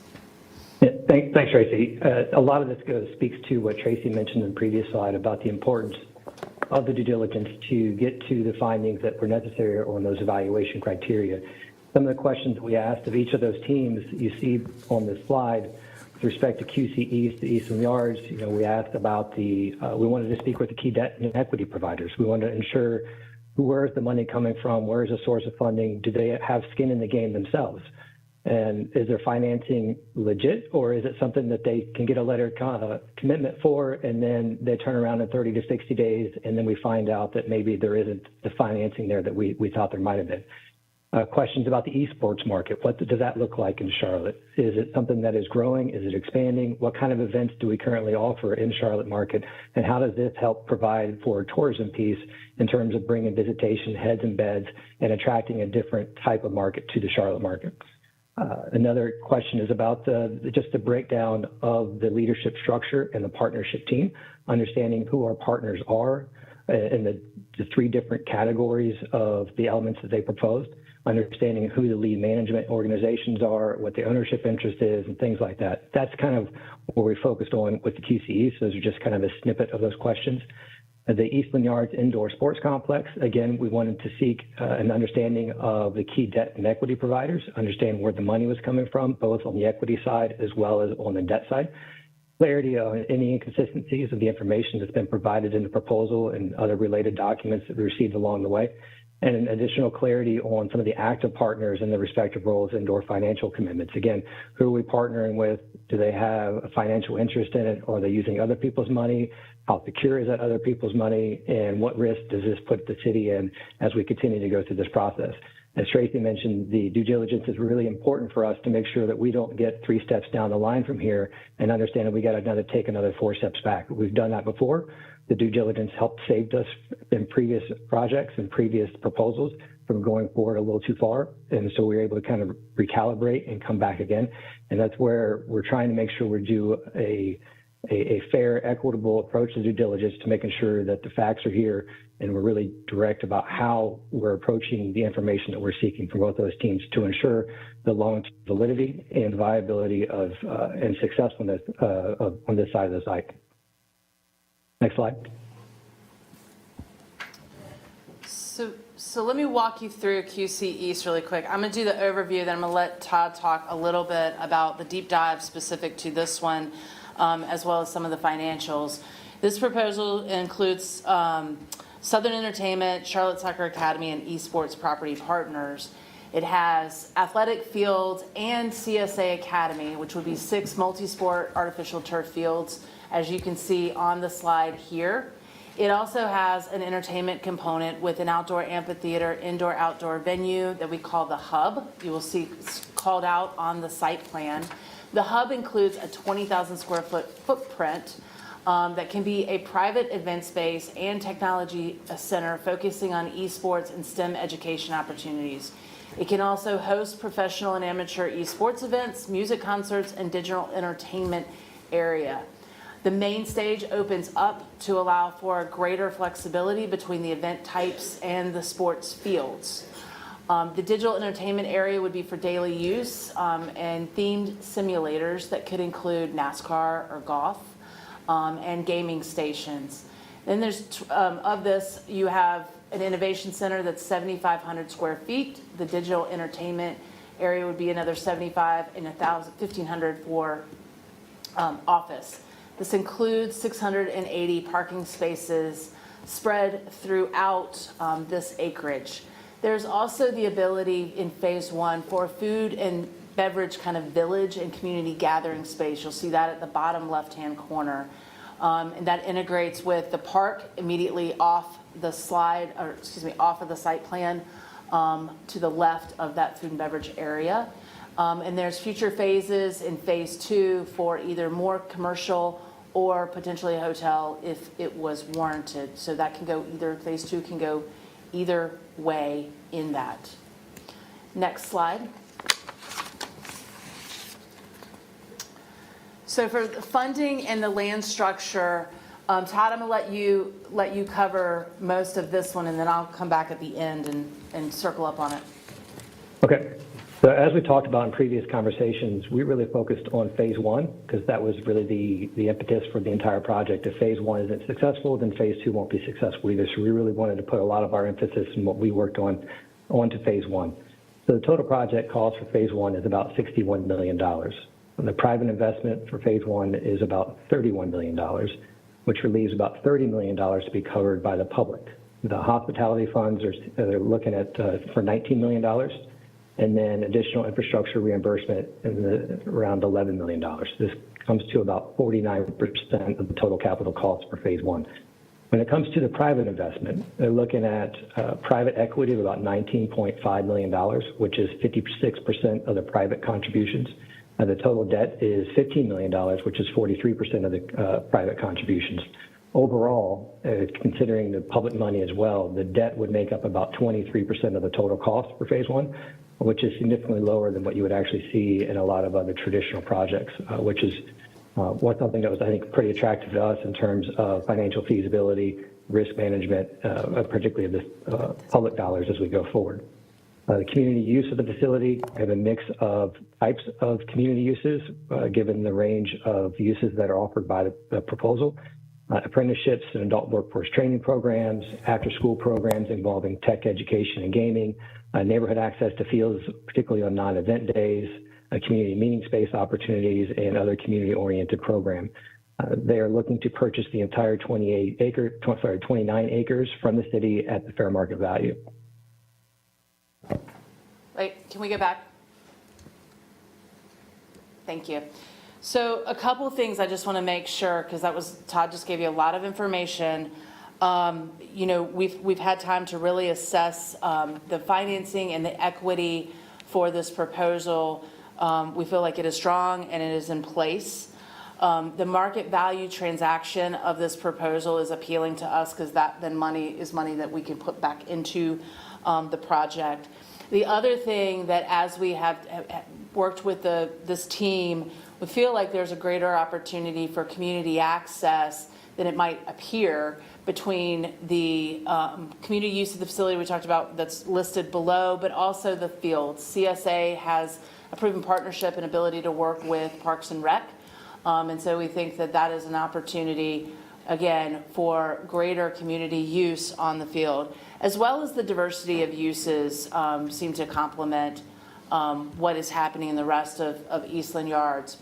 Yeah, thanks, Tracy. A lot of this speaks to what Tracy mentioned in the previous slide about the importance of the due diligence to get to the findings that were necessary on those evaluation criteria. Some of the questions that we asked of each of those teams you see on this slide with respect to QC East, the Eastland Yards, we asked about we wanted to speak with the key debt and equity providers. We wanted to ensure where is the money coming from, where is the source of funding, do they have skin in the game themselves? And is their financing legit, or is it something that they can get a letter of commitment for, and then they turn around in 30 to 60 days, and then we find out that maybe there isn't the financing there that we thought there might have been. Questions about the esports market. What does that look like in Charlotte? Is it something that is growing? Is it expanding? What kind of events do we currently offer in Charlotte market? And how does this help provide for a tourism piece in terms of bringing visitation, heads and beds, and attracting a different type of market to the Charlotte market? Another question is about just the breakdown of the leadership structure and the partnership team, understanding who our partners are in the three different categories of the elements that they proposed, understanding who the lead management organizations are, what the ownership interest is, and things like that. That's kind of where we focused on with the QCE. So those are just kind of a snippet of those questions. The Eastland Yards Indoor Sports Complex, again, we wanted to seek an understanding of the key debt and equity providers, understand where the money was coming from, both on the equity side as well as on the debt side. Clarity on any inconsistencies of the information that's been provided in the proposal and other related documents that we received along the way, and additional clarity on some of the active partners and the respective roles, indoor financial commitments. Again, who are we partnering with? Do they have a financial interest in it? Or are they using other people's money? How secure is that other people's money? And what risk does this put the city in as we continue to go through this process? As Tracy mentioned, the due diligence is really important for us to make sure that we don't get 3 steps down the line from here and understand that we got to take another 4 steps back. We've done that before. The due diligence helped saved us in previous projects and previous proposals from going forward a little too far. And so we were able to kind of recalibrate and come back again. And that's where we're trying to make sure we do a fair, equitable approach to due diligence to making sure that the facts are here and we're really direct about how we're approaching the information that we're seeking from both those teams to ensure the long-term validity and viability of and successfulness on this side of the site. Next slide. So let me walk you through QC East really quick. I'm going to do the overview, then I'm going to let Todd talk a little bit about the deep dive specific to this one, as well as some of the financials. This proposal includes Southern Entertainment, Charlotte Soccer Academy, and Esports Property Partners. It has athletic fields and CSA Academy, which would be 6 multi-sport artificial turf fields, as you can see on the slide here. It also has an entertainment component with an outdoor amphitheater, indoor-outdoor venue that we call the Hub. You will see called out on the site plan. The Hub includes a 20,000 square foot footprint that can be a private event space and technology center focusing on esports and STEM education opportunities. It can also host professional and amateur esports events, music concerts, and digital entertainment area. The main stage opens up to allow for greater flexibility between the event types and the sports fields. The digital entertainment area would be for daily use and themed simulators that could include NASCAR or golf and gaming stations. Then there's, of this, you have an innovation center that's 7,500 square feet. The digital entertainment area would be another 75 and 1,500 for office. This includes 680 parking spaces spread throughout this acreage. There's also the ability in phase 1 for food and beverage kind of village and community gathering space. You'll see that at the bottom left-hand corner. And that integrates with the park immediately off the slide, or excuse me, off of the site plan to the left of that food and beverage area. And there's future phases in phase 2 for either more commercial or potentially a hotel if it was warranted. So that can go either, phase 2 can go either way in that. Next slide. So for the funding and the land structure, Todd, I'm gonna let you cover most of this one, and then I'll come back at the end and circle up on it. Okay. So as we talked about in previous conversations, we really focused on phase 1 because that was really the impetus for the entire project. If phase 1 isn't successful, then phase 2 won't be successful either. So we really wanted to put a lot of our emphasis in what we worked on onto phase 1. So the total project cost for phase 1 is about $61 million. And the private investment for phase 1 is about $31 million, which relieves about $30 million to be covered by the public. The hospitality funds they're looking at for $19 million, and then additional infrastructure reimbursement around $11 million. This comes to about 49% of the total capital cost for phase 1. When it comes to the private investment, they're looking at private equity of about $19.5 million, which is 56% of the private contributions. The total debt is $15 million, which is 43% of the private contributions. Overall, considering the public money as well, the debt would make up about 23% of the total cost for phase 1, which is significantly lower than what you would actually see in a lot of other traditional projects, which is something that was, I think, pretty attractive to us in terms of financial feasibility, risk management, particularly of the public dollars as we go forward. The community use of the facility have a mix of types of community uses, given the range of uses that are offered by the proposal. Apprenticeships and adult workforce training programs, after-school programs involving tech education and gaming, neighborhood access to fields, particularly on non-event days, community meeting space opportunities, and other community-oriented programs. They are looking to purchase the entire 29 acres from the city at the fair market value. Wait, can we go back? Thank you. So a couple of things I just want to make sure, because Todd just gave you a lot of information. You know, we've had time to really assess the financing and the equity for this proposal. We feel like it is strong and it is in place. The market value transaction of this proposal is appealing to us because that then money that we can put back into the project. The other thing that as we have worked with this team, we feel like there's a greater opportunity for community access than it might appear between the community use of the facility we talked about that's listed below, but also the fields. CSA has a proven partnership and ability to work with Parks and Rec. And so we think that that is an opportunity, again, for greater community use on the field, as well as the diversity of uses seem to complement what is happening in the rest of Eastland Yards.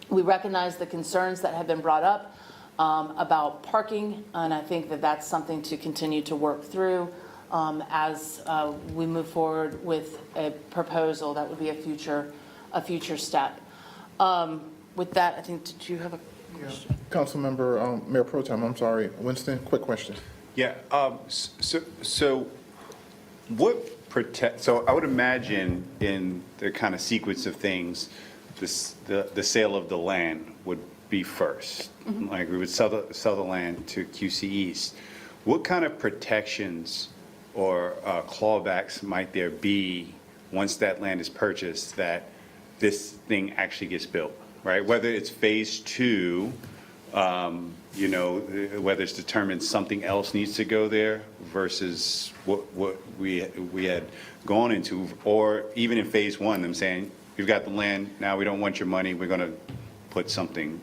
We recognize the concerns that have been brought up about parking, and I think that that's something to continue to work through as we move forward with a proposal that would be a future step. With that, I think, did you have a question? Councilmember, Mayor Pro Tem, I'm sorry, Winston, quick question. Yeah, so what so I would imagine in the kind of sequence of things, the sale of the land would be first. Mm-hmm. Like we would sell the land to QC East. What kind of protections or clawbacks might there be once that land is purchased that this thing actually gets built, right? Whether it's phase 2, you know, whether it's determined something else needs to go there versus what we had gone into, or even in phase 1, them saying, you've got the land, now we don't want your money, we're going to put something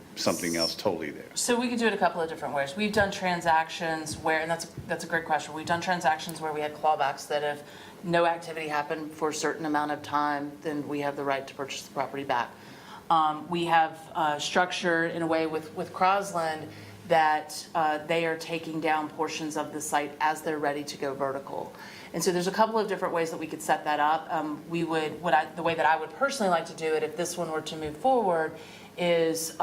else totally there. So we could do it a couple of different ways. We've done transactions where, and that's a great question. We've done transactions where we had clawbacks that if no activity happened for a certain amount of time, then we have the right to purchase the property back. We have structured in a way with Crosland that they are taking down portions of the site as they're ready to go vertical. And so there's a couple of different ways that we could set that up. The way that I would personally like to do it, if this one were to move forward, is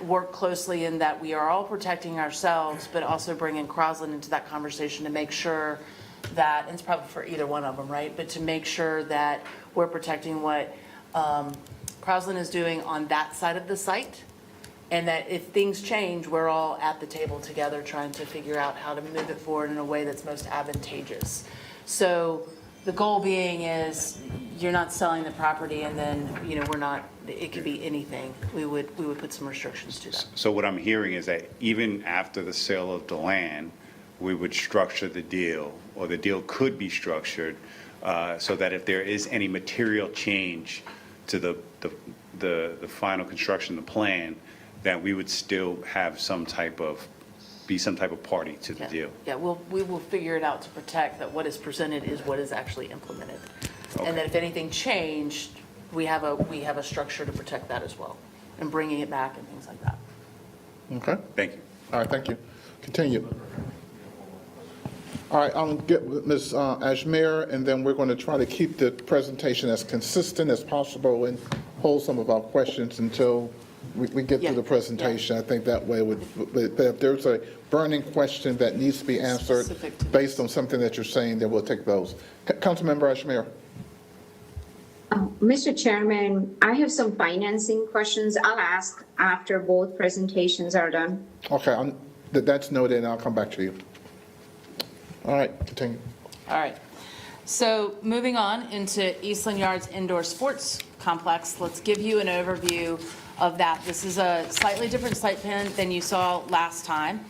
work closely in that we are all protecting ourselves, but also bringing Crosland into that conversation to make sure that, and it's probably for either one of them, right? But to make sure that we're protecting what Crosland is doing on that side of the site, and that if things change, we're all at the table together trying to figure out how to move it forward in a way that's most advantageous. So the goal being is you're not selling the property and then, you know, we're not, it could be anything. We would put some restrictions to that. So what I'm hearing is that even after the sale of the land, we would structure the deal, or the deal could be structured, so that if there is any material change to the final construction of the plan, that we would still have some type of party to the deal. Yeah, we will figure it out to protect that what is presented is what is actually implemented. And that if anything changed, we have a structure to protect that as well, and bringing it back and things like that. Okay? Thank you. All right, thank you. Continue. All right, I'll get with Ms. Ajmer, and then we're going to try to keep the presentation as consistent as possible and hold some of our questions until we get to the presentation. I think that way but if there's a burning question that needs to be answered based on something that you're saying, then we'll take those. Councilmember Ajmer. Mr. Chairman, I have some financing questions I'll ask after both presentations are done. Okay, that's noted, and I'll come back to you. All right, continue. All right. So moving on into Eastland Yards Indoor Sports Complex, let's give you an overview of that. This is a slightly different site plan than you saw last time.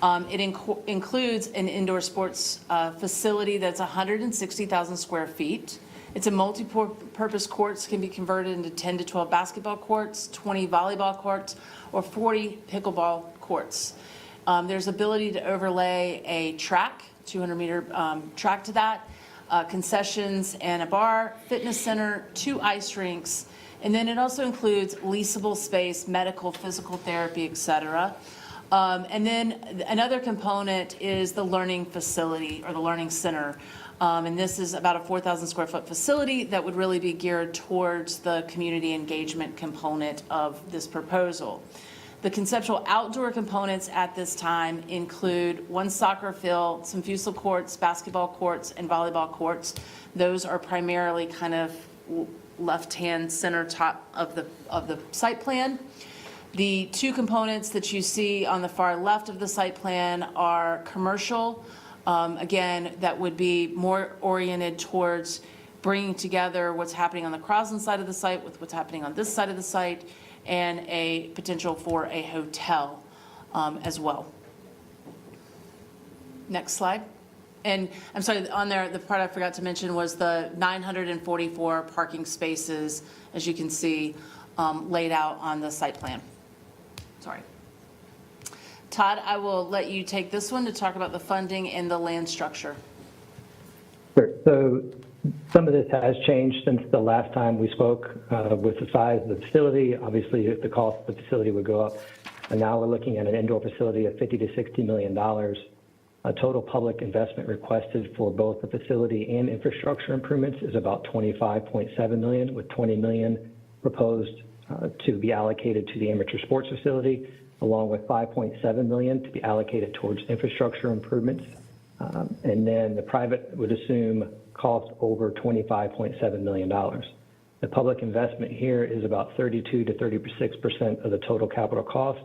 It includes an indoor sports facility that's 160,000 square feet. It's a multi-purpose courts, can be converted into 10 to 12 basketball courts, 20 volleyball courts, or 40 pickleball courts. There's ability to overlay a track, 200-meter track to that, concessions and a bar, fitness center, 2 ice rinks, and then it also includes leasable space, medical, physical therapy, et cetera. And then another component is the learning facility or the learning center. And this is about a 4,000 square foot facility that would really be geared towards the community engagement component of this proposal. The conceptual outdoor components at this time include 1 soccer field, some futsal courts, basketball courts, and volleyball courts. Those are primarily kind of left-hand center top of the site plan. The 2 components that you see on the far left of the site plan are commercial. Again, that would be more oriented towards bringing together what's happening on the Crosland side of the site with what's happening on this side of the site, and a potential for a hotel as well. Next slide. And I'm sorry, on there, the part I forgot to mention was the 944 parking spaces, as you can see, laid out on the site plan. Sorry. Todd, I will let you take this one to talk about the funding and the land structure. Sure. So some of this has changed since the last time we spoke with the size of the facility. Obviously, the cost of the facility would go up. And now we're looking at an indoor facility of $50 to $60 million. A total public investment requested for both the facility and infrastructure improvements is about $25.7 million, with $20 million proposed to be allocated to the amateur sports facility, along with $5.7 million to be allocated towards infrastructure improvements. And then the private would assume cost over $25.7 million. The public investment here is about 32 to 36% of the total capital cost.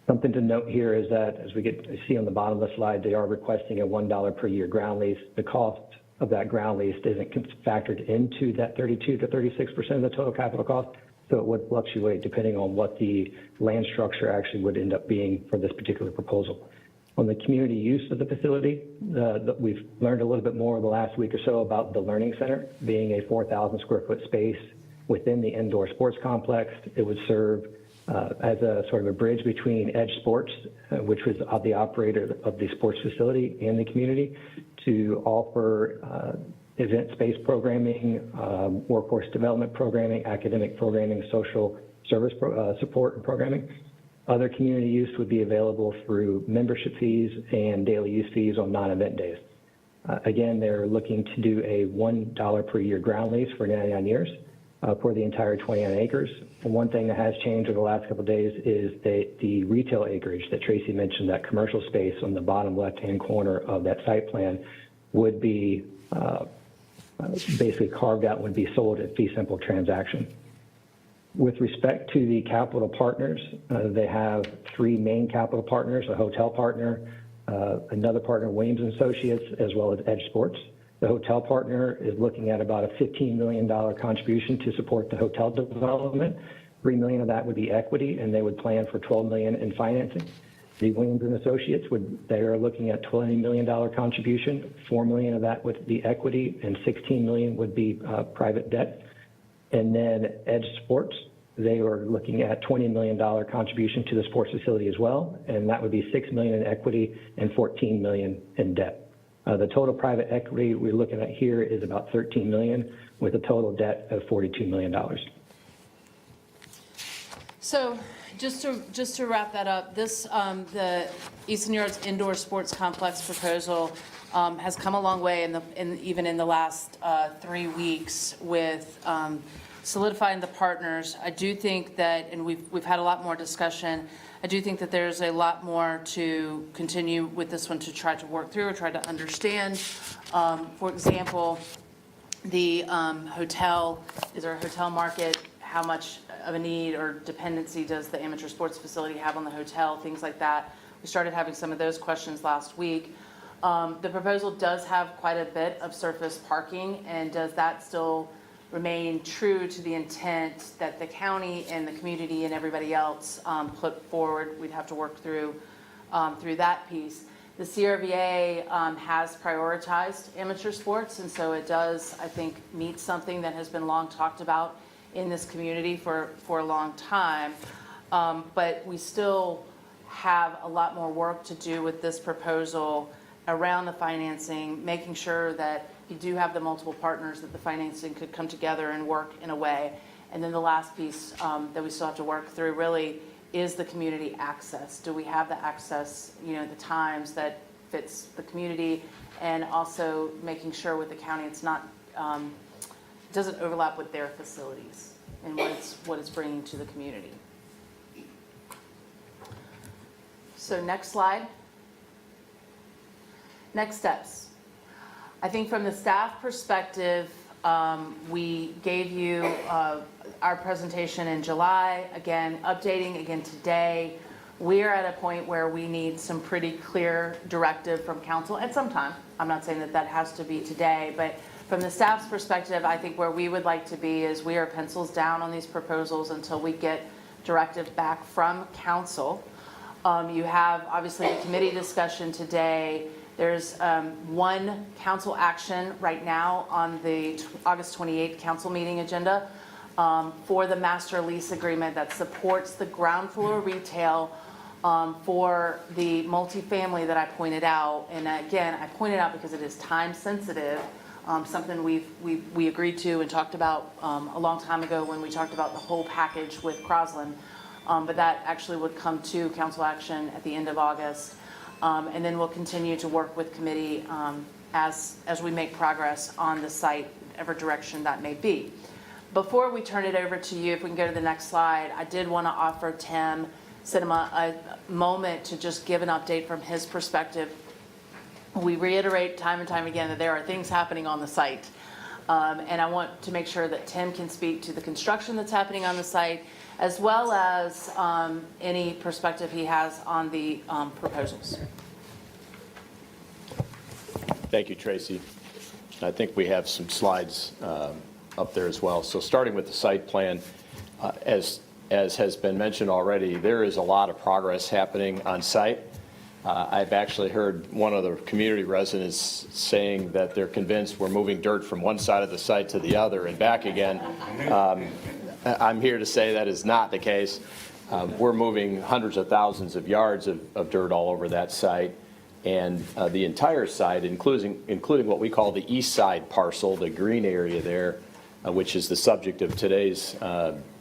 Something to note here is that, as we see on the bottom of the slide, they are requesting a $1 per year ground lease. The cost of that ground lease isn't factored into that 32 to 36% of the total capital cost, so it would fluctuate depending on what the land structure actually would end up being for this particular proposal. On the community use of the facility, we've learned a little bit more in the last week or so about the Learning Center being a 4,000 square foot space within the indoor sports complex. It would serve as a sort of a bridge between Edge Sports, which was the operator of the sports facility, and the community, to offer event-based programming, workforce development programming, academic programming, social service support and programming. Other community use would be available through membership fees and daily use fees on non-event days. Again, they're looking to do a $1 per year ground lease for 99 years. for the entire 29 acres. And one thing that has changed over the last couple of days is the retail acreage that Tracy mentioned, that commercial space on the bottom left-hand corner of that site plan would be basically carved out and would be sold at fee simple transaction. With respect to the capital partners, they have three main capital partners, a hotel partner, another partner, Williams & Associates, as well as Edge Sports. The hotel partner is looking at about a $15 million contribution to support the hotel development. $3 million of that would be equity, and they would plan for $12 million in financing. The Williams & Associates, they are looking at $20 million contribution. $4 million of that would be equity, and $16 million would be private debt. And then Edge Sports, they were looking at $20 million contribution to the sports facility as well, and that would be $6 million in equity and $14 million in debt. The total private equity we're looking at here is about $13 million, with a total debt of $42 million. So just to wrap that up, this, the Eastern Yards Indoor Sports Complex proposal has come a long way even in the last 3 weeks with solidifying the partners. I do think that, and we've had a lot more discussion, I do think that there's a lot more to continue with this one to try to work through or try to understand. For example, the hotel, is there a hotel market? How much of a need or dependency does the amateur sports facility have on the hotel? Things like that. We started having some of those questions last week. The proposal does have quite a bit of surface parking, and does that still remain true to the intent that the county and the community and everybody else put forward? We'd have to work through that piece. The CRVA has prioritized amateur sports, and so it does, I think, meet something that has been long talked about in this community for a long time. But we still have a lot more work to do with this proposal around the financing, making sure that you do have the multiple partners, that the financing could come together and work in a way. And then the last piece that we still have to work through really is the community access. Do we have the access, the times that fits the community, and also making sure with the county it's not, doesn't overlap with their facilities and what it's bringing to the community. So next slide. Next steps. I think from the staff perspective, we gave you our presentation in July, again, updating again today. We are at a point where we need some pretty clear directive from council at some time. I'm not saying that has to be today, but from the staff's perspective, I think where we would like to be is we are pencils down on these proposals until we get directive back from council. You have obviously the committee discussion today. There's one council action right now on the August 28th council meeting agenda for the master lease agreement that supports the ground floor retail for the multifamily that I pointed out. And again, I pointed out because it is time sensitive, something we agreed to and talked about a long time ago when we talked about the whole package with Crosland. But that actually would come to council action at the end of August. And then we'll continue to work with committee as we make progress on the site, whatever direction that may be. Before we turn it over to you, if we can go to the next slide, I did want to offer Tim Sinema a moment to just give an update from his perspective. We reiterate time and time again that there are things happening on the site. And I want to make sure that Tim can speak to the construction that's happening on the site, as well as any perspective he has on the proposals. Thank you, Tracy. I think we have some slides up there as well. So starting with the site plan, as has been mentioned already, there is a lot of progress happening on site. I've actually heard one of the community residents saying that they're convinced we're moving dirt from one side of the site to the other and back again. I'm here to say that is not the case. We're moving hundreds of thousands of yards of dirt all over that site. And the entire site, including what we call the east side parcel, the green area there, which is the subject of today's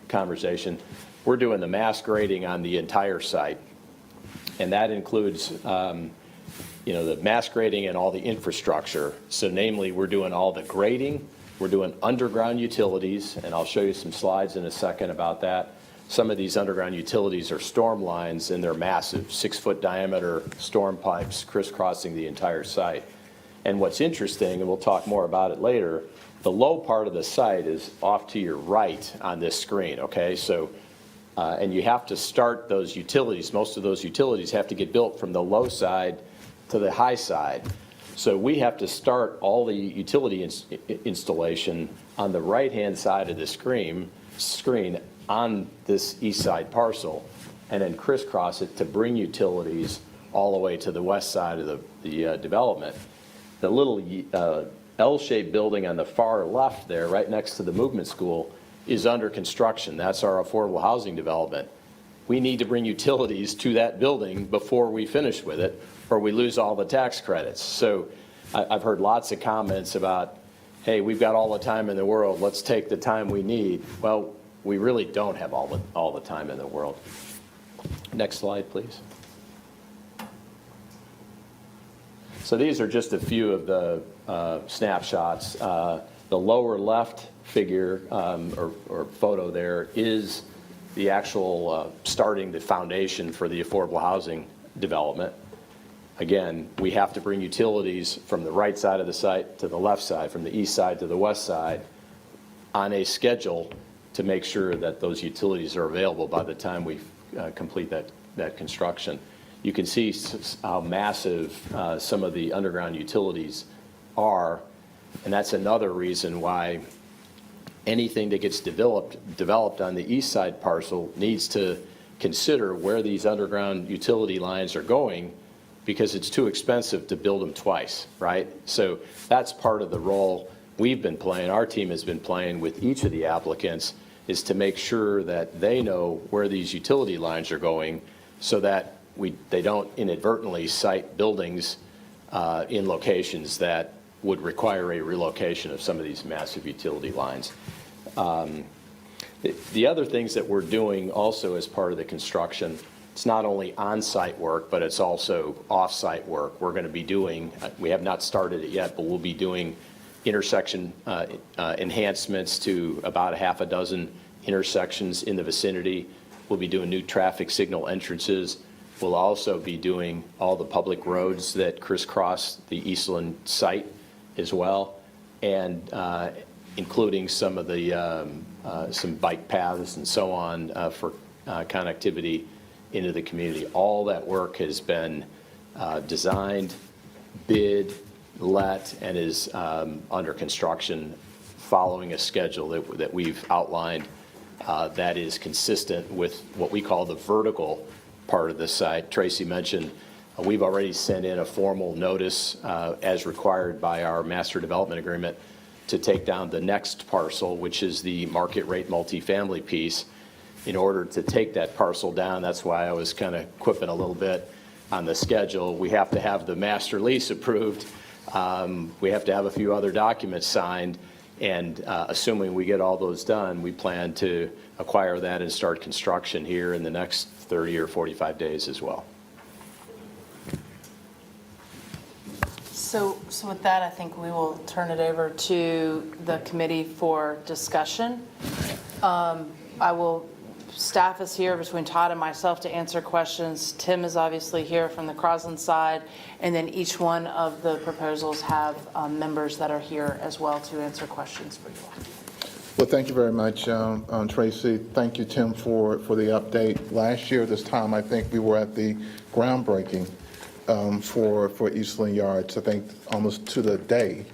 conversation, we're doing the mass grading on the entire site. And that includes the mass grading and all the infrastructure. So namely, we're doing all the grading, We're doing underground utilities, and I'll show you some slides in a second about that. Some of these underground utilities are storm lines, and they're massive, 6-foot diameter storm pipes crisscrossing the entire site. And what's interesting, and we'll talk more about it later, the low part of the site is off to your right on this screen, okay? So, and you have to start those utilities. Most of those utilities have to get built from the low side to the high side. So we have to start all the utility installation on the right-hand side of the screen on this east side parcel, and then crisscross it to bring utilities all the way to the west side of the development. The little L-shaped building on the far left there, right next to the movement school, is under construction. That's our affordable housing development. We need to bring utilities to that building before we finish with it, or we lose all the tax credits. So I've heard lots of comments about, hey, we've got all the time in the world, let's take the time we need. Well, we really don't have all the time in the world. Next slide, please. So these are just a few of the snapshots. The lower left figure or photo there is the actual starting the foundation for the affordable housing development. Again, we have to bring utilities from the right side of the site to the left side, from the east side to the west side, on a schedule to make sure that those utilities are available by the time we complete that construction. You can see how massive some of the underground utilities are, and that's another reason why anything that gets developed on the east side parcel needs to consider where these underground utility lines are going, because it's too expensive to build them twice, right? So that's part of the role we've been playing, our team has been playing with each of the applicants, is to make sure that they know where these utility lines are going so that they don't inadvertently site buildings in locations that would require a relocation of some of these massive utility lines. The other things that we're doing also as part of the construction, it's not only on-site work, but it's also off-site work. We're going to be doing, we have not started it yet, but we'll be doing intersection enhancements to about a half a dozen intersections in the vicinity. We'll be doing new traffic signal entrances. We'll also be doing all the public roads that crisscross the Eastland site as well, and including some of the some bike paths and so on for connectivity into the community. All that work has been designed, bid, let, and is under construction following a schedule that we've outlined that is consistent with what we call the vertical part of the site. Tracy mentioned we've already sent in a formal notice as required by our master development agreement to take down the next parcel, which is the market rate multifamily piece. In order to take that parcel down, that's why I was kind of quipping a little bit on the schedule. We have to have the master lease approved. We have to have a few other documents signed, and assuming we get all those done, we plan to acquire that and start construction here in the next 30 or 45 days as well. So with that, I think we will turn it over to the committee for discussion. Staff is here between Todd and myself to answer questions. Tim is obviously here from the Crosland side, and then each one of the proposals have members that are here as well to answer questions for you. Well, thank you very much, Tracy. Thank you, Tim, for the update. Last year, this time, I think we were at the groundbreaking for Eastland Yards, I think almost to the day.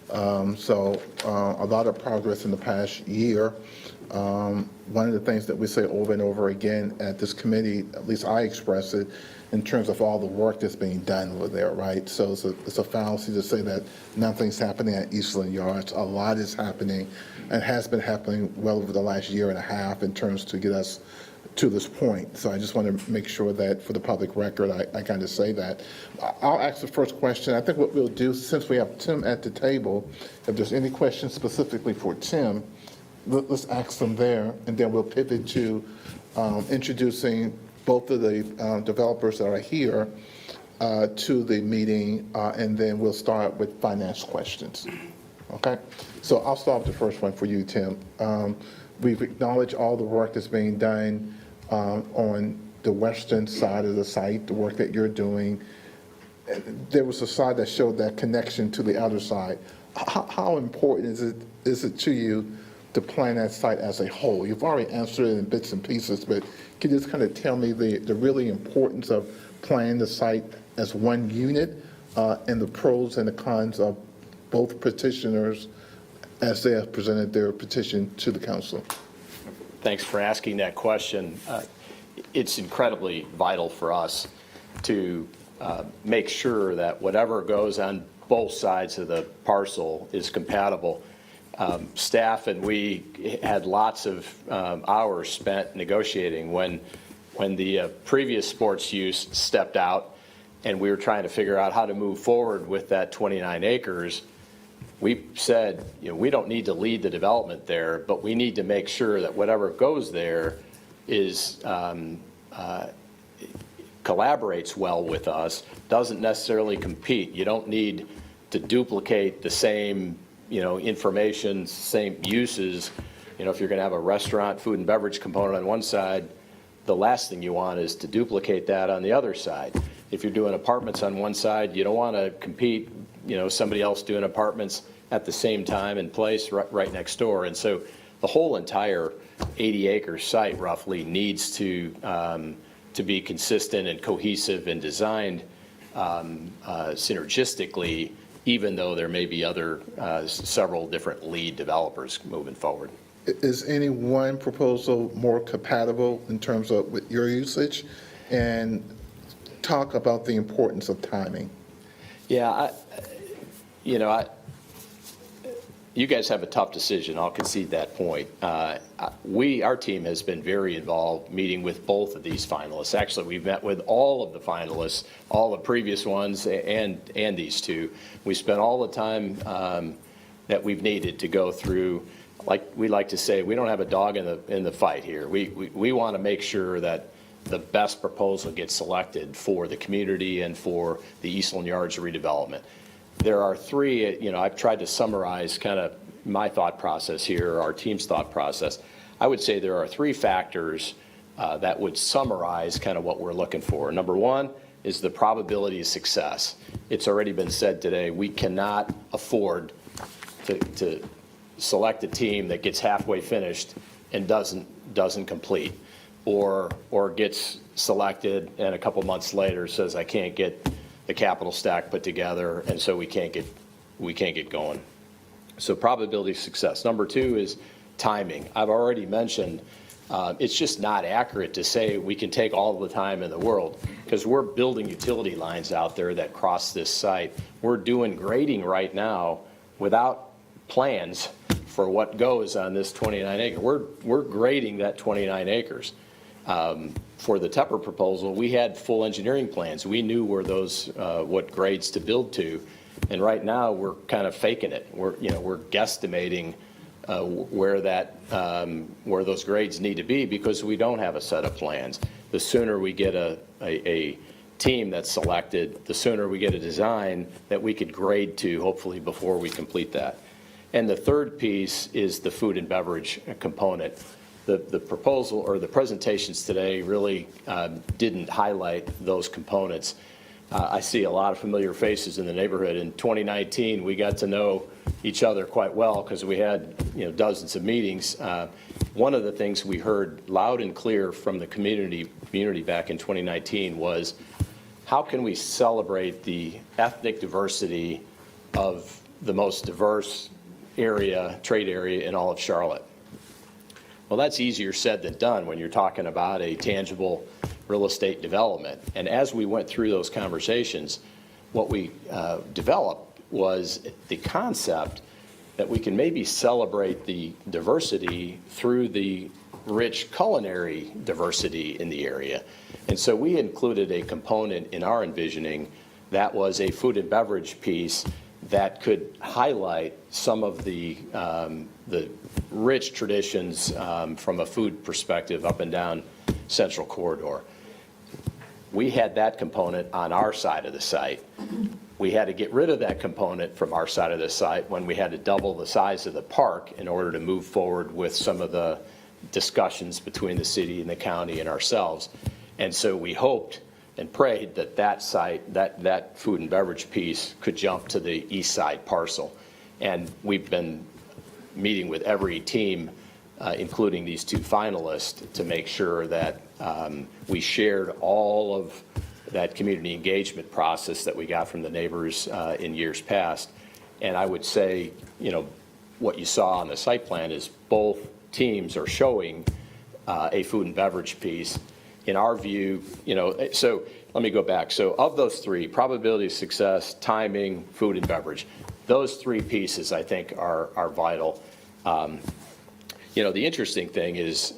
So a lot of progress in the past year. One of the things that we say over and over again at this committee, at least I express it, in terms of all the work that's being done over there, right? So it's a fallacy to say that nothing's happening at Eastland Yards. A lot is happening and has been happening well over the last year and a half in terms to get us to this point. So I just want to make sure that for the public record, I kind of say that. I'll ask the first question. I think what we'll do, since we have Tim at the table, if there's any questions specifically for Tim, let's ask them there, and then we'll pivot to introducing both of the developers that are here to the meeting, and then we'll start with finance questions. Okay, so I'll start with the first one for you, Tim. We've acknowledged all the work that's being done on the western side of the site, the work that you're doing. There was a slide that showed that connection to the other side. How important is it to you to plan that site as a whole? You've already answered it in bits and pieces, but can you just kind of tell me the really importance of planning the site as one unit and the pros and the cons of both petitioners as they have presented their petition to the council? Thanks for asking that question. It's incredibly vital for us to make sure that whatever goes on both sides of the parcel is compatible. Staff and we had lots of hours spent negotiating when the previous sports use stepped out and we were trying to figure out how to move forward with that 29 acres. We said, we don't need to lead the development there, but we need to make sure that whatever goes there is collaborates well with us, doesn't necessarily compete. You don't need to duplicate the same, information, same uses. If you're going to have a restaurant, food and beverage component on one side, the last thing you want is to duplicate that on the other side. If you're doing apartments on one side, you don't want to compete, somebody else doing apartments at the same time and place right next door. And so the whole entire 80-acre site roughly needs to be consistent and cohesive and designed synergistically, even though there may be other several different lead developers moving forward. Is any one proposal more compatible in terms of with your usage? And talk about the importance of timing. Yeah, you guys have a tough decision. I'll concede that point. Our team has been very involved meeting with both of these finalists. Actually, we've met with all of the finalists, all the previous ones and these two. We spent all the time that we've needed to go through. Like we like to say, we don't have a dog in the fight here. We want to make sure that the best proposal gets selected for the community and for the Eastland Yards redevelopment. There are three, I've tried to summarize kind of my thought process here, our team's thought process. I would say there are three factors that would summarize kind of what we're looking for. Number one is the probability of success. It's already been said today, we cannot afford to select a team that gets halfway finished and doesn't complete, or gets selected and a couple months later says, I can't get the capital stack put together, and so we can't get going. So probability of success. Number two is timing. I've already mentioned it's just not accurate to say we can take all the time in the world, because we're building utility lines out there that cross this site. We're doing grading right now without plans for what goes on this 29 acre. We're grading that 29 acres. For the Tepper proposal, we had full engineering plans. We knew where those, what grades to build to. And right now, we're kind of faking it. We're guesstimating where those grades need to be, because we don't have a set of plans. The sooner we get a team that's selected, the sooner we get a design that we could grade to, hopefully before we complete that. And the third piece is the food and beverage component. The proposal or the presentations today really didn't highlight those components. I see a lot of familiar faces in the neighborhood. In 2019, we got to know each other quite well because we had dozens of meetings. One of the things we heard loud and clear from the community back in 2019 was, how can we celebrate the ethnic diversity of the most diverse trade area in all of Charlotte? Well, that's easier said than done when you're talking about a tangible real estate development. And as we went through those conversations, what we developed was the concept that we can maybe celebrate the diversity through the rich culinary diversity in the area. And so we included a component in our envisioning that was a food and beverage piece that could highlight some of the rich traditions from a food perspective up and down Central Corridor. We had that component on our side of the site. We had to get rid of that component from our side of the site when we had to double the size of the park in order to move forward with some of the discussions between the city and the county and ourselves. And so we hoped and prayed that that site, that food and beverage piece could jump to the east side parcel. And we've been meeting with every team, including these two finalists, to make sure that we shared all of that community engagement process that we got from the neighbors in years past. And I would say, you know, what you saw on the site plan is both teams are showing a food and beverage piece. In our view, you know, so let me go back. So of those three, probability of success, timing, food and beverage, those three pieces I think are vital. You know, the interesting thing is,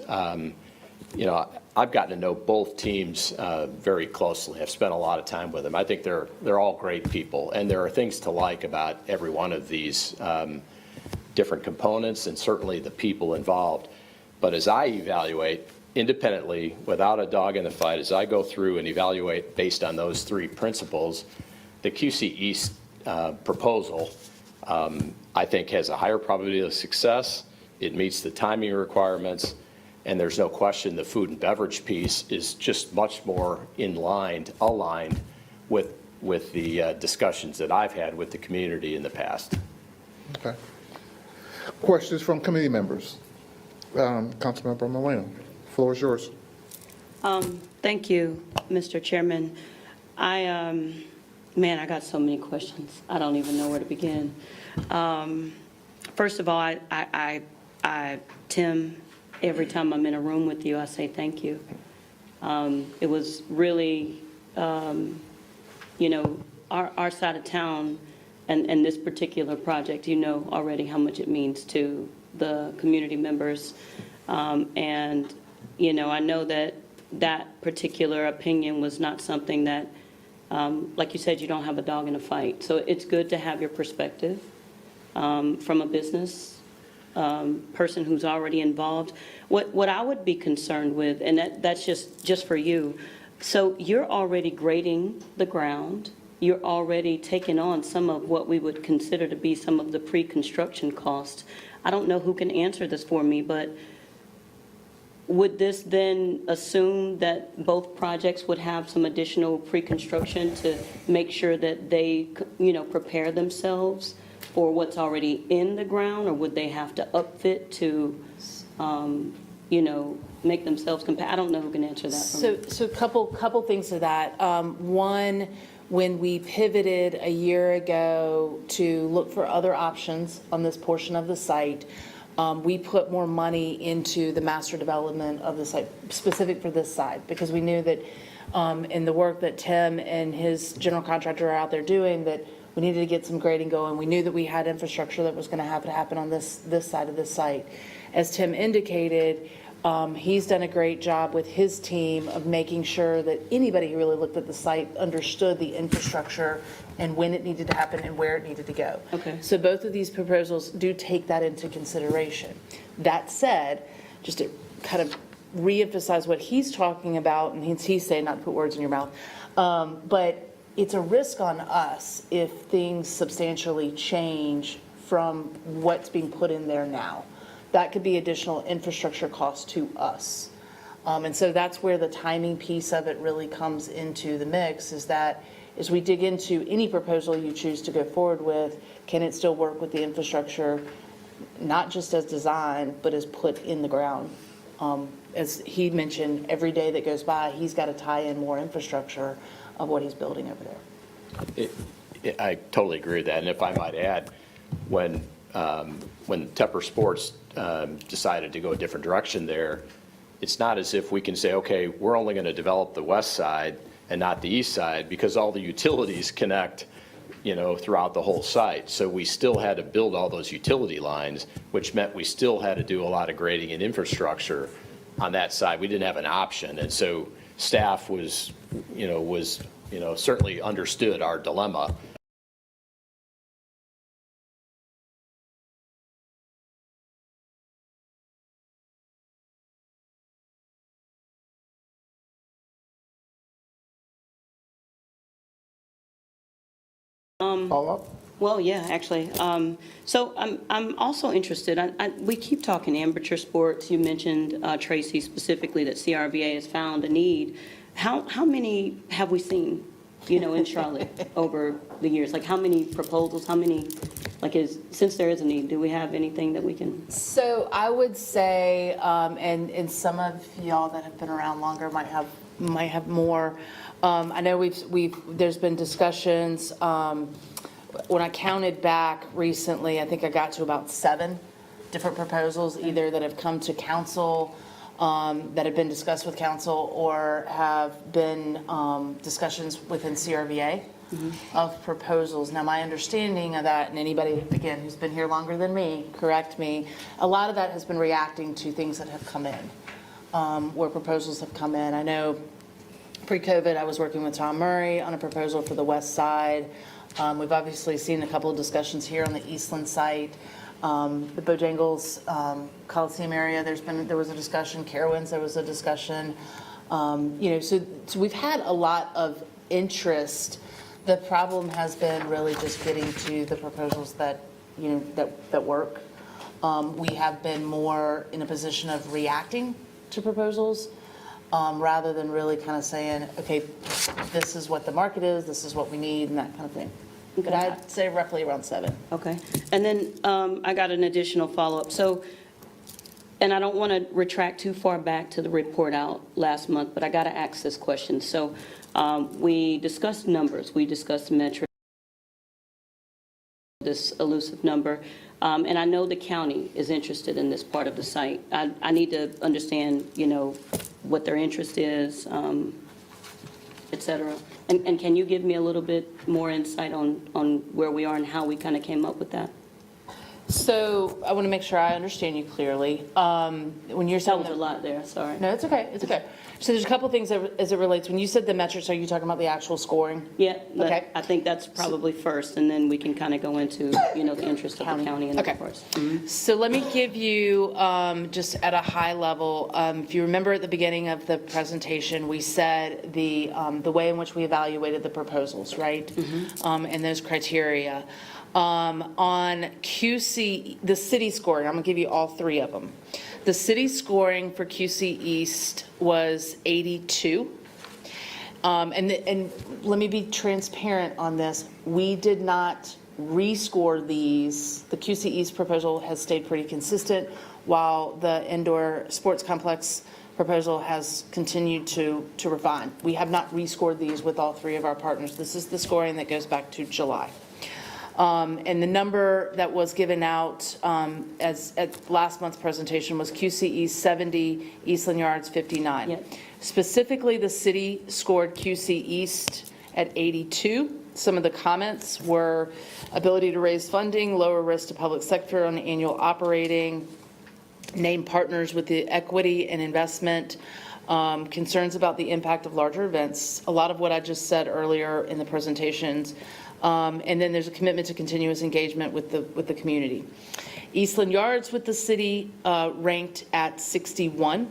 you know, I've gotten to know both teams very closely. I've spent a lot of time with them. I think they're all great people, and there are things to like about every one of these different components and certainly the people involved. But as I evaluate independently, without a dog in the fight, as I go through and evaluate based on those three principles, the QC East proposal, I think, has a higher probability of success. It meets the timing requirements, and there's no question the food and beverage piece is just much more aligned with the discussions that I've had with the community in the past. Okay. Questions from committee members? Councilmember Moreno, floor is yours. Thank you, Mr. Chairman. Man, I got so many questions. I don't even know where to begin. First of all, Tim, every time I'm in a room with you, I say thank you. It was really, you know, our side of town and this particular project, you know already how much it means to the community members. And, you know, I know that that particular opinion was not something that, like you said, you don't have a dog in a fight. So it's good to have your perspective from a business person who's already involved. What I would be concerned with, and that's just for you, so you're already grading the ground. You're already taking on some of what we would consider to be some of the pre-construction costs. I don't know who can answer this for me, but would this then assume that both projects would have some additional pre-construction to make sure that they, you know, prepare themselves for what's already in the ground, or would they have to upfit to, you know, make themselves compatible? I don't know who can answer that for me. So couple things to that. One, when we pivoted a year ago to look for other options on this portion of the site, we put more money into the master development of the site, specific for this site, because we knew that in the work that Tim and his general contractor are out there doing, that we needed to get some grading going. We knew that we had infrastructure that was going to have to happen on this side of the site. As Tim indicated, he's done a great job with his team of making sure that anybody who really looked at the site understood the infrastructure and when it needed to happen and where it needed to go. Okay. So both of these proposals do take that into consideration. That said, just to kind of reemphasize what he's talking about, and he's saying, not to put words in your mouth, but it's a risk on us if things substantially change from what's being put in there now. That could be additional infrastructure costs to us. And so that's where the timing piece of it really comes into the mix, is that as we dig into any proposal you choose to go forward with, can it still work with the infrastructure, not just as designed, but as put in the ground? As he mentioned, every day that goes by, he's got to tie in more infrastructure of what he's building over there. I totally agree with that. And if I might add, when Tepper Sports decided to go a different direction there, it's not as if we can say, okay, we're only going to develop the west side and not the east side, because all the utilities connect, you know, throughout the whole site. So we still had to build all those utility lines, which meant we still had to do a lot of grading and infrastructure on that side. We didn't have an option. And so staff was certainly understood our dilemma. follow-up? Well, yeah, actually. So I'm also interested, we keep talking amateur sports. You mentioned, Tracy, specifically that CRVA has found a need. How many have we seen, in Charlotte over the years? Like, how many proposals, since there is a need, do we have anything that we can? So I would say, and some of y'all that have been around longer might have more. I know there's been discussions. When I counted back recently, I think I got to about 7 different proposals, either that have come to council, that have been discussed with council, or have been discussions within CRVA of proposals. Now, my understanding of that, and anybody, again, who's been here longer than me, correct me, a lot of that has been reacting to things that have come in, where proposals have come in. I know pre-COVID, I was working with Tom Murray on a proposal for the west side. We've obviously seen a couple of discussions here on the Eastland site. The Bojangles Coliseum area, there was a discussion. Carowinds, there was a discussion. So we've had a lot of interest. The problem has been really just getting to the proposals that work. We have been more in a position of reacting to proposals rather than really kind of saying, okay, this is what the market is, this is what we need, and that kind of thing. But I'd say roughly around 7. Okay. And then I got an additional follow-up. So, and I don't want to retract too far back to the report out last month, but I got to ask this question. So we discussed numbers. We discussed metrics, this elusive number. And I know the county is interested in this part of the site. I need to understand, what their interest is, et cetera. And can you give me a little bit more insight on where we are and how we kind of came up with that? So I want to make sure I understand you clearly. When you're saying That was a lot there, sorry. No, it's okay. It's okay. So there's a couple things as it relates. When you said the metrics, are you talking about the actual scoring? Yeah. Okay. I think that's probably first, and then we can kind of go into, the interest of the county and Okay. of course. So let me give you, just at a high level, if you remember at the beginning of the presentation, we said the way in which we evaluated the proposals, right? And those criteria. On QC, the city scoring, I'm going to give you all 3 of them. The city scoring for QC East was 82. And let me be transparent on this. We did not rescore these. The QC East proposal has stayed pretty consistent, while the indoor sports complex proposal has continued to refine. We have not rescored these with all 3 of our partners. This is the scoring that goes back to July. And the number that was given out as at last month's presentation was QC East 70, Eastland Yards 59. Yep. Specifically, the city scored QC East at 82. Some of the comments were ability to raise funding, lower risk to public sector on annual operating, name partners with the equity and investment, concerns about the impact of larger events, a lot of what I just said earlier in the presentations. And then there's a commitment to continuous engagement with the community. Eastland Yards with the city ranked at 61.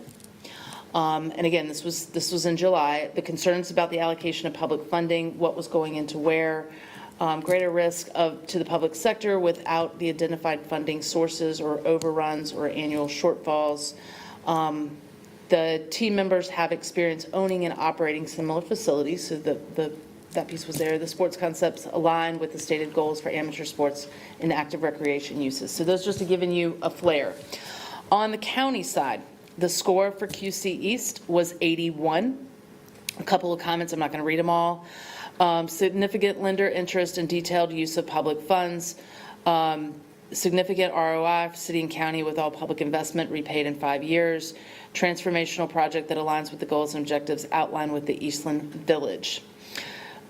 And again, this was in July. The concerns about the allocation of public funding, what was going into where, greater risk to the public sector without the identified funding sources or overruns or annual shortfalls. The team members have experience owning and operating similar facilities, so that piece was there. The sports concepts align with the stated goals for amateur sports and active recreation uses. So those just to giving you a flair. On the county side, the score for QC East was 81. A couple of comments, I'm not going to read them all. Significant lender interest and detailed use of public funds. Significant ROI for city and county with all public investment repaid in 5 years. Transformational project that aligns with the goals and objectives outlined with the Eastland Village.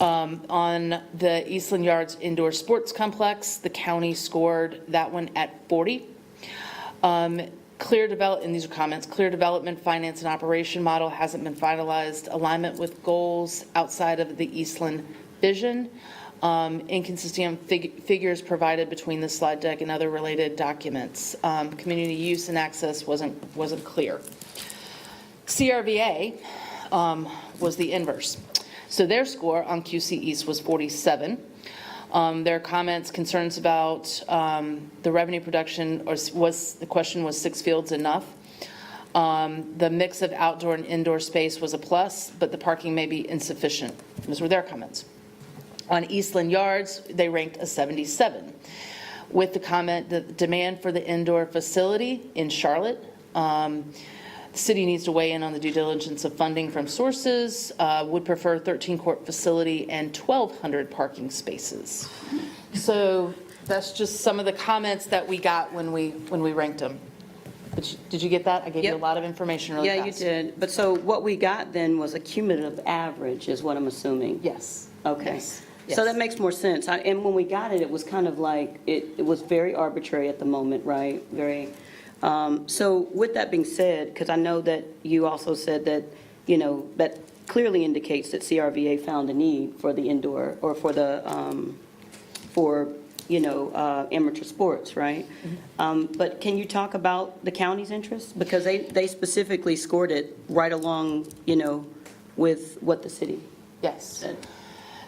On the Eastland Yards Indoor Sports Complex, the county scored that one at 40. And these are comments, clear development, finance, and operation model hasn't been finalized. Alignment with goals outside of the Eastland vision. Inconsistent figures provided between the slide deck and other related documents. Community use and access wasn't clear. CRVA was the inverse. So their score on QC East was 47. There are comments, concerns about the revenue production, or the question was 6 fields enough? The mix of outdoor and indoor space was a plus, but the parking may be insufficient. Those were their comments. On Eastland Yards, they ranked a 77, with the comment that the demand for the indoor facility in Charlotte, the city needs to weigh in on the due diligence of funding from sources, would prefer 13-court facility and 1,200 parking spaces. So that's just some of the comments that we got when we ranked them. But did you get that? I gave you a lot of information really Yeah, fast. you did. But so what we got then was a cumulative average, is what I'm assuming? Yes. Okay. Yes. So that makes more sense. And when we got it, it was kind of like, it was very arbitrary at the moment, right? Very. So with that being said, because I know that you also said that, you know, that clearly indicates that CRVA found a need for the indoor, or for the, amateur sports, right? But can you talk about the county's interest? Because they specifically scored it right along, with what the city said.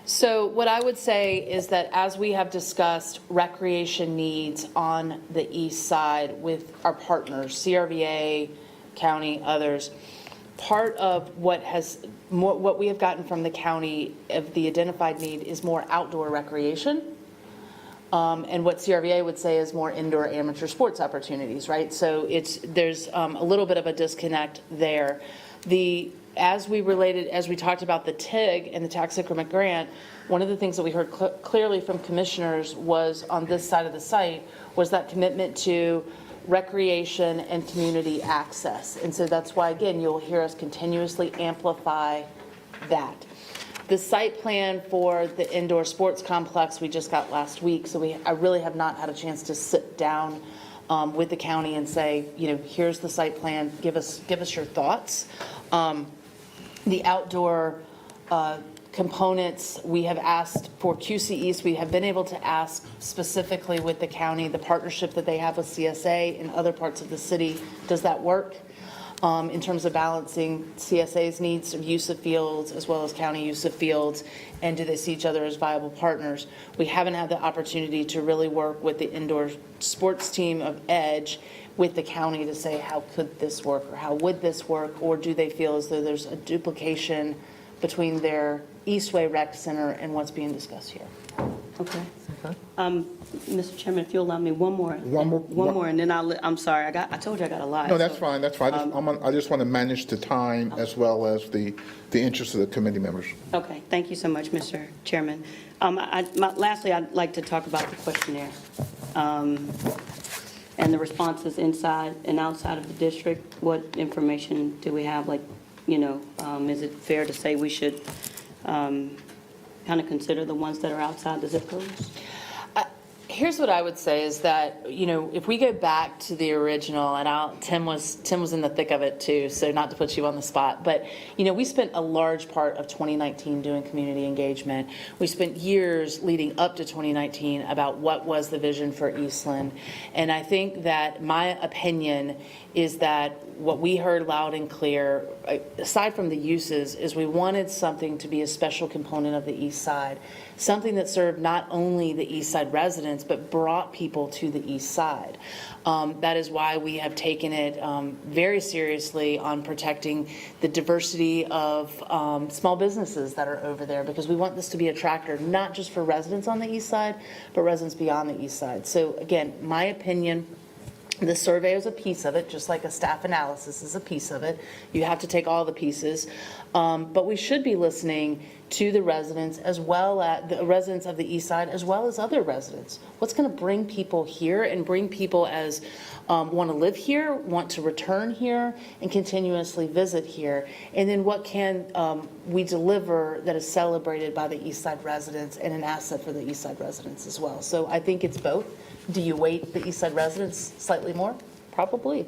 So what I would say is that as we have discussed recreation needs on the east side with our partners, CRVA, county, others, part of what we have gotten from the county of the identified need is more outdoor recreation. And what CRVA would say is more indoor amateur sports opportunities, right? So there's a little bit of a disconnect there. As we talked about the TIG and the tax increment grant, one of the things that we heard clearly from commissioners was on this side of the site was that commitment to recreation and community access. And so that's why, again, you'll hear us continuously amplify that. The site plan for the indoor sports complex we just got last week, so I really have not had a chance to sit down with the county and say, here's the site plan, give us your thoughts. The outdoor components, we have asked for QC East. We have been able to ask specifically with the county, the partnership that they have with CSA in other parts of the city. Does that work in terms of balancing CSA's needs of use of fields as well as county use of fields? And do they see each other as viable partners? We haven't had the opportunity to really work with the indoor sports team of Edge with the county to say, how could this work, or how would this work, or do they feel as though there's a duplication between their Eastway Rec Center and what's being discussed here? Okay. Mr. Chairman, if you'll allow me one more, and then I'm sorry, I told you I got a lot. No, that's fine, that's fine. I just want to manage the time as well as the interest of the committee members. Okay, thank you so much, Mr. Chairman. Lastly, I'd like to talk about the questionnaire and the responses inside and outside of the district. What information do we have? Is it fair to say we should kind of consider the ones that are outside the zip codes? Here's what I would say is that, if we go back to the original, and Tim was in the thick of it too, so not to put you on the spot, but, we spent a large part of 2019 doing community engagement. We spent years leading up to 2019 about what was the vision for Eastland. And I think that my opinion is that what we heard loud and clear, aside from the uses, is we wanted something to be a special component of the east side, something that served not only the east side residents, but brought people to the east side. That is why we have taken it very seriously on protecting the diversity of small businesses that are over there, because we want this to be a attractor, not just for residents on the east side, but residents beyond the east side. So again, my opinion, the survey is a piece of it, just like a staff analysis is a piece of it. You have to take all the pieces. But we should be listening to the residents, as well as the residents of the east side, as well as other residents. What's going to bring people here and bring people as want to live here, want to return here, and continuously visit here? And then what can we deliver that is celebrated by the east side residents and an asset for the east side residents as well? So I think it's both. Do you weight the east side residents slightly more? Probably.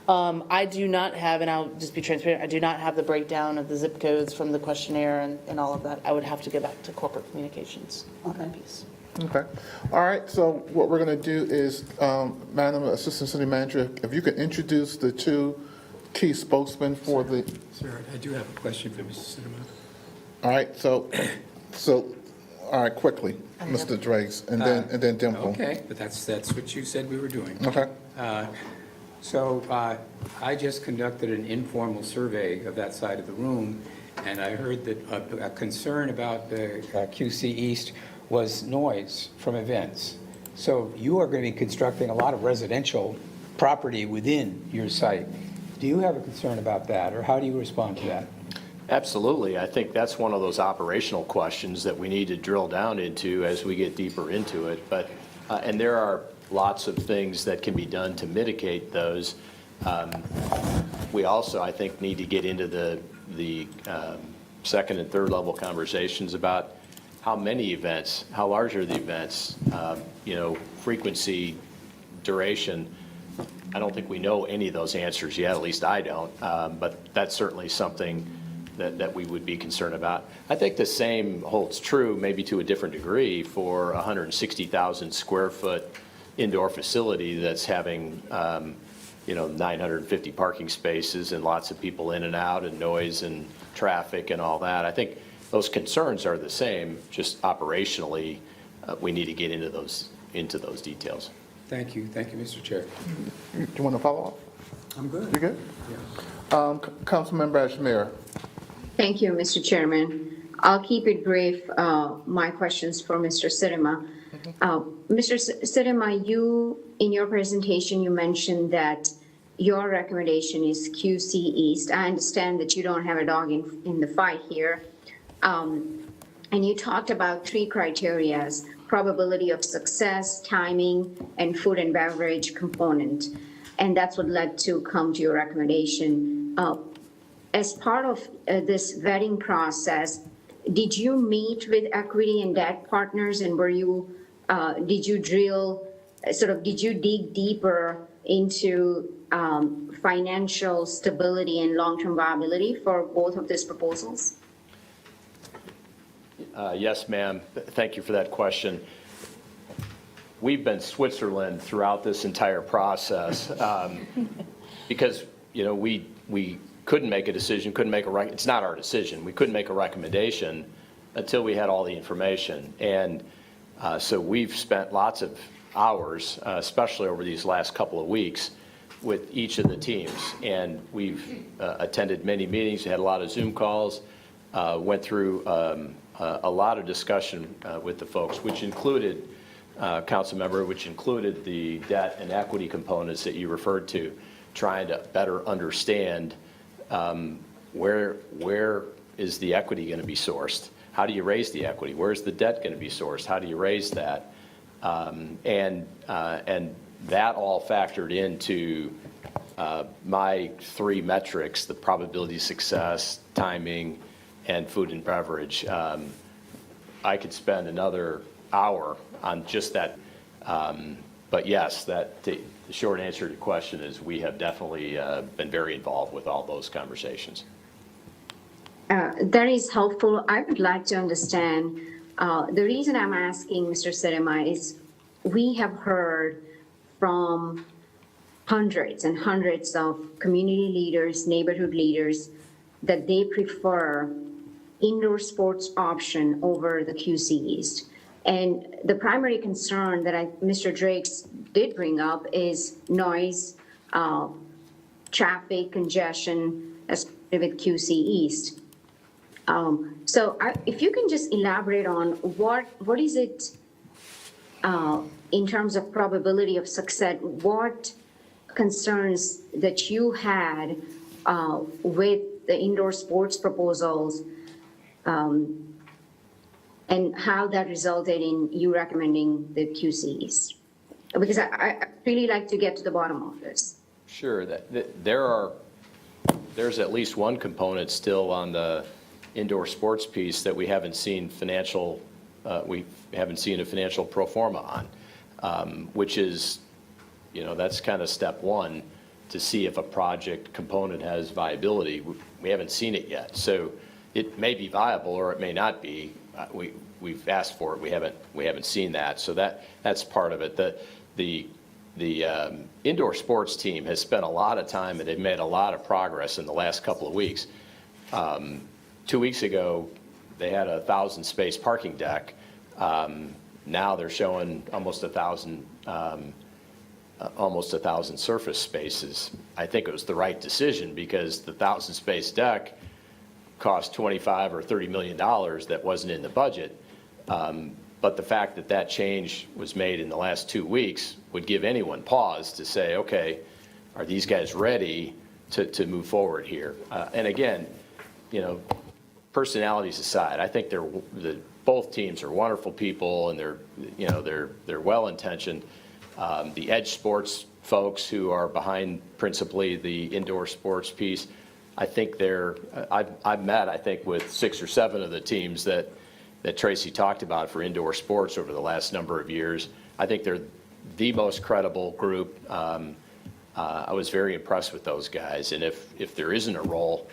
I do not have, and I'll just be transparent, I do not have the breakdown of the zip codes from the questionnaire and all of that. I would have to go back to corporate communications on that piece. Okay. All right, so what we're going to do is, Madam Assistant City Manager, if you could introduce the two key spokesmen for the... Sir, I do have a question for Mr. Sinema. All right, so All right, quickly, Mr. Drakes, and then Dimple. Okay, but that's what you said we were doing. Okay. So I just conducted an informal survey of that side of the room, and I heard that a concern about the QC East was noise from events. So you are going to be constructing a lot of residential property within your site. Do you have a concern about that, or how do you respond to that? Absolutely. I think that's one of those operational questions that we need to drill down into as we get deeper into it. But, and there are lots of things that can be done to mitigate those. We also, I think, need to get into the second and third level conversations about how many events, how large are the events, frequency, duration. I don't think we know any of those answers yet, at least I don't, but that's certainly something that we would be concerned about. I think the same holds true, maybe to a different degree, for a 160,000 square foot indoor facility that's having 950 parking spaces and lots of people in and out and noise and traffic and all that. I think those concerns are the same, just operationally, we need to get into those details. Thank you, Mr. Chair. Do you want to follow up? I'm good. You good? Councilmember Ashmere. Thank you, Mr. Chairman. I'll keep it brief. My question's for Mr. Sidema. Mr. Sidema, in your presentation, you mentioned that your recommendation is QC East. I understand that you don't have a dog in the fight here. And you talked about 3 criterias: probability of success, timing, and food and beverage component. And that's what led to come to your recommendation. As part of this vetting process, did you meet with equity and debt partners, and did you dig deeper into financial stability and long-term viability for both of these proposals? Yes, ma'am. Thank you for that question. We've been Switzerland throughout this entire process because, we couldn't make a decision, it's not our decision. We couldn't make a recommendation until we had all the information. And so we've spent lots of hours, especially over these last couple of weeks, with each of the teams. And we've attended many meetings, had a lot of Zoom calls, went through a lot of discussion with the folks, which included, council member, which included the debt and equity components that you referred to, trying to better understand where is the equity going to be sourced? How do you raise the equity? Where's the debt going to be sourced? How do you raise that? And that all factored into my 3 metrics: the probability of success, timing, and food and beverage. I could spend another hour on just that. But yes, the short answer to your question is we have definitely been very involved with all those conversations. That is helpful. I would like to understand, the reason I'm asking Mr. Sidema is we have heard from hundreds and hundreds of community leaders, neighborhood leaders, that they prefer indoor sports option over the QC East. And the primary concern that Mr. Drakes did bring up is noise, traffic, congestion, especially with QC East. So if you can just elaborate on what is it in terms of probability of success, what concerns that you had with the indoor sports proposals, and how that resulted in you recommending the QC East? Because I really like to get to the bottom of this. Sure. There's at least one component still on the indoor sports piece that we haven't seen a financial pro forma on, which is, that's kind of step one to see if a project component has viability. We haven't seen it yet. So it may be viable or it may not be. We've asked for it. We haven't seen that. So that's part of it. The indoor sports team has spent a lot of time and they've made a lot of progress in the last couple of weeks. 2 weeks ago, they had a 1,000 space parking deck. Now they're showing almost 1,000 surface spaces. I think it was the right decision because the 1,000 space deck cost $25 or $30 million that wasn't in the budget. But the fact that that change was made in the last 2 weeks would give anyone pause to say, okay, are these guys ready to move forward here? And again, personalities aside, I think both teams are wonderful people and they're well-intentioned. The Edge Sports folks who are behind principally the indoor sports piece, I think I've met, I think, with 6 or 7 of the teams that Tracy talked about for indoor sports over the last number of years. I think they're the most credible group. I was very impressed with those guys. And if there isn't a role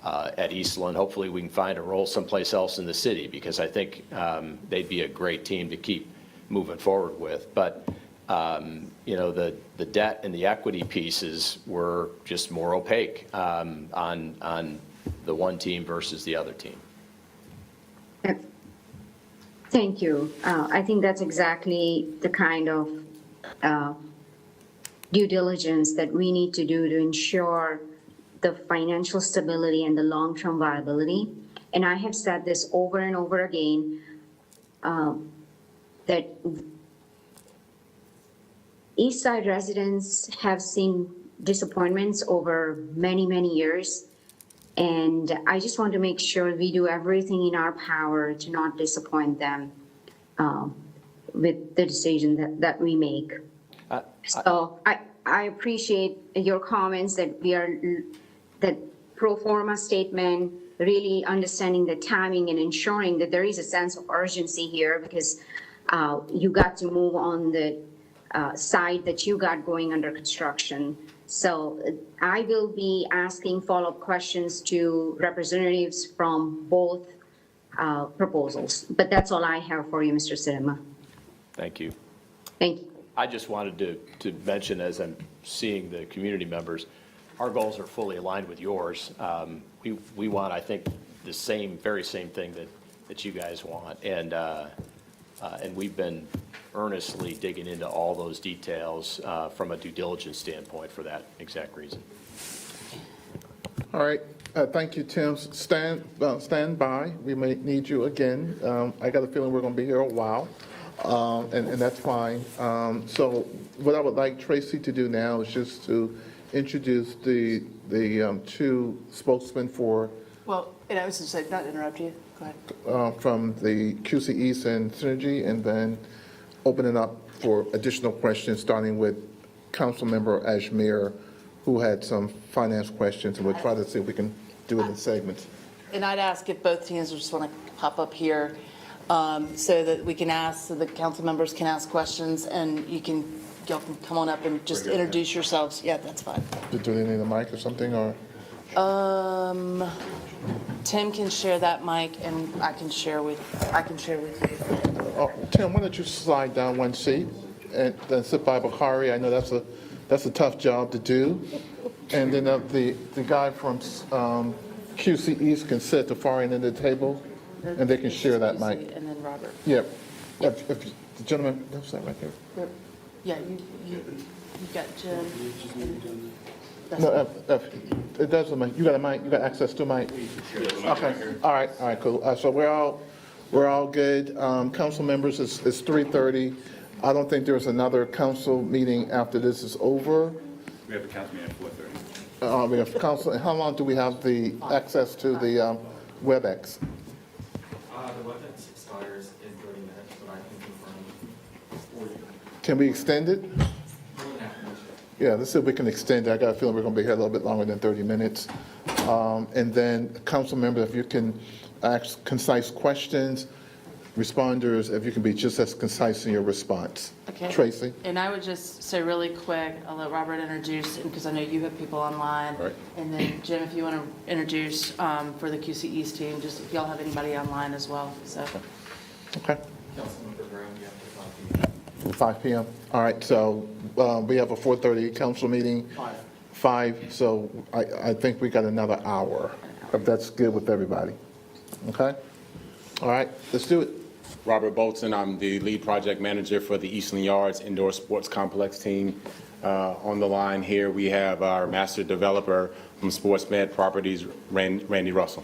at Eastland, hopefully we can find a role someplace else in the city because I think they'd be a great team to keep moving forward with. But the debt and the equity pieces were just more opaque on the one team versus the other team. Thank you. I think that's exactly the kind of due diligence that we need to do to ensure the financial stability and the long-term viability. And I have said this over and over again, that East Side residents have seen disappointments over many, many years. And I just want to make sure we do everything in our power to not disappoint them with the decision that we make. So I appreciate your comments that pro forma statement, really understanding the timing and ensuring that there is a sense of urgency here because you got to move on the site that you got going under construction. So I will be asking follow-up questions to representatives from both proposals. But that's all I have for you, Mr. Sidema. Thank you. Thank you. I just wanted to mention, as I'm seeing the community members, our goals are fully aligned with yours. We want, I think, the very same thing that you guys want. And we've been earnestly digging into all those details from a due diligence standpoint for that exact reason. All right, thank you, Tim. Stand by. We may need you again. I got a feeling we're going to be here a while, and that's fine. So what I would like Tracy to do now is just to introduce the two spokesmen for. Well, and I was just saying, not to interrupt you, go ahead. From the QC East and Synergy, and then open it up for additional questions, starting with Councilmember Ajmer, who had some finance questions, and we'll try to see if we can do it in segments. And I'd ask if both teams would just want to pop up here so that we can ask, so the council members can ask questions, and y'all can come on up and just introduce yourselves. Yeah, that's fine. Do they need a mic or something, or? Tim can share that mic, and I can share with you. Oh, Tim, why don't you slide down one seat and then sit by Bakari? I know that's a tough job to do. And then the guy from QC East can sit at the far end of the table, and they can share that mic. And then Robert. Yeah. If the gentleman, that's that right there. Yeah, you got Jim. No, it doesn't matter. You got a mic. You got access to a mic. Okay. All right. Cool. So we're all good. Council members, it's 3:30. I don't think there's another council meeting after this is over. We have a council meeting at 4:30. We have council. How long do we have the access to the WebEx? The WebEx expires in 30 minutes, but I can confirm for you. Can we extend it? Yeah, let's see if we can extend it. I got a feeling we're going to be here a little bit longer than 30 minutes. And then, council members, if you can ask concise questions, responders, if you can be just as concise in your response. Okay. Tracy? And I would just say really quick, I'll let Robert introduce, because I know you have people online. Right. And then Jim, if you want to introduce for the QC East team, just if y'all have anybody online as well, so. Okay. Councilmember Graham, you have to 5 p.m. All right, so we have a 4:30 council meeting. 5, so I think we got another hour, if that's good with everybody. Okay? All right, let's do it. Robert Bolton. I'm the lead project manager for the Eastland Yards Indoor Sports Complex team. On the line here, we have our master developer from SportsMed Properties, Randy Russell.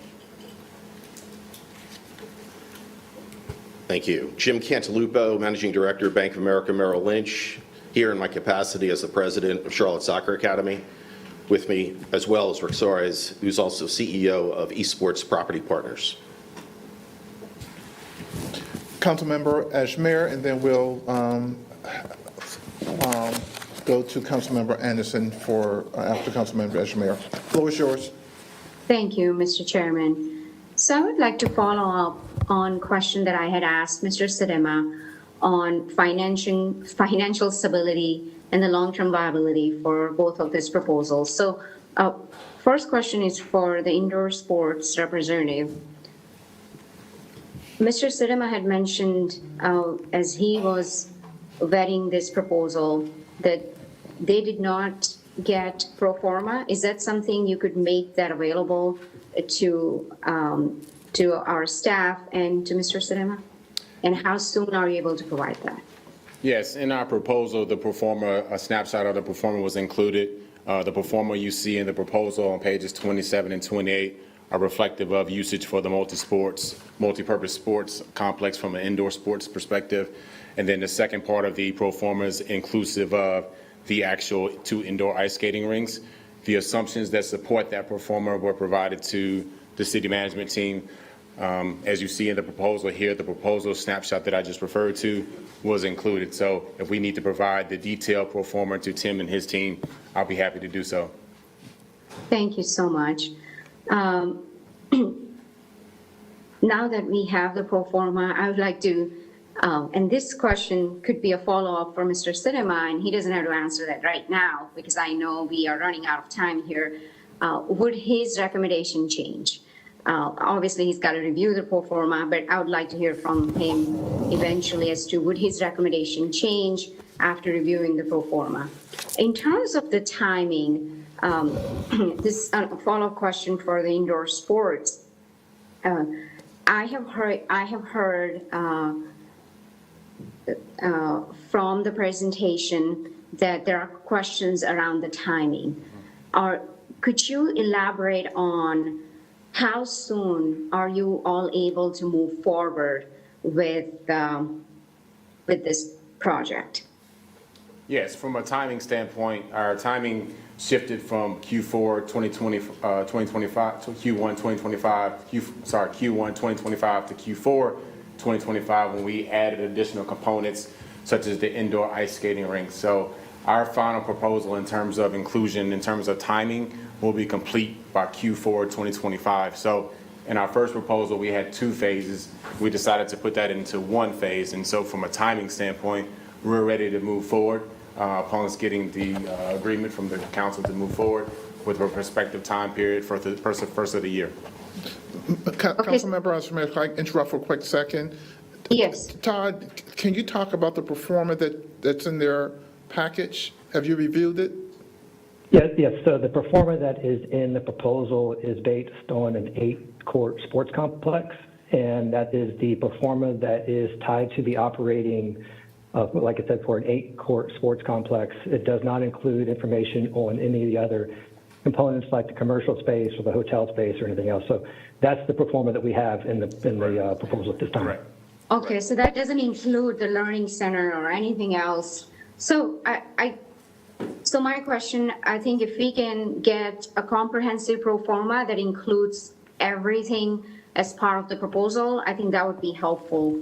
Thank you. Jim Cantalupo, Managing Director, Bank of America Merrill Lynch, here in my capacity as the president of Charlotte Soccer Academy. With me, as well as Rick Suarez, who's also CEO of Esports Property Partners. Councilmember Ashmere, and then we'll go to Councilmember Anderson for after Councilmember Ashmere. Floor is yours. Thank you, Mr. Chairman. So I would like to follow up on a question that I had asked Mr. Sedema on financial stability and the long-term viability for both of these proposals. So first question is for the indoor sports representative. Mr. Sedema had mentioned as he was vetting this proposal that they did not get pro forma. Is that something you could make that available to our staff and to Mr. Sedema? And how soon are you able to provide that? Yes, in our proposal, the pro forma, a snapshot of the pro forma was included. The pro forma you see in the proposal on pages 27 and 28 are reflective of usage for the multi-purpose sports complex from an indoor sports perspective. And then the second part of the pro forma is inclusive of the actual 2 indoor ice skating rinks. The assumptions that support that pro forma were provided to the city management team. As you see in the proposal here, the proposal snapshot that I just referred to was included. So if we need to provide the detailed pro forma to Tim and his team, I'll be happy to do so. Thank you so much. Now that we have the pro forma, I would like to, and this question could be a follow-up for Mr. Sedema, and he doesn't have to answer that right now because I know we are running out of time here. Would his recommendation change? Obviously, he's got to review the pro forma, but I would like to hear from him eventually as to would his recommendation change after reviewing the pro forma. In terms of the timing, this follow-up question for the indoor sports. I have heard from the presentation that there are questions around the timing. Could you elaborate on how soon are you all able to move forward with this project? Yes, from a timing standpoint, our timing shifted from Q4 2025 to Q1 2025, Q1 2025 to Q4 2025 when we added additional components such as the indoor ice skating rink. So our final proposal in terms of inclusion, in terms of timing, will be complete by Q4 2025. So in our first proposal, we had 2 phases. We decided to put that into 1 phase. And so from a timing standpoint, we're ready to move forward upon us getting the agreement from the council to move forward with a prospective time period for the first of the year. Councilmember Ashmere, if I can interrupt for a quick second. Yes. Todd, can you talk about the pro forma that's in their package? Have you reviewed it? Yes. So the pro forma that is in the proposal is based on an 8-court sports complex, and that is the pro forma that is tied to the operating like I said, for an 8-court sports complex. It does not include information on any of the other components like the commercial space or the hotel space or anything else. So that's the pro forma that we have in the proposal at this time. Right. Okay, so that doesn't include the learning center or anything else. So so my question, I think if we can get a comprehensive pro forma that includes everything as part of the proposal, I think that would be helpful.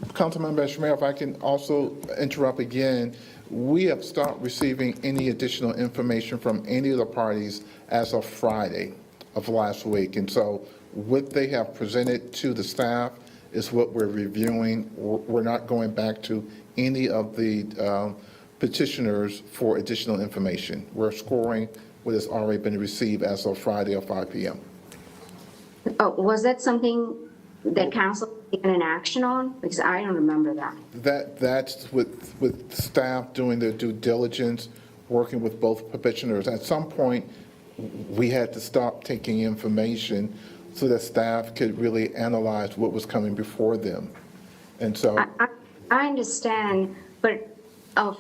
Councilmember Ashmere, if I can also interrupt again, we have stopped receiving any additional information from any of the parties as of Friday of last week. And so what they have presented to the staff is what we're reviewing. We're not going back to any of the petitioners for additional information. We're scoring what has already been received as of Friday at 5 p.m. Oh, was that something that council taken an action on? Because I don't remember that. That's with staff doing their due diligence, working with both petitioners. At some point, we had to stop taking information so that staff could really analyze what was coming before them. And so, I understand, but of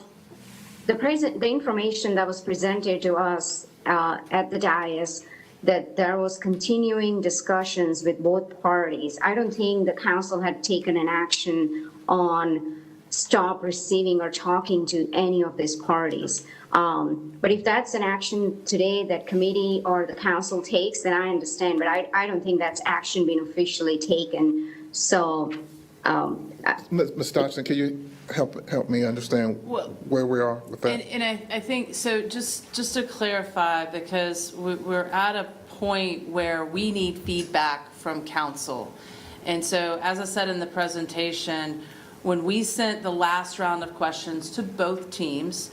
the information that was presented to us at the dais, that there was continuing discussions with both parties. I don't think the council had taken an action on stop receiving or talking to any of these parties. But if that's an action today that committee or the council takes, then I understand, but I don't think that's action being officially taken. So, Ms. Dodson, can you help me understand Well, where we are with that? And I think, so just to clarify, because we're at a point where we need feedback from council. And so, as I said in the presentation, when we sent the last round of questions to both teams,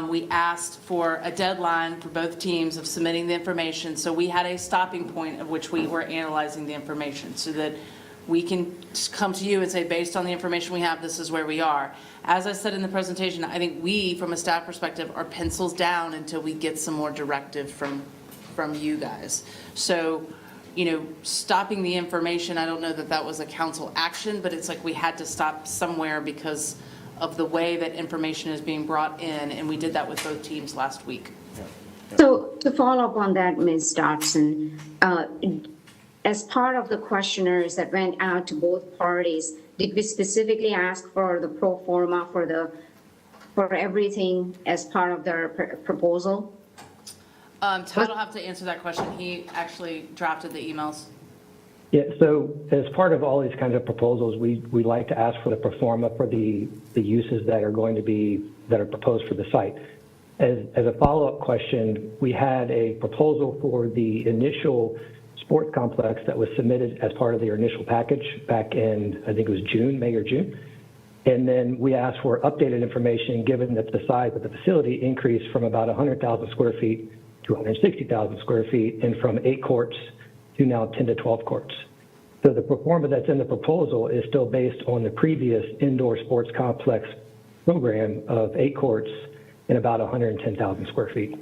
we asked for a deadline for both teams of submitting the information. So we had a stopping point of which we were analyzing the information so that we can come to you and say, based on the information we have, this is where we are. As I said in the presentation, I think we, from a staff perspective, are pencils down until we get some more directive from you guys. So, you know, stopping the information, I don't know that that was a council action, but it's like we had to stop somewhere because of the way that information is being brought in, and we did that with both teams last week. so to follow up on that, Ms. Dodson, as part of the questionnaires that went out to both parties, did we specifically ask for the pro forma for everything as part of their proposal? Todd will have to answer that question. He actually drafted the emails. Yeah, so as part of all these kinds of proposals, we like to ask for the pro forma for the uses that are going to be, that are proposed for the site. As a follow-up question, we had a proposal for the initial sports complex that was submitted as part of their initial package back in, I think it was June, May or June. And then we asked for updated information, given that the size of the facility increased from about 100,000 square feet to 160,000 square feet, and from 8 courts to now 10 to 12 courts. So the pro forma that's in the proposal is still based on the previous indoor sports complex program of 8 courts and about 110,000 square feet.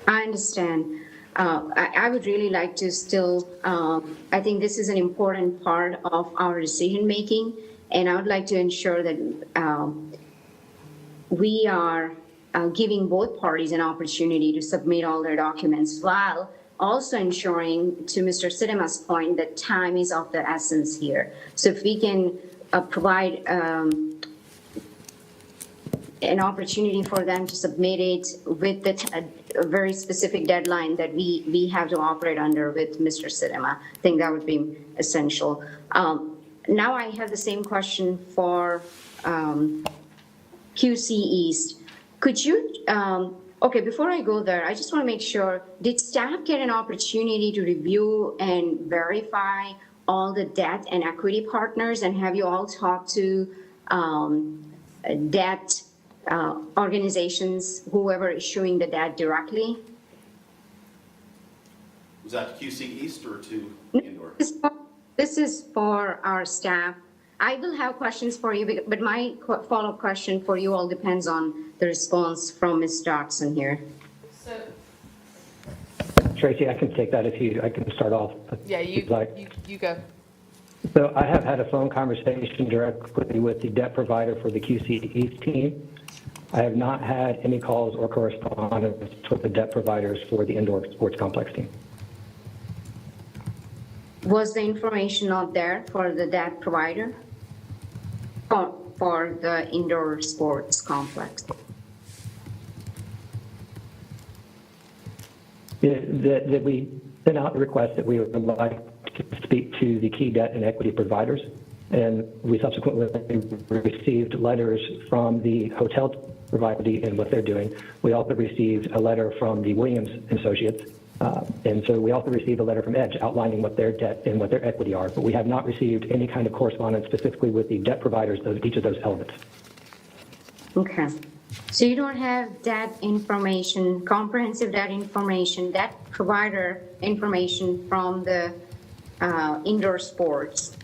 I understand. I would really like to still, I think this is an important part of our decision-making, and I would like to ensure that we are giving both parties an opportunity to submit all their documents, while also ensuring, to Mr. Sidema's point, that time is of the essence here. So if we can provide an opportunity for them to submit it with a very specific deadline that we have to operate under with Mr. Sidema, I think that would be essential. Now I have the same question for QC East. Could you, okay, before I go there, I just want to make sure, did staff get an opportunity to review and verify all the debt and equity partners, and have you all talked to debt organizations, whoever is issuing the debt directly? Was that to QC East or to indoor? This is for our staff. I will have questions for you, but my follow-up question for you all depends on the response from Ms. Dodson here. So, Tracy, I can take that I can start off. yeah, if you'd like. you go. So I have had a phone conversation directly with the debt provider for the QC East team. I have not had any calls or correspondence with the debt providers for the indoor sports complex team. Was the information not there for the debt provider? For the indoor sports complex? That we sent out the request that we would like to speak to the key debt and equity providers, and we subsequently received letters from the hotel provider and what they're doing. We also received a letter from the Williams Associates, and so we also received a letter from Edge outlining what their debt and what their equity are, but we have not received any kind of correspondence specifically with the debt providers of each of those elements. Okay. So you don't have debt information, comprehensive debt information, debt provider information from the indoor sports?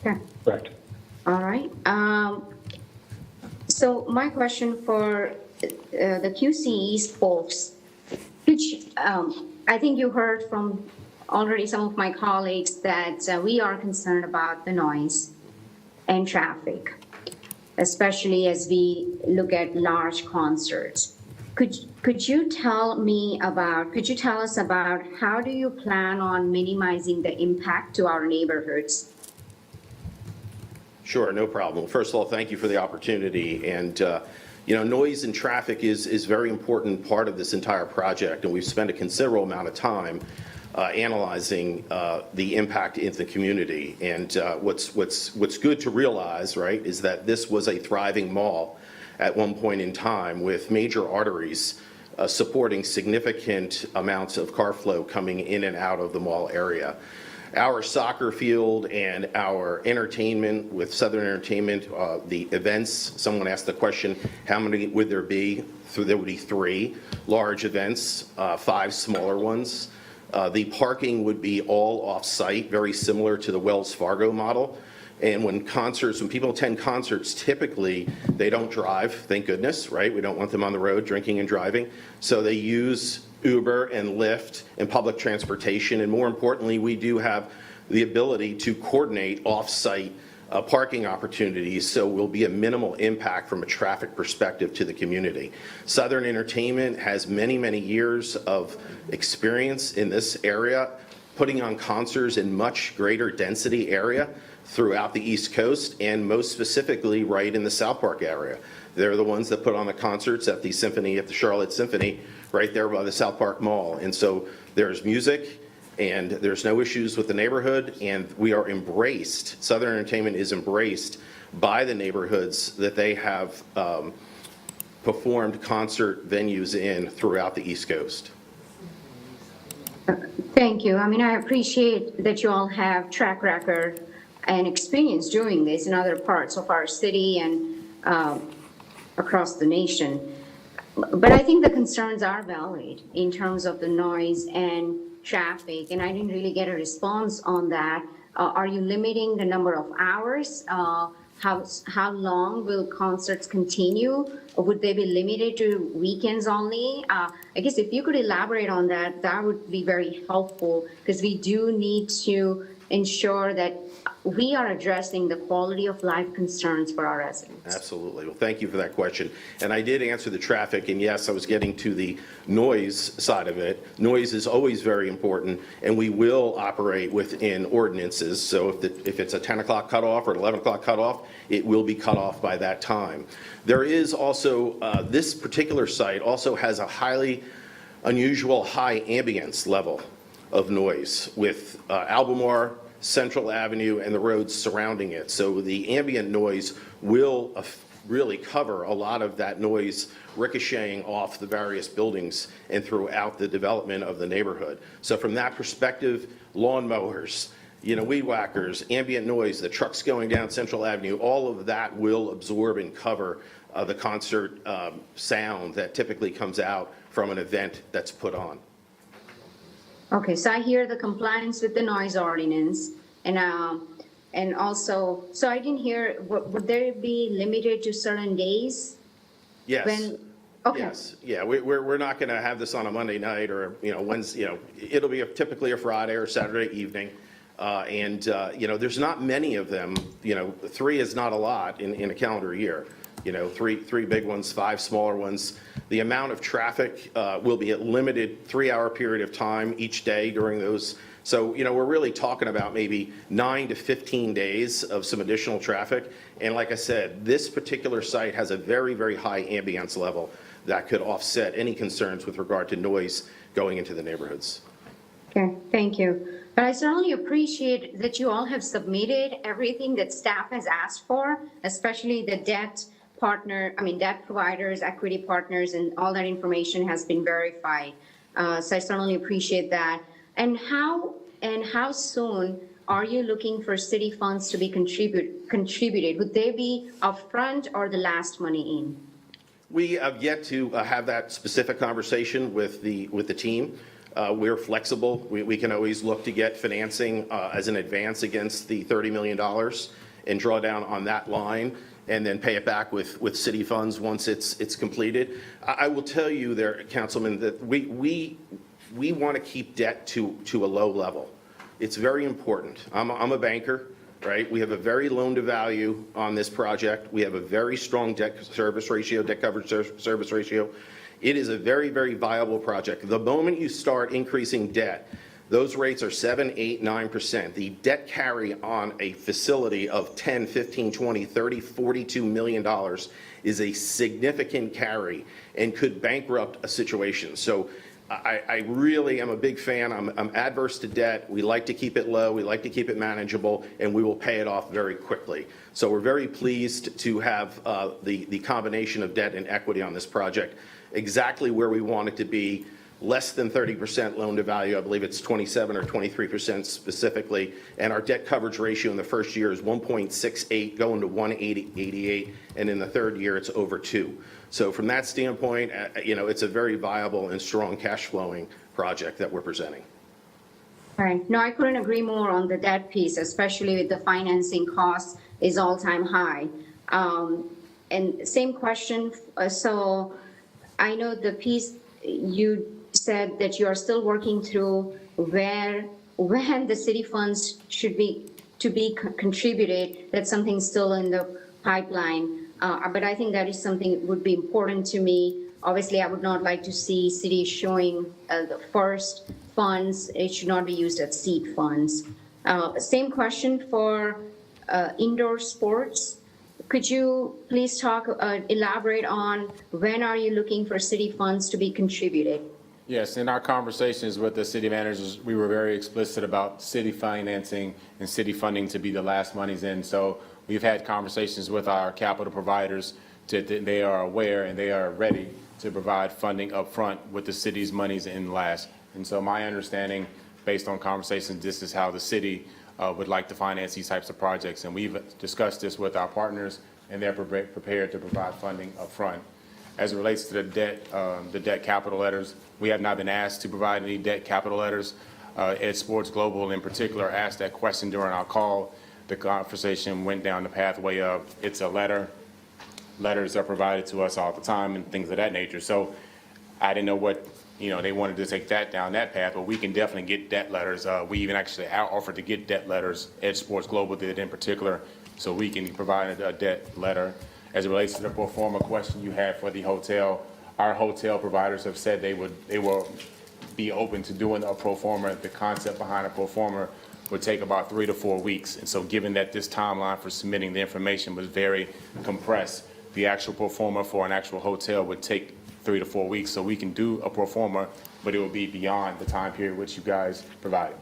Okay. Correct. All right. So my question for the QC East folks, which I think you heard from already some of my colleagues that we are concerned about the noise and traffic, especially as we look at large concerts. Could you tell us about how do you plan on minimizing the impact to our neighborhoods? Sure, no problem. First of all, thank you for the opportunity. And, noise and traffic is very important part of this entire project, and we've spent a considerable amount of time analyzing the impact in the community. And what's good to realize, right, is that this was a thriving mall at one point in time with major arteries supporting significant amounts of car flow coming in and out of the mall area. Our soccer field and our entertainment with Southern Entertainment, the events, someone asked the question, how many would there be? There would be 3 large events, 5 smaller ones. The parking would be all off-site, very similar to the Wells Fargo model. And when people attend concerts, typically they don't drive, thank goodness, right? We don't want them on the road drinking and driving. So they use Uber and Lyft and public transportation. And more importantly, we do have the ability to coordinate off-site parking opportunities, so will be a minimal impact from a traffic perspective to the community. Southern Entertainment has many, many years of experience in this area, putting on concerts in much greater density area throughout the East Coast, and most specifically right in the South Park area. They're the ones that put on the concerts at the Charlotte Symphony, right there by the South Park Mall. And so there's music, and there's no issues with the neighborhood, and we are embraced, Southern Entertainment is embraced by the neighborhoods that they have performed concert venues in throughout the East Coast. Thank you. I mean, I appreciate that you all have track record and experience doing this in other parts of our city and across the nation. But I think the concerns are valid in terms of the noise and traffic, and I didn't really get a response on that. Are you limiting the number of hours? How long will concerts continue? Or would they be limited to weekends only? I guess if you could elaborate on that, that would be very helpful, because we do need to ensure that we are addressing the quality of life concerns for our residents. Absolutely. Well, thank you for that question. And I did answer the traffic, and yes, I was getting to the noise side of it. Noise is always very important, and we will operate within ordinances. So if it's a 10 o'clock cutoff or an 11 o'clock cutoff, it will be cut off by that time. There is also, this particular site also has a highly unusual high ambience level of noise with Albemarle, Central Avenue, and the roads surrounding it. So the ambient noise will really cover a lot of that noise ricocheting off the various buildings and throughout the development of the neighborhood. So from that perspective, lawnmowers, weed whackers, ambient noise, the trucks going down Central Avenue, all of that will absorb and cover the concert sound that typically comes out from an event that's put on. Okay, so I hear the compliance with the noise ordinance, and also, so I didn't hear, would there be limited to certain days? Yes. Okay. Yes, yeah, we're not going to have this on a Monday night or, Wednesday, it'll be typically a Friday or Saturday evening. There's not many of them, 3 is not a lot in a calendar year. Three big ones, 5 smaller ones. The amount of traffic will be a limited 3-hour period of time each day during those. So, we're really talking about maybe 9 to 15 days of some additional traffic. And like I said, this particular site has a very, very high ambience level that could offset any concerns with regard to noise going into the neighborhoods. Okay, thank you. But I certainly appreciate that you all have submitted everything that staff has asked for, especially the debt providers, equity partners, and all that information has been verified. So I certainly appreciate that. And how soon are you looking for city funds to be contributed? Would they be upfront or the last money in? We have yet to have that specific conversation with the team. We're flexible. We can always look to get financing as an advance against the $30 million and draw down on that line, and then pay it back with city funds once it's completed. I will tell you there, Councilman, that we we want to keep debt to a low level. It's very important. I'm a banker, right? We have a very loan-to-value on this project. We have a very strong debt service ratio, debt coverage service ratio. It is a very, very viable project. The moment you start increasing debt, those rates are 7, 8, 9%. The debt carry on a facility of 10, 15, 20, 30, $42 million is a significant carry and could bankrupt a situation. So I really am a big fan. I'm adverse to debt. We like to keep it low. We like to keep it manageable, and we will pay it off very quickly. So we're very pleased to have the combination of debt and equity on this project exactly where we want it to be. Less than 30% loan to value. I believe it's 27 or 23% specifically. And our debt coverage ratio in the first year is 1.68, going to 1.88, and in the third year it's over 2. So from that standpoint, it's a very viable and strong cash flowing project that we're presenting. Right. No, I couldn't agree more on the debt piece, especially with the financing costs is all-time high. And same question. So I know the piece you said that you are still working through when the city funds should be contributed. That's something still in the pipeline. But I think that is something that would be important to me. Obviously, I would not like to see cities showing the first funds. It should not be used as seed funds. Same question for indoor sports. Could you please elaborate on when are you looking for city funds to be contributed? Yes, in our conversations with the city managers, we were very explicit about city financing and city funding to be the last monies in. So we've had conversations with our capital providers that they are aware and they are ready to provide funding up front with the city's monies in last. And so my understanding, based on conversations, this is how the city would like to finance these types of projects. And we've discussed this with our partners, and they're prepared to provide funding up front. As it relates to the debt capital letters, we have not been asked to provide any debt capital letters. Ed Sports Global in particular asked that question during our call. The conversation went down the pathway of it's a letter. Letters are provided to us all the time and things of that nature. So I didn't know what, they wanted to take that down that path, but we can definitely get debt letters. We even actually offered to get debt letters. Ed Sports Global did in particular, so we can provide a debt letter. As it relates to the pro forma question you had for the hotel, our hotel providers have said they will be open to doing a pro forma. The concept behind a pro forma would take about 3 to 4 weeks. And so given that this timeline for submitting the information was very compressed, the actual pro forma for an actual hotel would take 3 to 4 weeks. So we can do a pro forma, but it will be beyond the time period which you guys provided.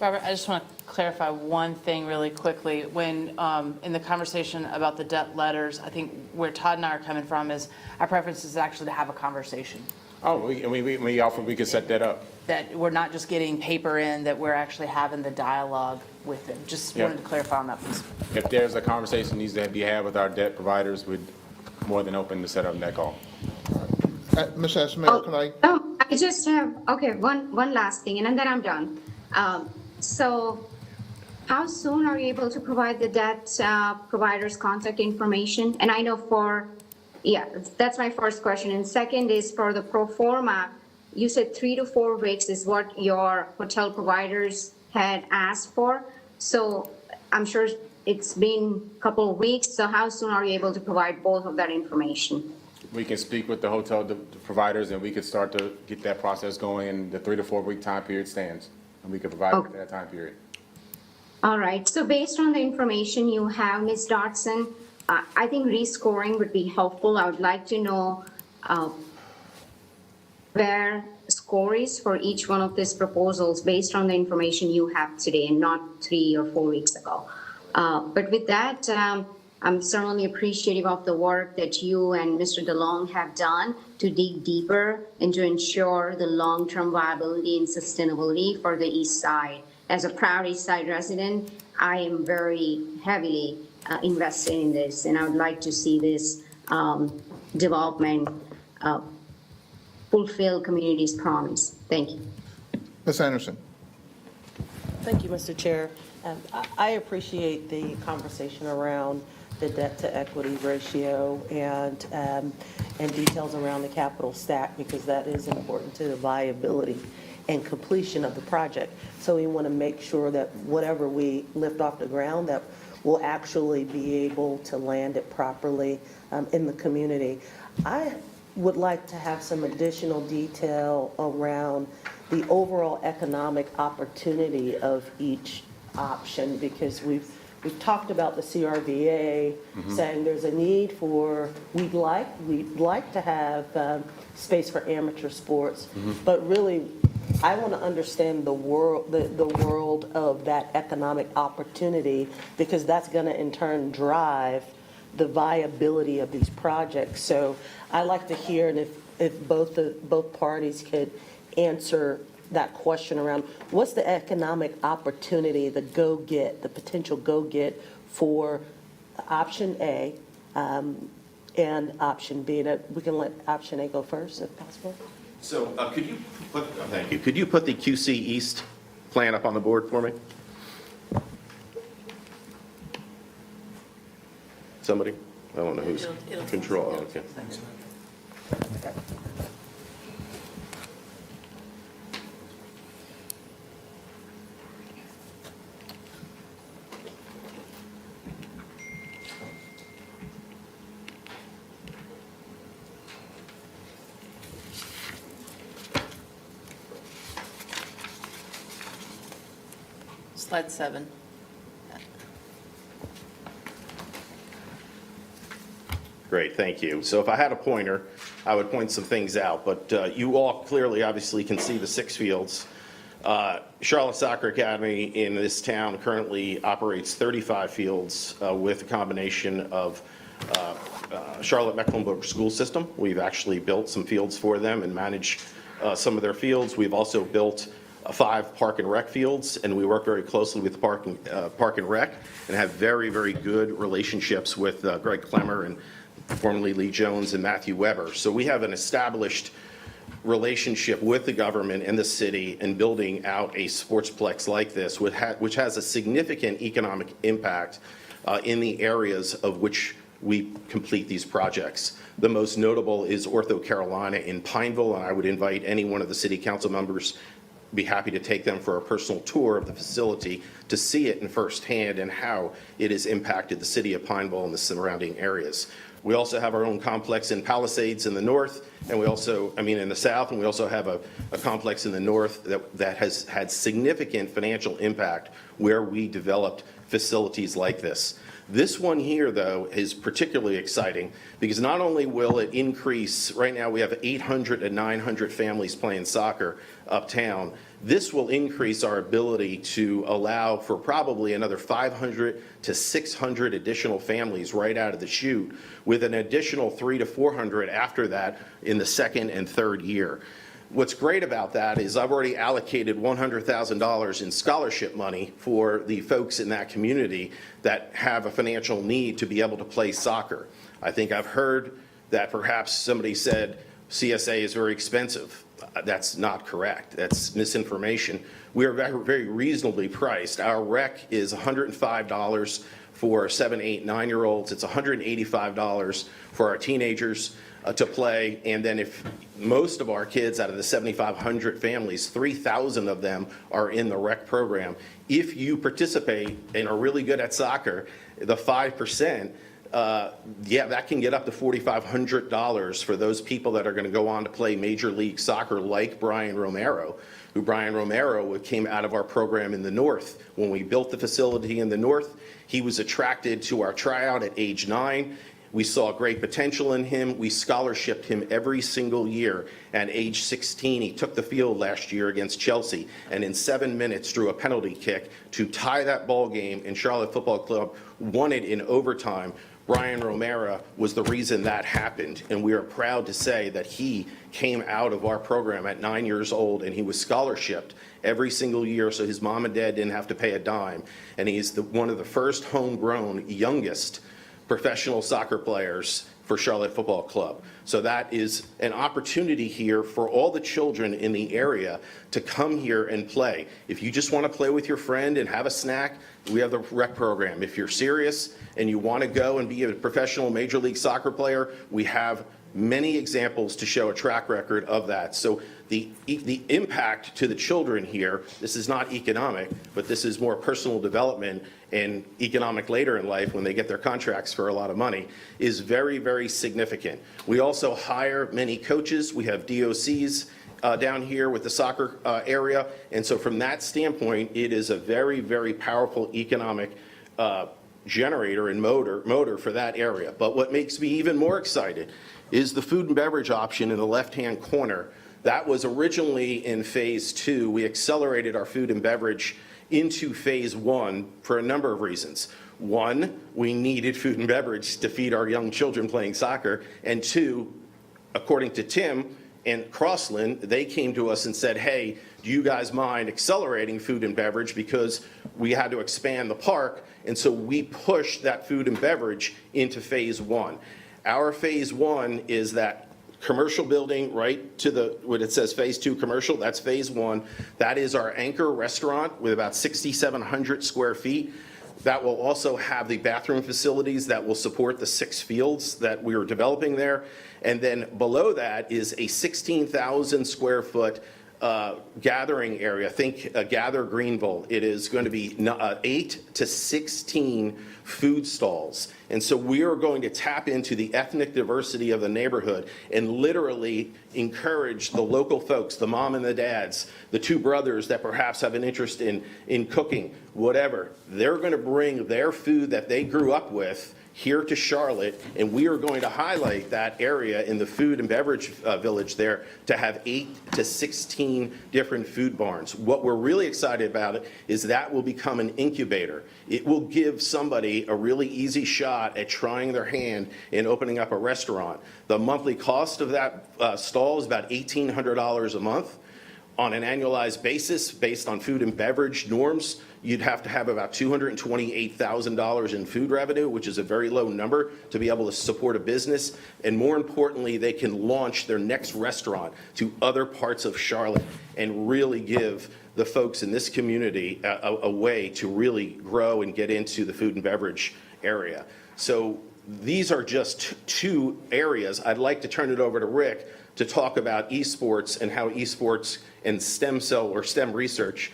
Robert, I just want to clarify one thing really quickly. When, in the conversation about the debt letters, I think where Todd and I are coming from is our preference is actually to have a conversation. Oh, we offered we could set that up. That we're not just getting paper in, that we're actually having the dialogue with them. Just wanted to clarify on that, please. If there's a conversation needs to be had with our debt providers, we're more than open to set up that call. Ms. Esmail, can I? Oh, I just have, one last thing, and then I'm done. So how soon are you able to provide the debt provider's contact information? And I know that's my first question. And second is for the pro forma, you said 3 to 4 weeks is what your hotel providers had asked for. So I'm sure it's been a couple of weeks. So how soon are you able to provide both of that information? We can speak with the hotel providers and we could start to get that process going, and the 3 to 4 week time period stands. And we could provide it that time period. All right. So based on the information you have, Ms. Dodson, I think rescoring would be helpful. I would like to know where score is for each one of these proposals based on the information you have today and not 3 or 4 weeks ago. But with that, I'm certainly appreciative of the work that you and Mr. DeLong have done to dig deeper and to ensure the long-term viability and sustainability for the East Side. As a proud East Side resident, I am very heavily invested in this, and I would like to see this development fulfill community's promise. Thank you. Ms. Anderson. Thank you, Mr. Chair. I appreciate the conversation around the debt to equity ratio and details around the capital stack, because that is important to the viability and completion of the project. So we want to make sure that whatever we lift off the ground, that we'll actually be able to land it properly in the community. I would like to have some additional detail around the overall economic opportunity of each option, because we've talked about the CRVA saying there's a need for, we'd like to have space for amateur sports, but really, I want to understand the world of that economic opportunity, because that's going to in turn drive the viability of these projects. So I'd like to hear, and if both parties could answer that question around what's the economic opportunity, the potential go-get for option A and option B. We can let option A go first, if possible. So could you put the QC East plan up on the board for me? Somebody? I don't know who's control. Okay. Slide 7. Great, thank you. So if I had a pointer, I would point some things out, but you all clearly, obviously, can see the 6 fields. Charlotte Soccer Academy in this town currently operates 35 fields with a combination of Charlotte Mecklenburg School System. We've actually built some fields for them and manage some of their fields. We've also built 5 park and rec fields, and we work very closely with park and rec and have very, very good relationships with Greg Clemmer and formerly Lee Jones and Matthew Weber. So we have an established relationship with the government and the city in building out a sportsplex like this, which has a significant economic impact in the areas of which we complete these projects. The most notable is Ortho Carolina in Pineville, and I would invite any one of the city council members, be happy to take them for a personal tour of the facility to see it in firsthand and how it has impacted the city of Pineville and the surrounding areas. We also have our own complex in Palisades in the north, and we also, in the south, and we also have a complex in the north that has had significant financial impact where we developed facilities like this. This one here, though, is particularly exciting because not only will it increase, right now we have 800 and 900 families playing soccer uptown. This will increase our ability to allow for probably another 500 to 600 additional families right out of the chute, with an additional 300 to 400 after that in the second and third year. What's great about that is I've already allocated $100,000 in scholarship money for the folks in that community that have a financial need to be able to play soccer. I think I've heard that perhaps somebody said CSA is very expensive. That's not correct. That's misinformation. We are very reasonably priced. Our rec is $105 for 7, 8, 9-year-olds. It's $185 for our teenagers to play. And then if most of our kids out of the 7,500 families, 3,000 of them are in the rec program. If you participate and are really good at soccer, the 5%, that can get up to $4,500 for those people that are going to go on to play Major League Soccer, like Brian Romero, who came out of our program in the north. When we built the facility in the north, he was attracted to our tryout at age 9. We saw great potential in him. We scholarshiped him every single year. At age 16, he took the field last year against Chelsea, and in 7 minutes drew a penalty kick to tie that ball game, and Charlotte Football Club won it in overtime. Brian Romero was the reason that happened, and we are proud to say that he came out of our program at 9 years old, and he was scholarshiped every single year, so his mom and dad didn't have to pay a dime. And he's one of the first homegrown, youngest professional soccer players for Charlotte Football Club. So that is an opportunity here for all the children in the area to come here and play. If you just want to play with your friend and have a snack, we have the rec program. If you're serious and you want to go and be a professional Major League Soccer player, we have many examples to show a track record of that. So the impact to the children here, this is not economic, but this is more personal development and economic later in life when they get their contracts for a lot of money, is very, very significant. We also hire many coaches. We have DOCs down here with the soccer area. And so from that standpoint, it is a very, very powerful economic generator and motor for that area. But what makes me even more excited is the food and beverage option in the left-hand corner. That was originally in phase 2. We accelerated our food and beverage into phase 1 for a number of reasons. 1, we needed food and beverage to feed our young children playing soccer. And 2, according to Tim and Crossland, they came to us and said, hey, do you guys mind accelerating food and beverage, because we had to expand the park. And so we pushed that food and beverage into phase 1. Our phase 1 is that commercial building right to the, what it says phase 2 commercial, that's phase 1. That is our anchor restaurant with about 6,700 square feet. That will also have the bathroom facilities that will support the 6 fields that we are developing there. And then below that is a 16,000 square foot gathering area. Think Gather Greenville. It is going to be 8 to 16 food stalls. And so we are going to tap into the ethnic diversity of the neighborhood and literally encourage the local folks, the mom and the dads, the 2 brothers that perhaps have an interest in cooking, whatever. They're going to bring their food that they grew up with here to Charlotte, and we are going to highlight that area in the food and beverage village there to have 8 to 16 different food barns. What we're really excited about it is that will become an incubator. It will give somebody a really easy shot at trying their hand in opening up a restaurant. The monthly cost of that stall is about $1,800 a month. On an annualized basis, based on food and beverage norms, you'd have to have about $228,000 in food revenue, which is a very low number to be able to support a business. And more importantly, they can launch their next restaurant to other parts of Charlotte and really give the folks in this community a way to really grow and get into the food and beverage area. So these are just 2 areas. I'd like to turn it over to Rick to talk about esports and how esports and stem cell or STEM research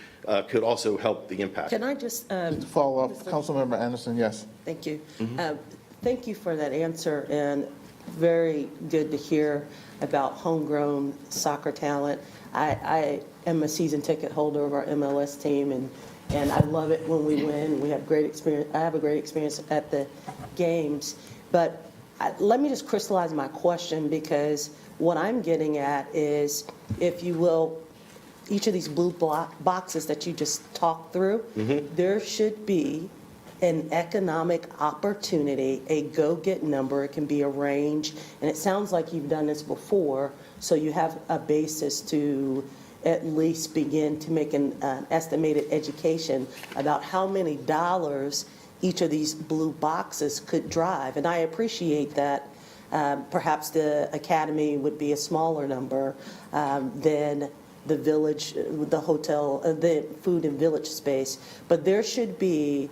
could also help the impact. Can I just Follow up, Councilmember Anderson, yes. Thank you. Thank you for that answer, and very good to hear about homegrown soccer talent. I am a season ticket holder of our MLS team, and I love it when we win. We have great experience. I have a great experience at the games. But let me just crystallize my question, because what I'm getting at is, if you will, each of these blue boxes that you just talked through, there should be an economic opportunity, a go-get number. It can be a range, and it sounds like you've done this before, so you have a basis to at least begin to make an estimated education about how many dollars each of these blue boxes could drive. And I appreciate that. Perhaps the academy would be a smaller number than the village, the hotel, the food and village space. But there should be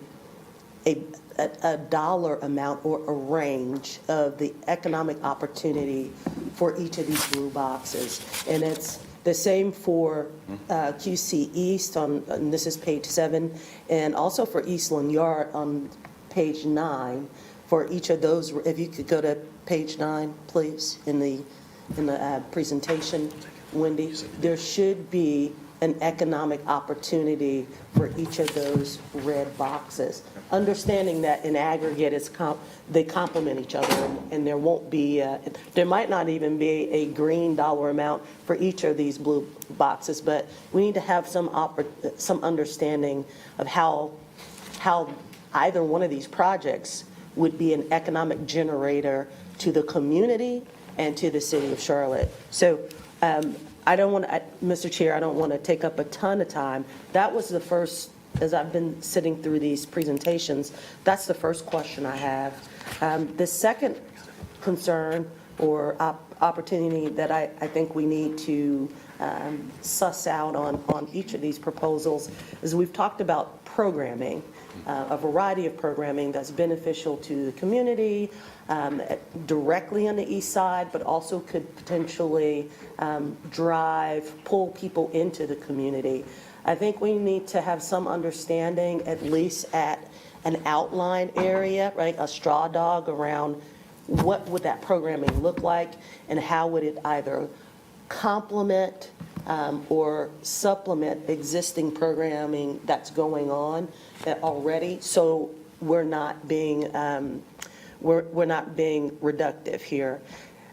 a dollar amount or a range of the economic opportunity for each of these blue boxes. And it's the same for QC East and this is page 7, and also for Eastland Yard on page 9. For each of those, if you could go to page 9, please, in the presentation, Wendy, there should be an economic opportunity for each of those red boxes. Understanding that in aggregate, they complement each other, and there won't be, there might not even be a green dollar amount for each of these blue boxes, but we need to have some understanding of how either one of these projects would be an economic generator to the community and to the city of Charlotte. So I don't want to, Mr. Chair, I don't want to take up a ton of time. That was the first, as I've been sitting through these presentations, that's the first question I have. The second concern or opportunity that I think we need to suss out on each of these proposals is we've talked about programming, a variety of programming that's beneficial to the community, directly on the east side, but also could potentially pull people into the community. I think we need to have some understanding, at least at an outline area, right, a straw dog around what would that programming look like and how would it either complement or supplement existing programming that's going on already, so we're not being reductive here.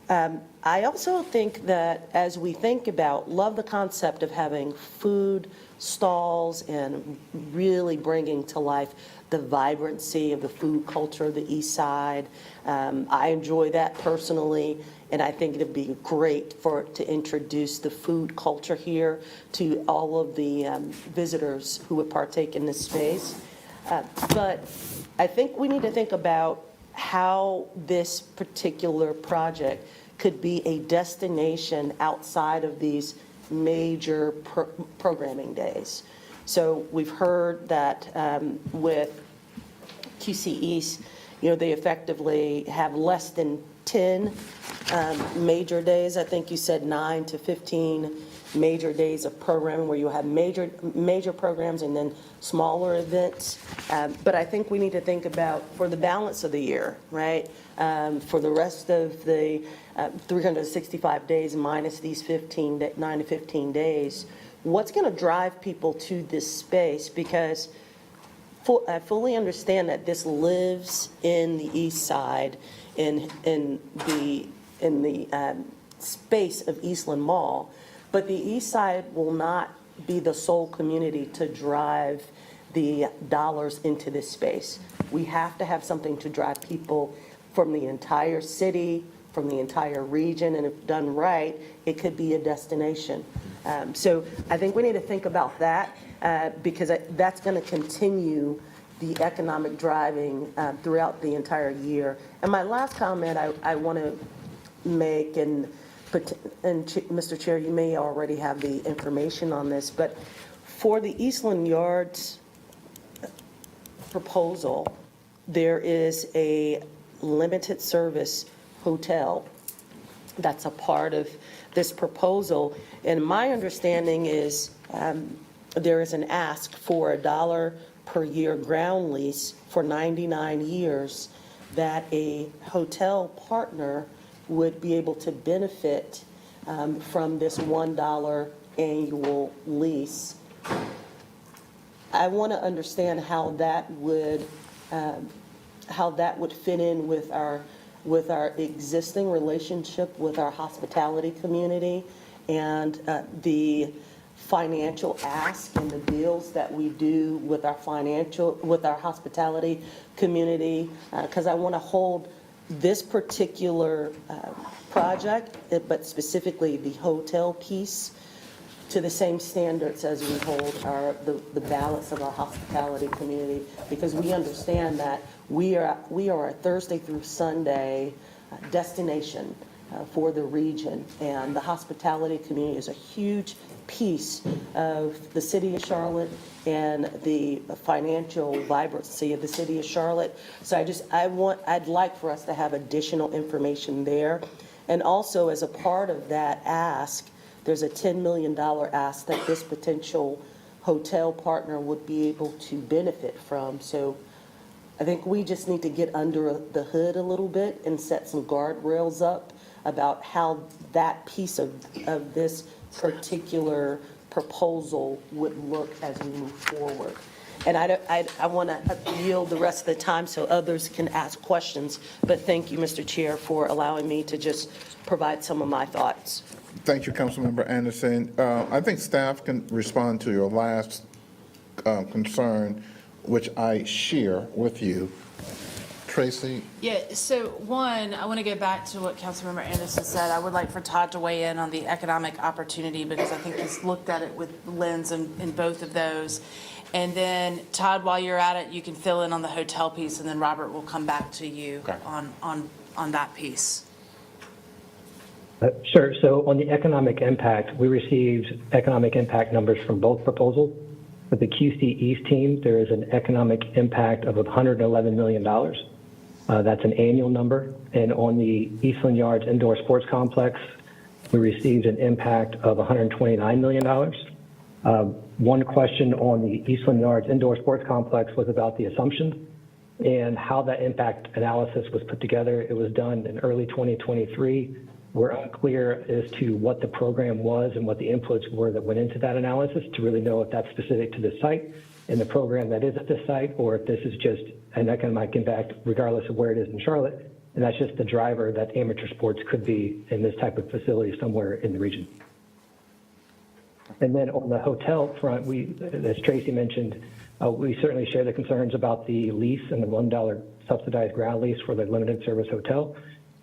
I also think that as we think about, love the concept of having food stalls and really bringing to life the vibrancy of the food culture of the East Side. I enjoy that personally, and I think it'd be great to introduce the food culture here to all of the visitors who would partake in this space. But I think we need to think about how this particular project could be a destination outside of these major programming days. So we've heard that with QC East, they effectively have less than 10 major days. I think you said 9 to 15 major days of programming where you have major programs and then smaller events. But I think we need to think about for the balance of the year, right? For the rest of the 365 days minus these 9 to 15 days, what's going to drive people to this space? Because I fully understand that this lives in the East Side, in the space of Eastland Mall, but the East Side will not be the sole community to drive the dollars into this space. We have to have something to drive people from the entire city, from the entire region, and if done right, it could be a destination. So I think we need to think about that because that's going to continue the economic driving throughout the entire year. And my last comment I want to make, and Mr. Chair, you may already have the information on this, but for the Eastland Yards proposal, there is a limited service hotel that's a part of this proposal. And my understanding is there is an ask for $1 per year ground lease for 99 years that a hotel partner would be able to benefit from this $1 annual lease. I want to understand how that would fit in with our existing relationship with our hospitality community and the financial ask and the deals that we do with our hospitality community, because I want to hold this particular project, but specifically the hotel piece, to the same standards as we hold the balance of our hospitality community, because we understand that we are a Thursday through Sunday destination for the region, and the hospitality community is a huge piece of the city of Charlotte and the financial vibrancy of the city of Charlotte. So I'd like for us to have additional information there. And also, as a part of that ask, there's a $10 million ask that this potential hotel partner would be able to benefit from. So I think we just need to get under the hood a little bit and set some guardrails up about how that piece of this particular proposal would look as we move forward. And I want to yield the rest of the time so others can ask questions, but thank you, Mr. Chair, for allowing me to just provide some of my thoughts. Thank you, Councilmember Anderson. I think staff can respond to your last concern, which I share with you. Tracy? Yeah, so one, I want to go back to what Councilmember Anderson said. I would like for Todd to weigh in on the economic opportunity because I think he's looked at it with lens in both of those. And then Todd, while you're at it, you can fill in on the hotel piece, and then Robert will come back to you on on that piece? Sure. So on the economic impact, we received economic impact numbers from both proposals. For the QC East team, there is an economic impact of $111 million. That's an annual number. And on the Eastland Yards Indoor Sports Complex, we received an impact of $129 million. One question on the Eastland Yards Indoor Sports Complex was about the assumptions and how that impact analysis was put together. It was done in early 2023. We're unclear as to what the program was and what the inputs were that went into that analysis to really know if that's specific to the site and the program that is at the site, or if this is just an economic impact regardless of where it is in Charlotte. And that's just the driver that amateur sports could be in this type of facility somewhere in the region. And then on the hotel front, as Tracy mentioned, we certainly share the concerns about the lease and the $1 subsidized ground lease for the limited service hotel.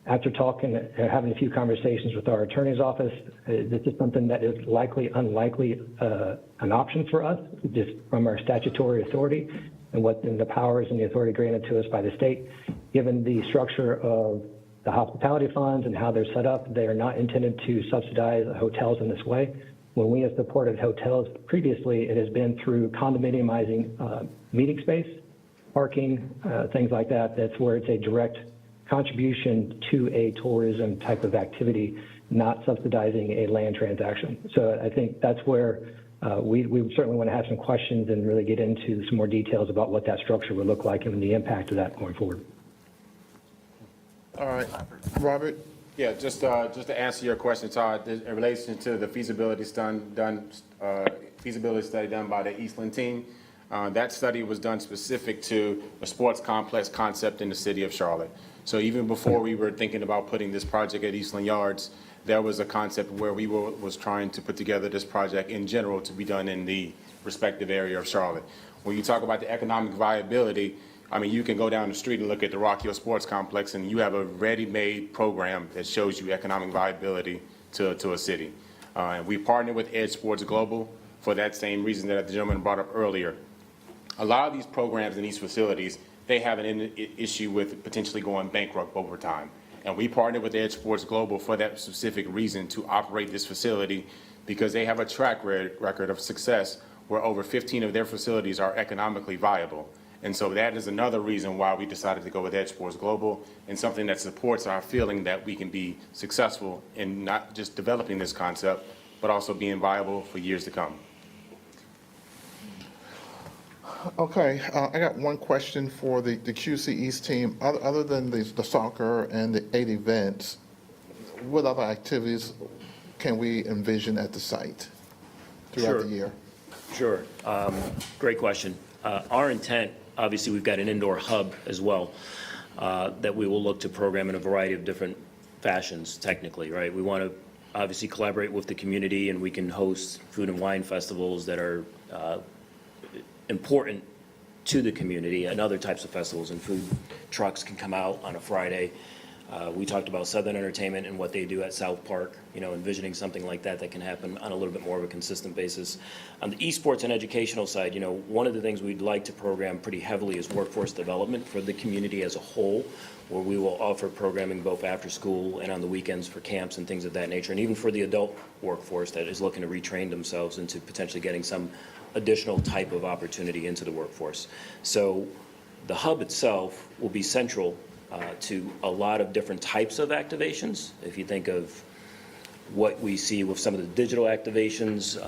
After talking and having a few conversations with our attorney's office, this is something that is unlikely an option for us, just from our statutory authority and the powers and the authority granted to us by the state. Given the structure of the hospitality funds and how they're set up, they are not intended to subsidize hotels in this way. When we have supported hotels previously, it has been through condominiumizing meeting space, parking, things like that. That's where it's a direct contribution to a tourism type of activity, not subsidizing a land transaction. So I think that's where we certainly want to have some questions and really get into some more details about what that structure would look like and the impact of that going forward. All right, Robert? Yeah, just to answer your question, Todd, in relation to the feasibility study done by the Eastland team, that study was done specific to a sports complex concept in the city of Charlotte. So even before we were thinking about putting this project at Eastland Yards, there was a concept where we was trying to put together this project in general to be done in the respective area of Charlotte. When you talk about the economic viability, I mean, you can go down the street and look at the Rock Hill Sports Complex, and you have a ready-made program that shows you economic viability to a city. And we partnered with Edge Sports Global for that same reason that the gentleman brought up earlier. A lot of these programs in these facilities, they have an issue with potentially going bankrupt over time. And we partnered with Edge Sports Global for that specific reason to operate this facility, because they have a track record of success where over 15 of their facilities are economically viable. And so that is another reason why we decided to go with Edge Sports Global, and something that supports our feeling that we can be successful in not just developing this concept, but also being viable for years to come. Okay, I got one question for the QC East team. Other than the soccer and the 8 events, what other activities can we envision at the site throughout the year? Sure. Great question. Our intent, obviously, we've got an indoor hub as well that we will look to program in a variety of different fashions, technically, right? We want to obviously collaborate with the community, and we can host food and wine festivals that are important to the community, and other types of festivals, and food trucks can come out on a Friday. We talked about Southern Entertainment and what they do at South Park, envisioning something like that can happen on a little bit more of a consistent basis. On the esports and educational side, one of the things we'd like to program pretty heavily is workforce development for the community as a whole, where we will offer programming both after school and on the weekends for camps and things of that nature, and even for the adult workforce that is looking to retrain themselves into potentially getting some additional type of opportunity into the workforce. So the hub itself will be central to a lot of different types of activations. If you think of what we see with some of the digital activations,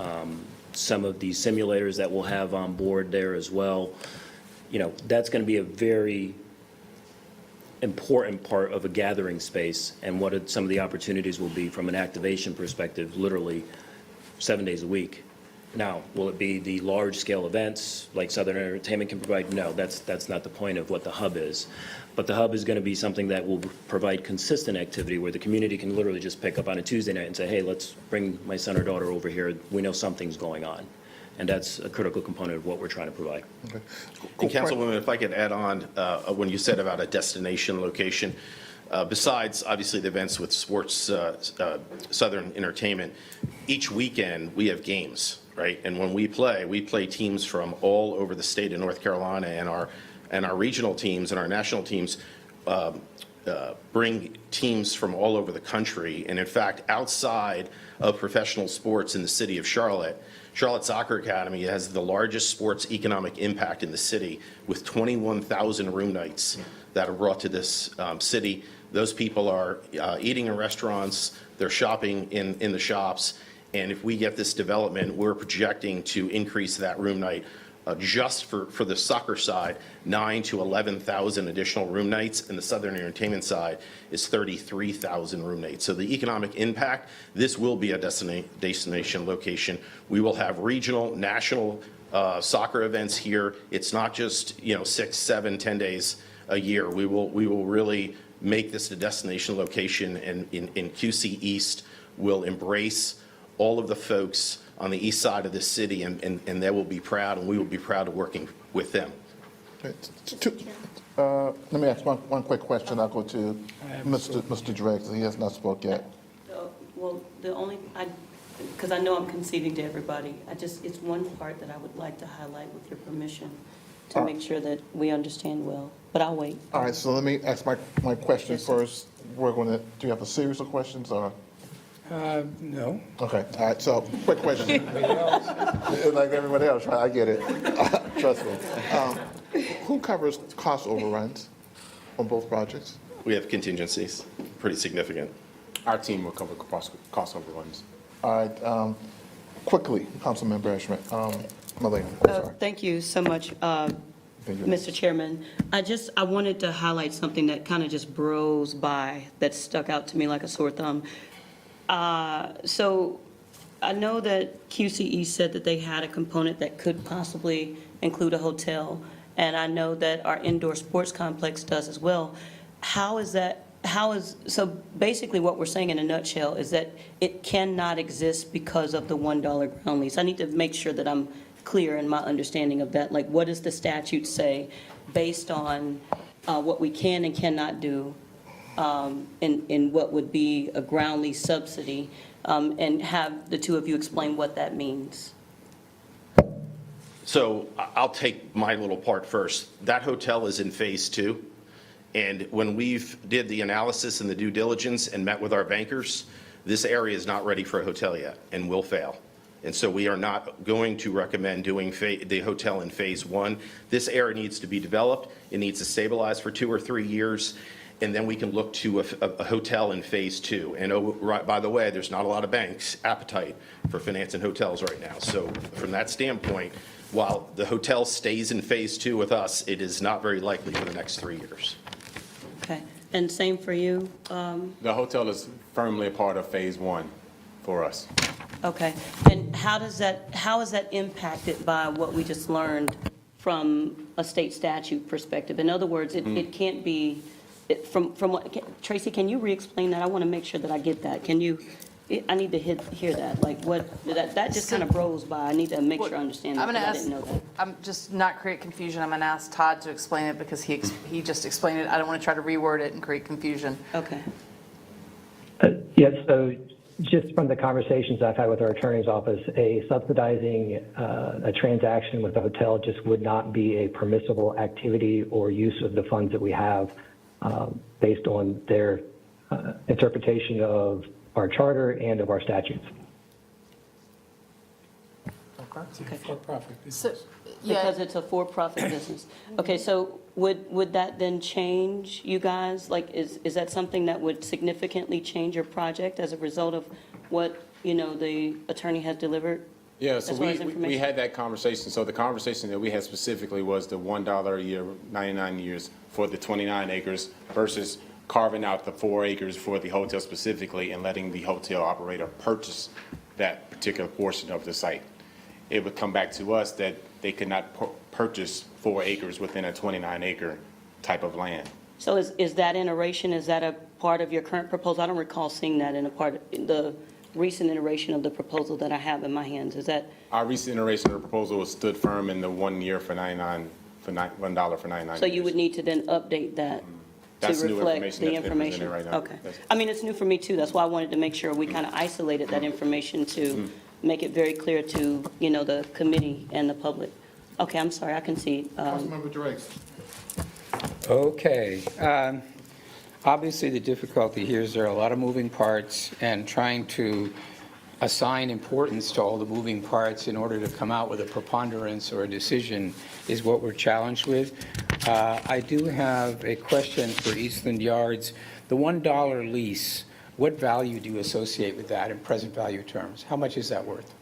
some of the simulators that we'll have on board there as well, that's going to be a very important part of a gathering space, and what some of the opportunities will be from an activation perspective, literally 7 days a week. Now, will it be the large-scale events like Southern Entertainment can provide? No, that's not the point of what the hub is. But the hub is going to be something that will provide consistent activity where the community can literally just pick up on a Tuesday night and say, hey, let's bring my son or daughter over here. We know something's going on. And that's a critical component of what we're trying to provide. Okay. And Councilwoman, if I could add on, when you said about a destination location, besides obviously the events with sports, Southern Entertainment, each weekend we have games, right? And when we play teams from all over the state of North Carolina, and our regional teams and our national teams bring teams from all over the country. And in fact, outside of professional sports in the city of Charlotte, Charlotte Soccer Academy has the largest sports economic impact in the city, with 21,000 room nights that are brought to this city. Those people are eating in restaurants, they're shopping in the shops, and if we get this development, we're projecting to increase that room night just for the soccer side, 9,000 to 11,000 additional room nights, and the Southern Entertainment side is 33,000 room nights. So the economic impact, this will be a destination location. We will have regional, national soccer events here. It's not just 6, 7, 10 days a year. We will really make this a destination location, and in QC East will embrace all of the folks on the east side of the city, and they will be proud, and we will be proud of working with them. Let me ask one quick question. I'll go to Mr. Driggs. He has not spoke yet. Well, because I know I'm conceding to everybody, it's one part that I would like to highlight with your permission to make sure that we understand well, but I'll wait. All right, so let me ask my question first. Do you have a series of questions, or? No. Okay, all right, so quick question. Like everybody else, right? I get it. Trust me. Who covers cost overruns on both projects? We have contingencies, pretty significant. Our team will cover cost overruns. All right, quickly, Councilmember Ashman, Malina, sorry. Thank you so much, Mr. Chairman. I wanted to highlight something that kind of just blows by, that stuck out to me like a sore thumb. So I know that QCE said that they had a component that could possibly include a hotel, and I know that our indoor sports complex does as well. So basically what we're saying in a nutshell is that it cannot exist because of the $1 ground lease. I need to make sure that I'm clear in my understanding of that. Like, what does the statute say based on what we can and cannot do in what would be a ground lease subsidy, and have the two of you explain what that means. So I'll take my little part first. That hotel is in phase 2. And when we've did the analysis and the due diligence and met with our bankers, this area is not ready for a hotel yet and will fail. And so we are not going to recommend doing the hotel in phase 1. This area needs to be developed. It needs to stabilize for 2 or 3 years. And then we can look to a hotel in phase 2. And by the way, there's not a lot of banks' appetite for financing hotels right now. So from that standpoint, while the hotel stays in phase 2 with us, it is not very likely for the next 3 years. Okay, and same for you? The hotel is firmly a part of phase 1 for us. Okay, and how is that impacted by what we just learned from a state statute perspective? In other words, it can't be, from what, Tracy, can you re-explain that? I want to make sure that I get that. I need to hear that, like what, that just kind of blows by. I need to make sure I understand that, because I didn't know that. I'm just not create confusion. I'm going to ask Todd to explain it because he just explained it. I don't want to try to reword it and create confusion. Okay. Yes, so just from the conversations I've had with our attorney's office, subsidizing a transaction with a hotel just would not be a permissible activity or use of the funds that we have based on their interpretation of our charter and of our statutes. Okay. For-profit So, Because it's a for-profit business. Okay, so would that then change you guys? Like, is that something that would significantly change your project as a result of what, the attorney has delivered? Yeah, so as far as we information? had that conversation. So the conversation that we had specifically was the $1 a year, 99 years for the 29 acres versus carving out the 4 acres for the hotel specifically and letting the hotel operator purchase that particular portion of the site. It would come back to us that they could not purchase 4 acres within a 29-acre type of land. So is that iteration, is that a part of your current proposal? I don't recall seeing that in the recent iteration of the proposal that I have in my hands. Is that? Our recent iteration of the proposal was stood firm in the 1 year for $1 for 99 So you would need to then update that to That's new reflect information the that's been information? presented right now. Okay. That's- I mean, it's new for me too. That's why I wanted to make sure we kind of isolated that information to make it very clear to, the committee and the public. Okay, I'm sorry, I concede. Councilmember Drake. Okay. Obviously, the difficulty here is there are a lot of moving parts, and trying to assign importance to all the moving parts in order to come out with a preponderance or a decision is what we're challenged with. I do have a question for Eastland Yards. The $1 lease, what value do you associate with that in present value terms? How much is that worth?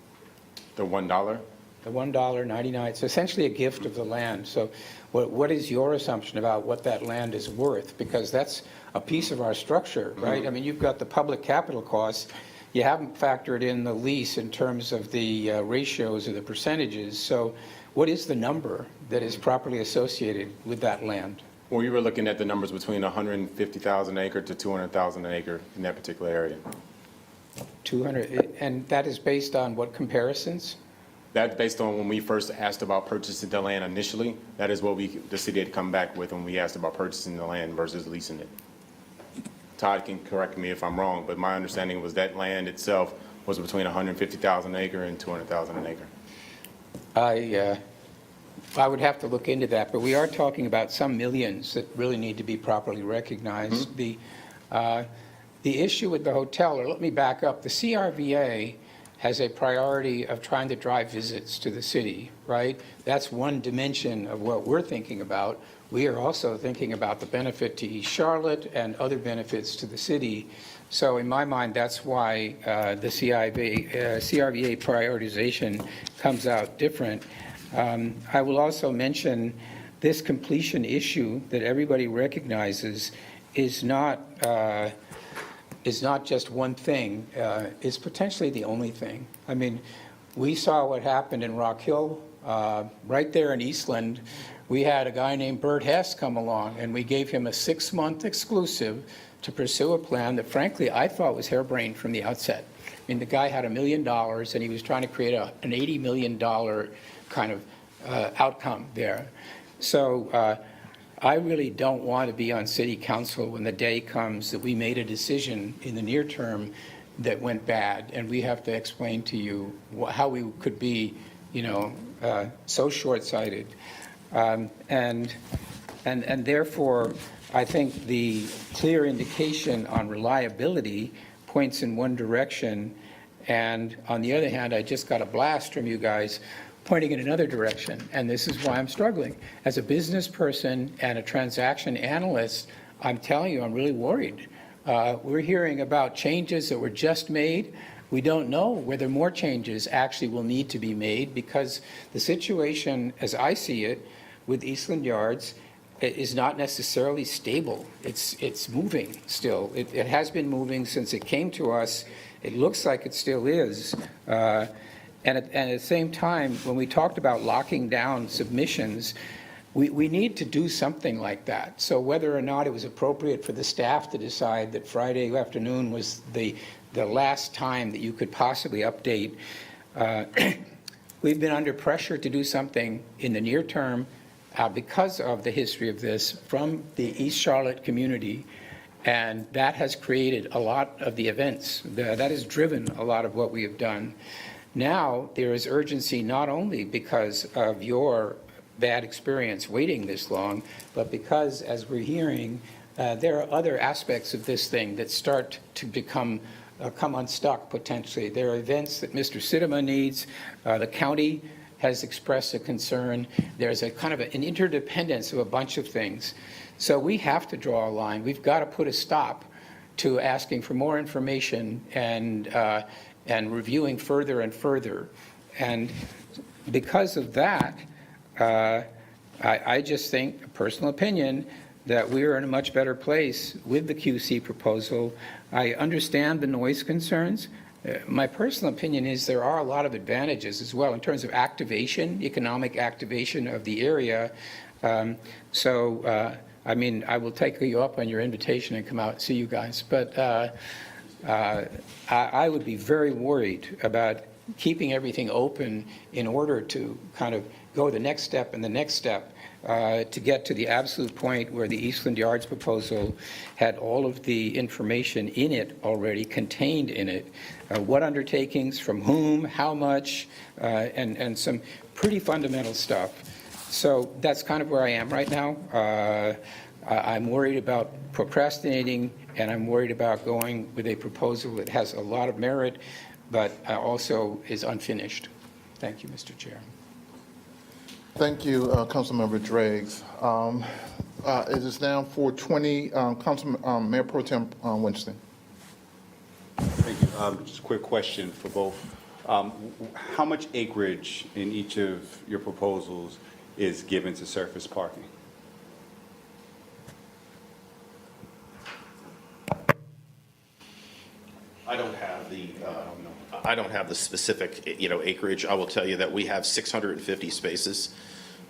The $1? The $1.99, it's essentially a gift of the land. So what is your assumption about what that land is worth? Because that's a piece of our structure, right? I mean, you've got the public capital costs. You haven't factored in the lease in terms of the ratios or the percentages. So what is the number that is properly associated with that land? Well, you were looking at the numbers between 150,000 acre to 200,000 an acre in that particular area. 200, and that is based on what comparisons? That's based on when we first asked about purchasing the land initially. That is what the city had come back with when we asked about purchasing the land versus leasing it. Todd can correct me if I'm wrong, but my understanding was that land itself was between 150,000 acre and 200,000 an acre. I would have to look into that, but we are talking about some millions that really need to be properly recognized. The issue with the hotel, or let me back up, the CRVA has a priority of trying to drive visits to the city, right? That's one dimension of what we're thinking about. We are also thinking about the benefit to East Charlotte and other benefits to the city. So in my mind, that's why the CRVA prioritization comes out different. I will also mention this completion issue that everybody recognizes is not just one thing. It's potentially the only thing. I mean, we saw what happened in Rock Hill. Right there in Eastland, we had a guy named Bert Hess come along, and we gave him a 6-month exclusive to pursue a plan that, frankly, I thought was harebrained from the outset. I mean, the guy had $1 million, and he was trying to create an $80 million kind of outcome there. So I really don't want to be on city council when the day comes that we made a decision in the near term that went bad, and we have to explain to you how we could be, so short-sighted. And therefore, I think the clear indication on reliability points in one direction, and on the other hand, I just got a blast from you guys pointing in another direction, and this is why I'm struggling. As a business person and a transaction analyst, I'm telling you, I'm really worried. We're hearing about changes that were just made. We don't know whether more changes actually will need to be made, because the situation, as I see it, with Eastland Yards is not necessarily stable. It's moving still. It has been moving since it came to us. It looks like it still is. And at the same time, when we talked about locking down submissions, we need to do something like that. So whether or not it was appropriate for the staff to decide that Friday afternoon was the last time that you could possibly update, we've been under pressure to do something in the near term because of the history of this from the East Charlotte community. And that has created a lot of the events. That has driven a lot of what we have done. Now, there is urgency not only because of your bad experience waiting this long, but because, as we're hearing, there are other aspects of this thing that start to come unstuck potentially. There are events that Mr. Sidema needs. The county has expressed a concern. There's a kind of an interdependence of a bunch of things. So we have to draw a line. We've got to put a stop to asking for more information and reviewing further and further. And because of that, I just think, a personal opinion, that we are in a much better place with the QC proposal. I understand the noise concerns. My personal opinion is there are a lot of advantages as well in terms of activation, economic activation of the area. I mean, I will take you up on your invitation and come out and see you guys. But I would be very worried about keeping everything open in order to kind of go the next step and the next step to get to the absolute point where the Eastland Yards proposal had all of the information in it already, contained in it, what undertakings, from whom, how much, and some pretty fundamental stuff. So that's kind of where I am right now. I'm worried about procrastinating, and I'm worried about going with a proposal that has a lot of merit, but also is unfinished. Thank you, Mr. Chair. Thank you, Councilmember Driggs. It is now 4:20. Mayor Pro Tem Winston. Thank you. Just a quick question for both. How much acreage in each of your proposals is given to surface parking? I don't have the specific, acreage. I will tell you that we have 650 spaces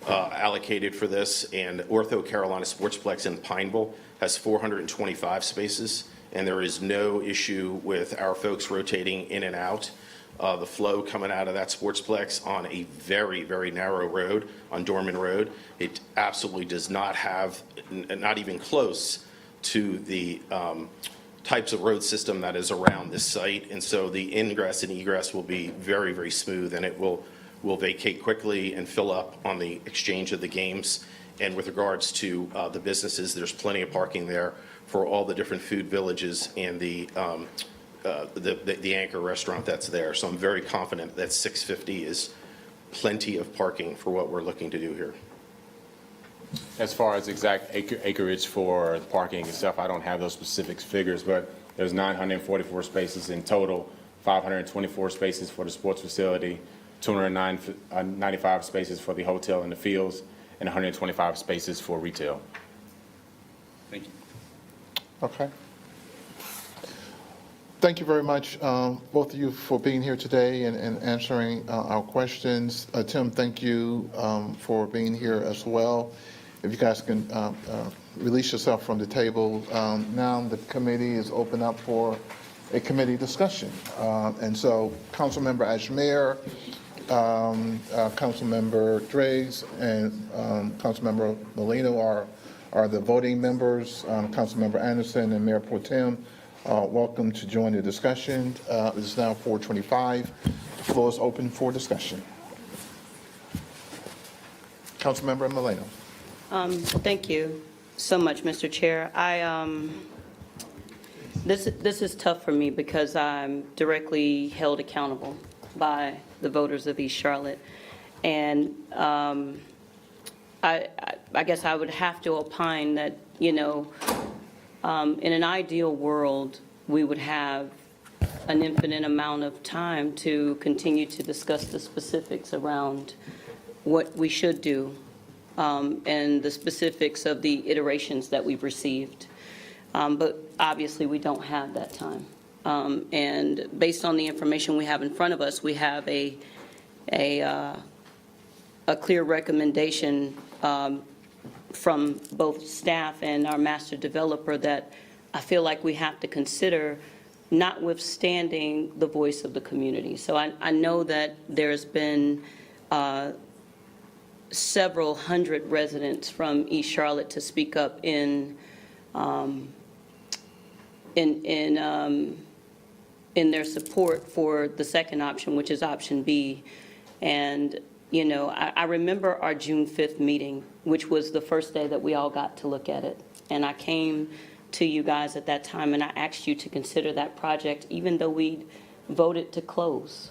allocated for this, and Ortho Carolina Sportsplex in Pineville has 425 spaces, and there is no issue with our folks rotating in and out. The flow coming out of that Sportsplex on a very, very narrow road, on Dorman Road, it absolutely does not have, not even close to the types of road system that is around this site. And so the ingress and egress will be very, very smooth, and it will vacate quickly and fill up on the exchange of the games. And with regards to the businesses, there's plenty of parking there for all the different food villages and the anchor restaurant that's there. So I'm very confident that 650 is plenty of parking for what we're looking to do here. As far as exact acreage for parking and stuff, I don't have those specific figures, but there's 944 spaces in total, 524 spaces for the sports facility, 295 spaces for the hotel and the fields, and 125 spaces for retail. Thank you. Okay. Thank you very much, both of you, for being here today and answering our questions. Tim, thank you for being here as well. If you guys can release yourself from the table. Now the committee is open up for a committee discussion. And so Councilmember Ashmere, Councilmember Driggs, and Councilmember Molino are the voting members. Councilmember Anderson and Mayor Pro Tem, welcome to join the discussion. It is now 4:25. The floor is open for discussion. Councilmember Molino. Thank you so much, Mr. Chair. This is tough for me because I'm directly held accountable by the voters of East Charlotte. And I guess I would have to opine that, in an ideal world, we would have an infinite amount of time to continue to discuss the specifics around what we should do and the specifics of the iterations that we've received. But obviously, we don't have that time. And based on the information we have in front of us, we have a clear recommendation from both staff and our master developer that I feel like we have to consider, notwithstanding the voice of the community. So I know that there's been several hundred residents from East Charlotte to speak up in their support for the second option, which is option B. And, I remember our June 5th meeting, which was the first day that we all got to look at it. And I came to you guys at that time and I asked you to consider that project, even though we voted to close.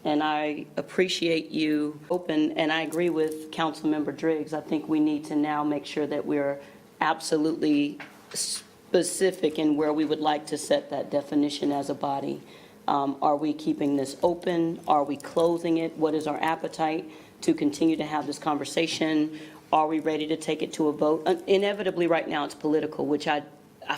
And I appreciate you open, and I agree with Councilmember Driggs. I think we need to now make sure that we're absolutely specific in where we would like to set that definition as a body. Are we keeping this open? Are we closing it? What is our appetite to continue to have this conversation? Are we ready to take it to a vote? Inevitably, right now, it's political, which I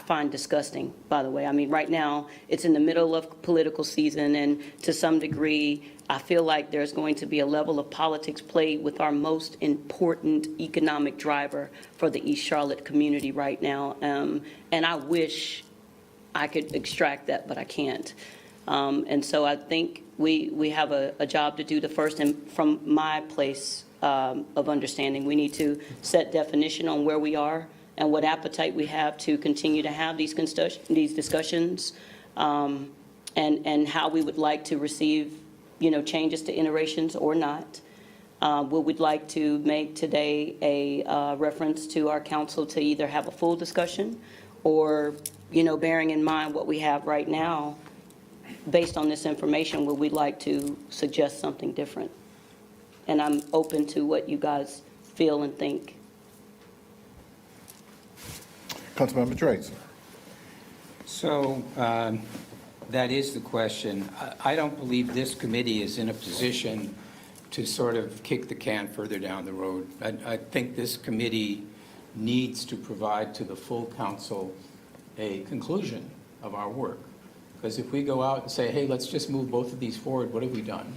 find disgusting, by the way. I mean, right now, it's in the middle of political season, and to some degree, I feel like there's going to be a level of politics played with our most important economic driver for the East Charlotte community right now. And I wish I could extract that, but I can't. And so I think we have a job to do. The first, and from my place of understanding, we need to set definition on where we are and what appetite we have to continue to have these discussions, and how we would like to receive, changes to iterations or not. We would like to make today a reference to our council to either have a full discussion or, bearing in mind what we have right now, based on this information, would we like to suggest something different? And I'm open to what you guys feel and think. Councilmember Tracy. So that is the question. I don't believe this committee is in a position to sort of kick the can further down the road. I think this committee needs to provide to the full council a conclusion of our work. Because if we go out and say, hey, let's just move both of these forward, what have we done?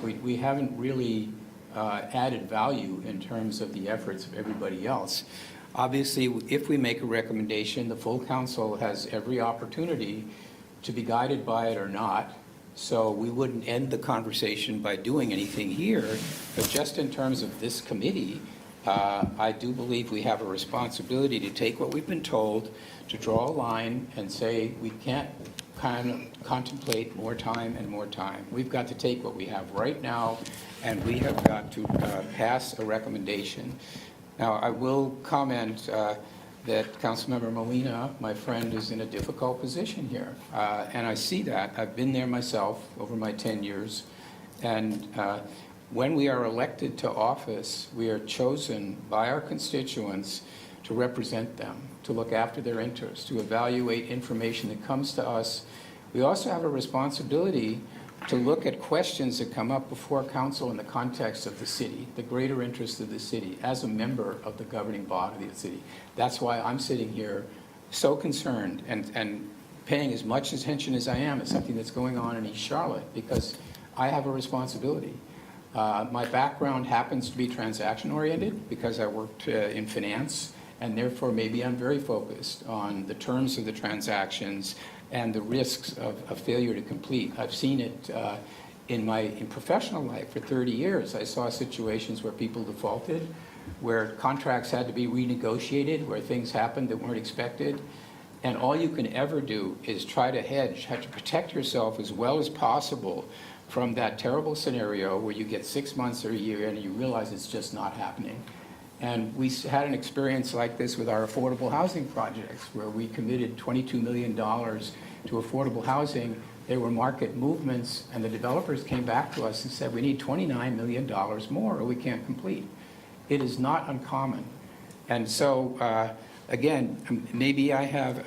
We haven't really added value in terms of the efforts of everybody else. Obviously, if we make a recommendation, the full council has every opportunity to be guided by it or not. So we wouldn't end the conversation by doing anything here. But just in terms of this committee, I do believe we have a responsibility to take what we've been told, to draw a line and say we can't kind of contemplate more time and more time. We've got to take what we have right now, and we have got to pass a recommendation. Now, I will comment that Councilmember Molina, my friend, is in a difficult position here. And I see that. I've been there myself over my 10 years. And when we are elected to office, we are chosen by our constituents to represent them, to look after their interests, to evaluate information that comes to us. We also have a responsibility to look at questions that come up before council in the context of the city, the greater interest of the city, as a member of the governing body of the city. That's why I'm sitting here so concerned and paying as much attention as I am at something that's going on in East Charlotte, because I have a responsibility. My background happens to be transaction-oriented because I worked in finance, and therefore maybe I'm very focused on the terms of the transactions and the risks of failure to complete. I've seen it in professional life for 30 years. I saw situations where people defaulted, where contracts had to be renegotiated, where things happened that weren't expected. And all you can ever do is try to hedge, have to protect yourself as well as possible from that terrible scenario where you get 6 months or a year and you realize it's just not happening. And we had an experience like this with our affordable housing projects, where we committed $22 million to affordable housing. There were market movements, and the developers came back to us and said, we need $29 million more or we can't complete. It is not uncommon. And so, again, maybe I have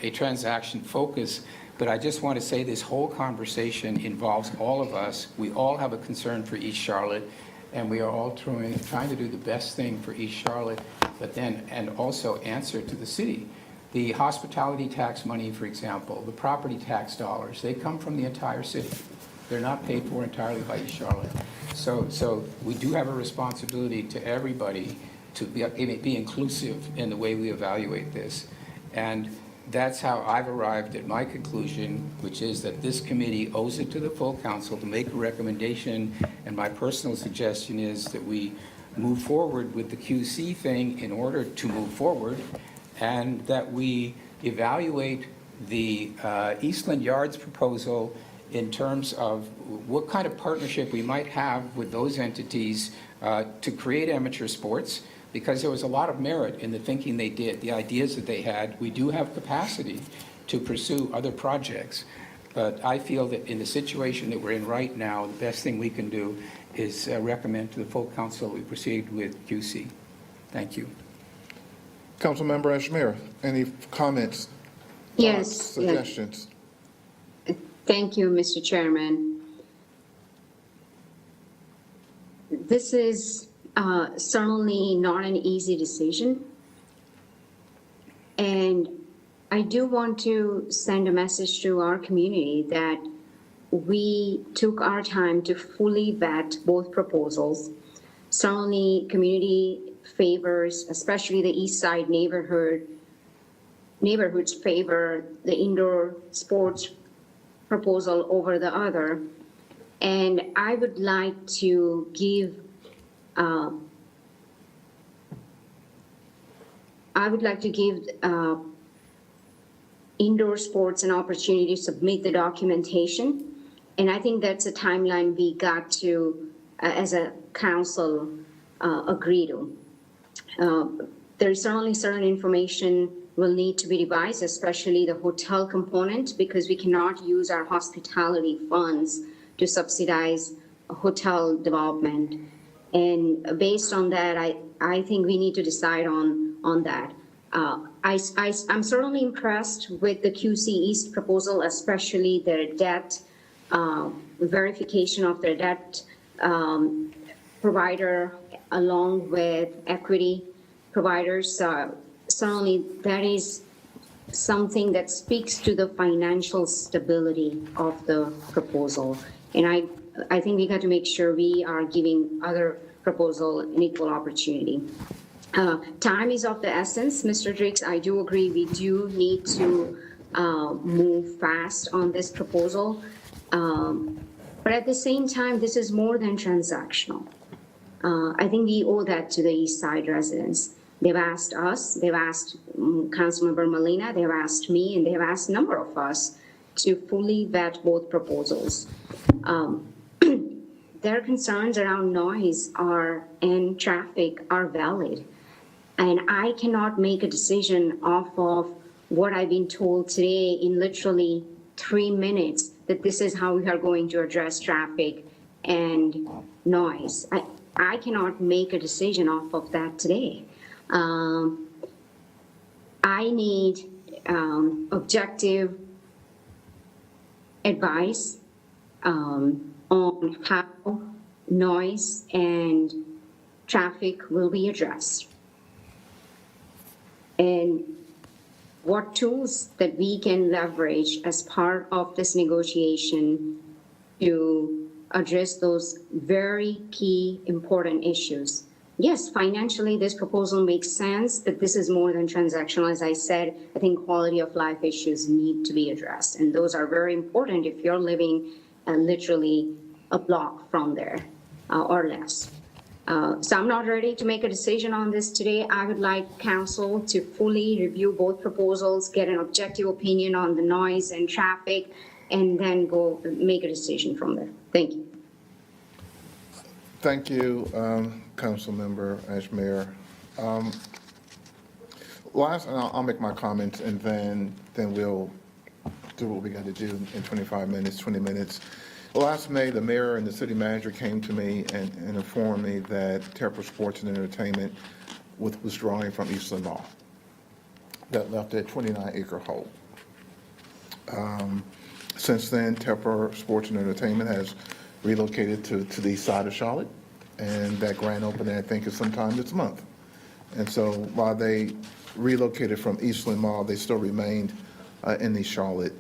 a transaction focus, but I just want to say this whole conversation involves all of us. We all have a concern for East Charlotte, and we are all trying to do the best thing for East Charlotte, but then, and also answer to the city. The hospitality tax money, for example, the property tax dollars, they come from the entire city. They're not paid for entirely by East Charlotte. So we do have a responsibility to everybody to be inclusive in the way we evaluate this. And that's how I've arrived at my conclusion, which is that this committee owes it to the full council to make a recommendation. And my personal suggestion is that we move forward with the QC thing in order to move forward, and that we evaluate the Eastland Yards proposal in terms of what kind of partnership we might have with those entities to create amateur sports, because there was a lot of merit in the thinking they did, the ideas that they had. We do have capacity to pursue other projects, but I feel that in the situation that we're in right now, the best thing we can do is recommend to the full council we proceed with QC. Thank you. Councilmember Ashmira, any comments? Yes. Thoughts, suggestions? Thank you, Mr. Chairman. This is certainly not an easy decision. And I do want to send a message to our community that we took our time to fully vet both proposals. Certainly, community favors, especially the East Side neighborhoods favor the indoor sports proposal over the other. And I would like to give indoor sports an opportunity to submit the documentation. And I think that's a timeline we got to as a council, agree to. There's certainly certain information will need to be revised, especially the hotel component, because we cannot use our hospitality funds to subsidize a hotel development. And based on that, I think we need to decide on that. I'm certainly impressed with the QC East proposal, especially their debt verification of their debt provider along with equity providers. Certainly that is something that speaks to the financial stability of the proposal. And I think we got to make sure we are giving other proposal an equal opportunity. Time is of the essence, Mr. Driggs. I do agree we do need to move fast on this proposal. But at the same time, this is more than transactional. I think we owe that to the East Side residents. They've asked us, they've asked Councilmember Molina, they've asked me, and they've asked a number of us to fully vet both proposals. Their concerns around noise and traffic are valid. And I cannot make a decision off of what I've been told today in literally 3 minutes, that this is how we are going to address traffic and noise. I cannot make a decision off of that today. I need objective advice on how noise and traffic will be addressed, and what tools that we can leverage as part of this negotiation to address those very key important issues. Yes, financially, this proposal makes sense, but this is more than transactional. As I said, I think quality of life issues need to be addressed, and those are very important if you're living literally a block from there or less. So I'm not ready to make a decision on this today. I would like council to fully review both proposals, get an objective opinion on the noise and traffic, and then go make a decision from there. Thank you. Thank you, Councilmember Ashmere. Last, and I'll make my comments, and then we'll do what we got to do in 25 minutes, 20 minutes. Last May, the mayor and the city manager came to me and informed me that Tepper Sports and Entertainment was withdrawing from Eastland Mall. That left a 29-acre hole. Since then, Tepper Sports and Entertainment has relocated to the east side of Charlotte, and that grand opening, I think, is sometime this month. And so while they relocated from Eastland Mall, they still remained in the Charlotte.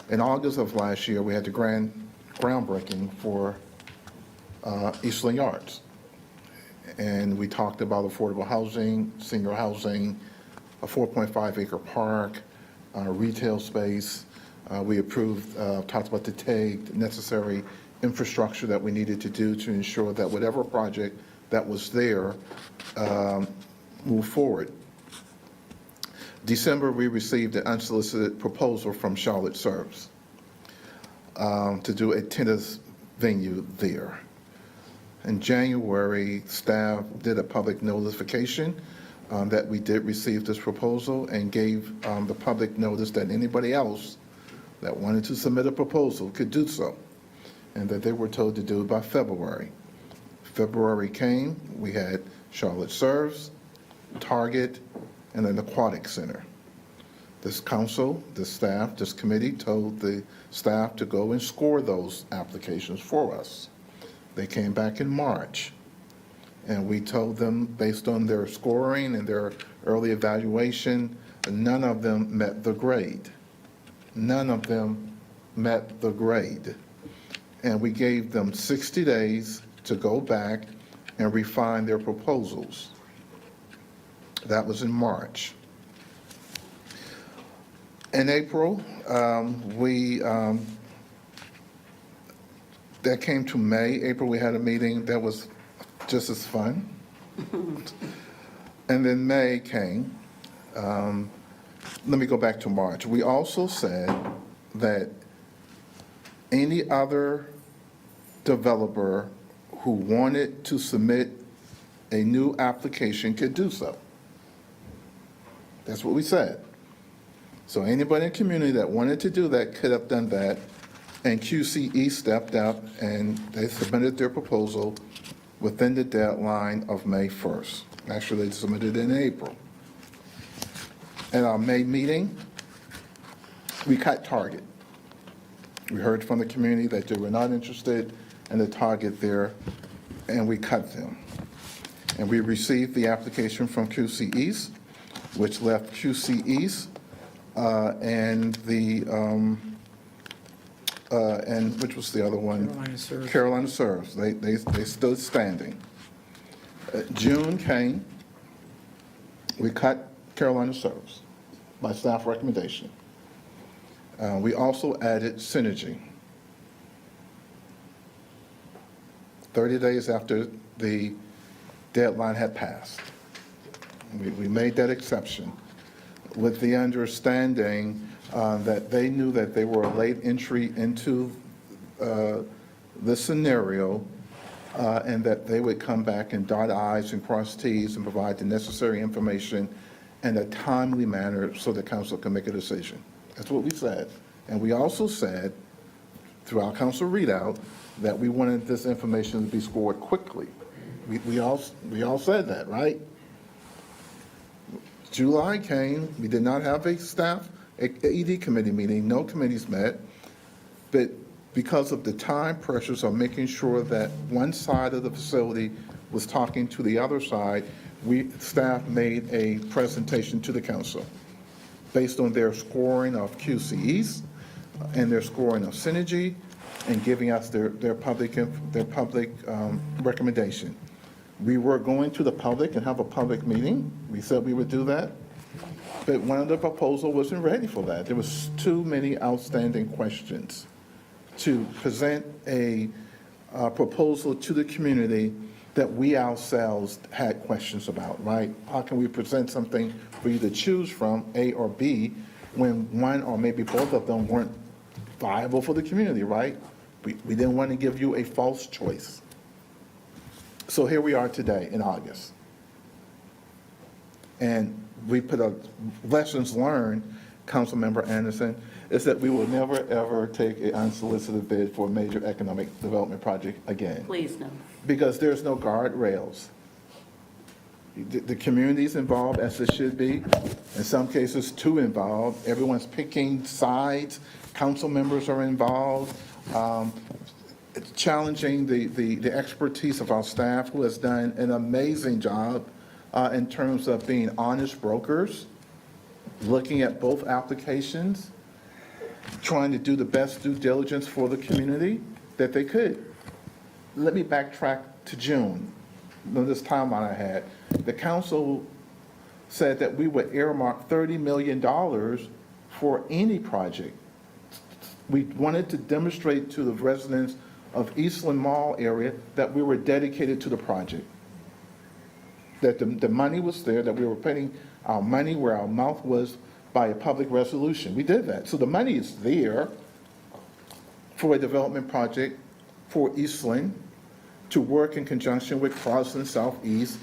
In August of last year, we had the groundbreaking for Eastland Yards. And we talked about affordable housing, senior housing, a 4.5-acre park, retail space. We approved, talked about the TAG, the necessary infrastructure that we needed to do to ensure that whatever project that was there moved forward. December, we received an unsolicited proposal from Charlotte Serves to do a tennis venue there. In January, staff did a public notification that we did receive this proposal and gave the public notice that anybody else that wanted to submit a proposal could do so, and that they were told to do it by February. February came, we had Charlotte Serves, Target, and an aquatic center. This council, this staff, this committee told the staff to go and score those applications for us. They came back in March, and we told them, based on their scoring and their early evaluation, none of them met the grade. None of them met the grade. And we gave them 60 days to go back and refine their proposals. That was in March. In April, that came to May. April, we had a meeting that was just as fun. And then May came. Let me go back to March. We also said that any other developer who wanted to submit a new application could do so. That's what we said. So anybody in the community that wanted to do that could have done that, and QCE stepped up and they submitted their proposal within the deadline of May 1st. Actually, they submitted it in April. At our May meeting, we cut target. We heard from the community that they were not interested in the target there, and we cut them. And we received the application from QC East, which left QC East and which was the other one? Carolina Serves. Carolina Serves. They stood standing. June came, we cut Carolina Serves by staff recommendation. We also added Synergy. 30 days after the deadline had passed. We made that exception with the understanding that they knew that they were a late entry into the scenario and that they would come back and dot I's and cross T's and provide the necessary information in a timely manner so the council can make a decision. That's what we said. And we also said, through our council readout, that we wanted this information to be scored quickly. We all said that, right? July came, we did not have a staff ED committee meeting, no committees met, but because of the time pressures of making sure that one side of the facility was talking to the other side, staff made a presentation to the council based on their scoring of QC East and their scoring of Synergy and giving us their public recommendation. We were going to the public and have a public meeting. We said we would do that. But one of the proposals wasn't ready for that. There was too many outstanding questions to present a proposal to the community that we ourselves had questions about, right? How can we present something for you to choose from, A or B, when one or maybe both of them weren't viable for the community, right? We didn't want to give you a false choice. So here we are today in August. And we put a lessons learned, Councilmember Anderson, is that we will never, ever take an unsolicited bid for a major economic development project again. Please, no. Because there's no guardrails. The community's involved, as it should be. In some cases, too involved. Everyone's picking sides. Council members are involved. It's challenging the expertise of our staff, who has done an amazing job in terms of being honest brokers, looking at both applications, trying to do the best due diligence for the community that they could. Let me backtrack to June, this timeline I had. The council said that we would earmark $30 million for any project. We wanted to demonstrate to the residents of Eastland Mall area that we were dedicated to the project, that the money was there, that we were putting our money where our mouth was by a public resolution. We did that. So the money is there for a development project for Eastland to work in conjunction with Carson Southeast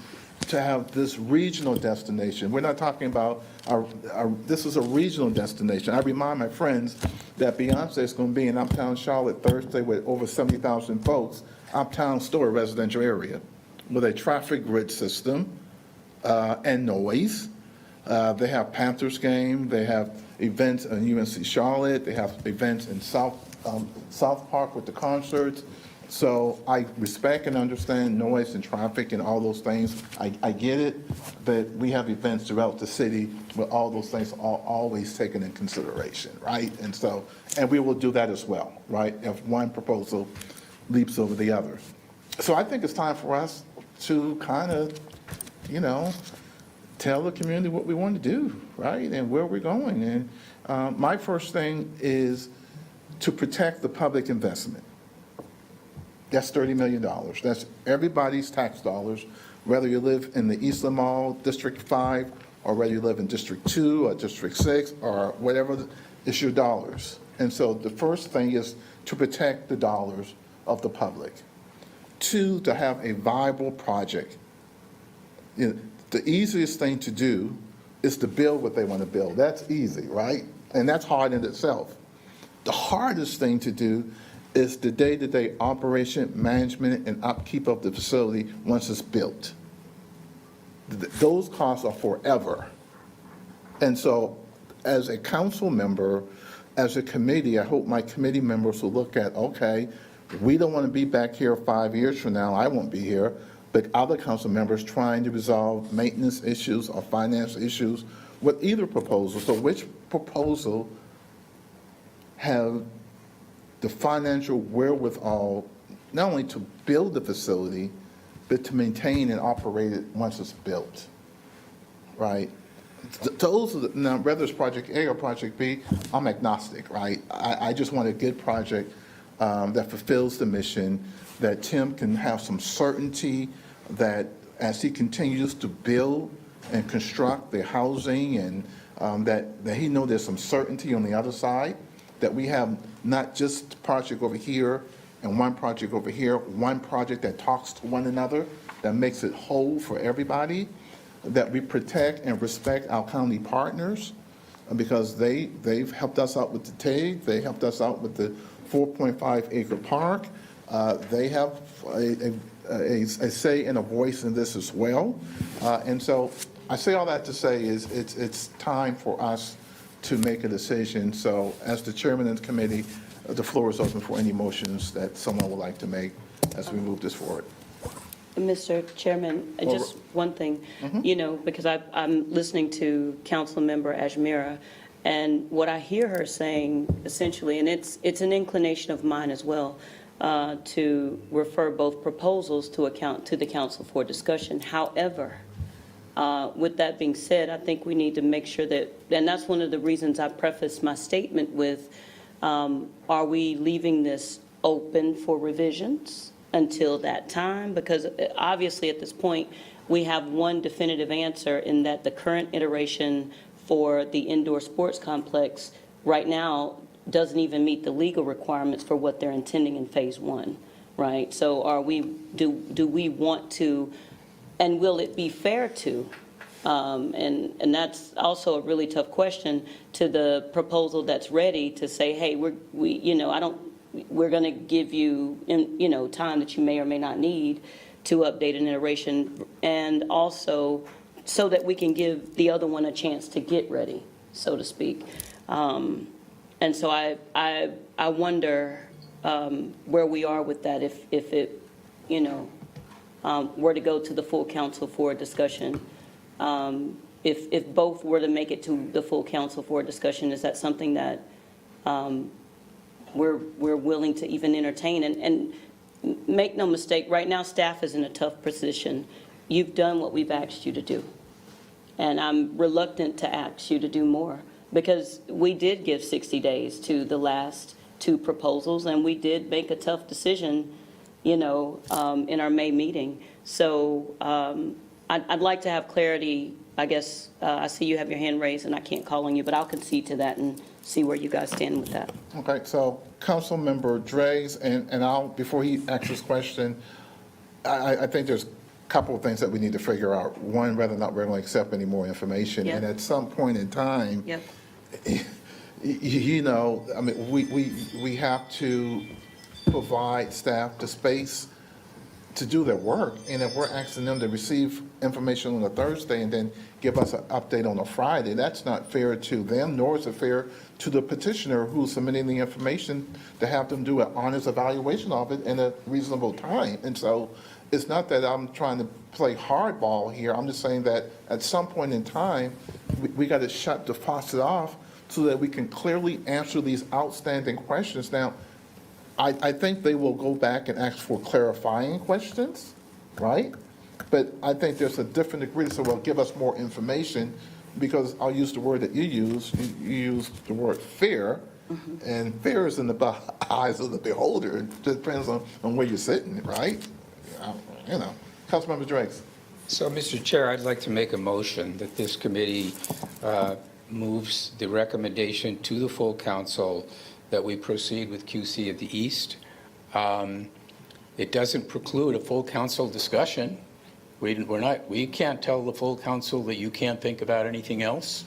to have this regional destination. We're not talking about this is a regional destination. I remind my friends that Beyonce is going to be in Uptown Charlotte Thursday with over 70,000 folks, Uptown Store residential area, with a traffic grid system and noise. They have Panthers game. They have events in UNC Charlotte. They have events in South Park with the concerts. So I respect and understand noise and traffic and all those things. I get it, but we have events throughout the city where all those things are always taken in consideration, right? And we will do that as well, right? If one proposal leaps over the other. So I think it's time for us to kind of, tell the community what we want to do, right? And where we're going. And my first thing is to protect the public investment. That's $30 million. That's everybody's tax dollars, whether you live in the Eastland Mall, District 5, or whether you live in District 2 or District 6 or whatever, it's your dollars. And so the first thing is to protect the dollars of the public. Two, to have a viable project. You know, the easiest thing to do is to build what they want to build. That's easy, right? And that's hard in itself. The hardest thing to do is the day-to-day operation, management, and upkeep of the facility once it's built. Those costs are forever. And so, as a council member, as a committee, I hope my committee members will look at, okay, we don't want to be back here 5 years from now, I won't be here, but other council members trying to resolve maintenance issues or finance issues with either proposal. So which proposal have the financial wherewithal not only to build the facility, but to maintain and operate it once it's built, right? Those are the, now, whether it's Project A or Project B, I'm agnostic, right? I just want a good project that fulfills the mission, that Tim can have some certainty that as he continues to build and construct the housing and that he know there's some certainty on the other side, that we have not just project over here and one project over here, one project that talks to one another, that makes it whole for everybody, that we protect and respect our county partners because they've helped us out with the TAG, they helped us out with the 4.5 acre park. They have a say and a voice in this as well. And so I say all that to say is it's time for us to make a decision. So as the chairman of the committee, the floor is open for any motions that someone would like to make as we move this forward. Mr. Chairman, just one thing, you know, because I'm listening to Councilmember Ajmira, and what I hear her saying essentially, and it's an inclination of mine as well, to refer both proposals to the council for discussion. However, with that being said, I think we need to make sure that, and that's one of the reasons I prefaced my statement with, are we leaving this open for revisions until that time? Because obviously at this point, we have one definitive answer in that the current iteration for the indoor sports complex right now doesn't even meet the legal requirements for what they're intending in phase one, right? So do we want to, and will it be fair to, and that's also a really tough question, to the proposal that's ready to say, hey, we're going to give you, time that you may or may not need to update an iteration, and also so that we can give the other one a chance to get ready, so to speak. And so I wonder where we are with that, if it, were to go to the full council for a discussion. If both were to make it to the full council for a discussion, is that something that we're willing to even entertain? And make no mistake, right now staff is in a tough position. You've done what we've asked you to do. And I'm reluctant to ask you to do more, because we did give 60 days to the last two proposals, and we did make a tough decision, in our May meeting. So I'd like to have clarity. I guess I see you have your hand raised, and I can't call on you, but I'll concede to that and see where you guys stand with that. Okay, so Councilmember Drees, and I'll, before he asks his question, I think there's a couple of things that we need to figure out. One, whether or not we're going to accept any more information. Yep. And at some point in time, Yep. we have to provide staff the space to do their work. And if we're asking them to receive information on a Thursday and then give us an update on a Friday, that's not fair to them, nor is it fair to the petitioner who's submitting the information to have them do an honest evaluation of it in a reasonable time. And so it's not that I'm trying to play hardball here. I'm just saying that at some point in time, we got to shut the faucet off so that we can clearly answer these outstanding questions. Now, I think they will go back and ask for clarifying questions, right? But I think there's a different degree, so well, give us more information, because I'll use the word that you used. You used the word fair, and fair is in the eyes of the beholder. It depends on where you're sitting, right? Councilmember Drees. So, Mr. Chair, I'd like to make a motion that this committee moves the recommendation to the full council that we proceed with QC of the East, It doesn't preclude a full council discussion. We can't tell the full council that you can't think about anything else.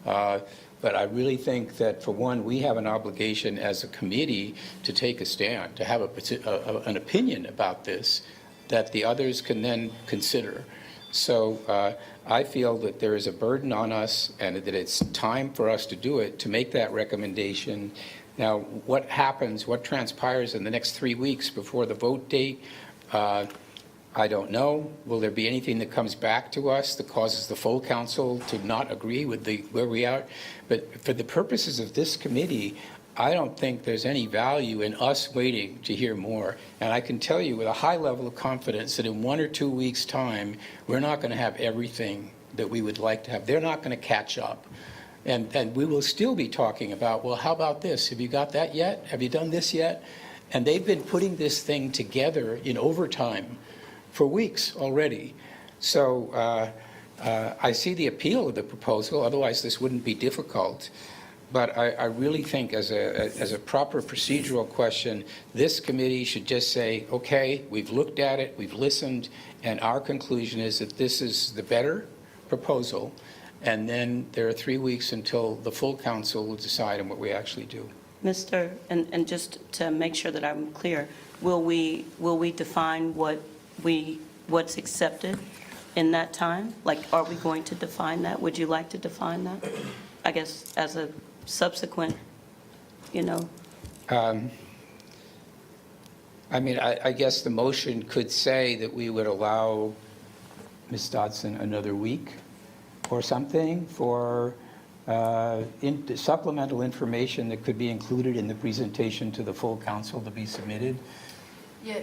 But I really think that, for one, we have an obligation as a committee to take a stand, to have an opinion about this that the others can then consider. So I feel that there is a burden on us and that it's time for us to do it, to make that recommendation. Now, what happens, what transpires in the next 3 weeks before the vote date, I don't know. Will there be anything that comes back to us that causes the full council to not agree with where we are? But for the purposes of this committee, I don't think there's any value in us waiting to hear more. And I can tell you with a high level of confidence that in 1 or 2 weeks' time, we're not going to have everything that we would like to have. They're not going to catch up. And we will still be talking about, well, how about this? Have you got that yet? Have you done this yet? And they've been putting this thing together in overtime for weeks already. So I see the appeal of the proposal, otherwise this wouldn't be difficult. But I really think as a proper procedural question, this committee should just say, okay, we've looked at it, we've listened, and our conclusion is that this is the better proposal. And then there are 3 weeks until the full council will decide on what we actually do. And just to make sure that I'm clear, will we define what's accepted in that time? Like, are we going to define that? Would you like to define that? I guess as a subsequent, I mean, I guess the motion could say that we would allow Ms. Dodson another week or something for supplemental information that could be included in the presentation to the full council to be submitted. Yeah,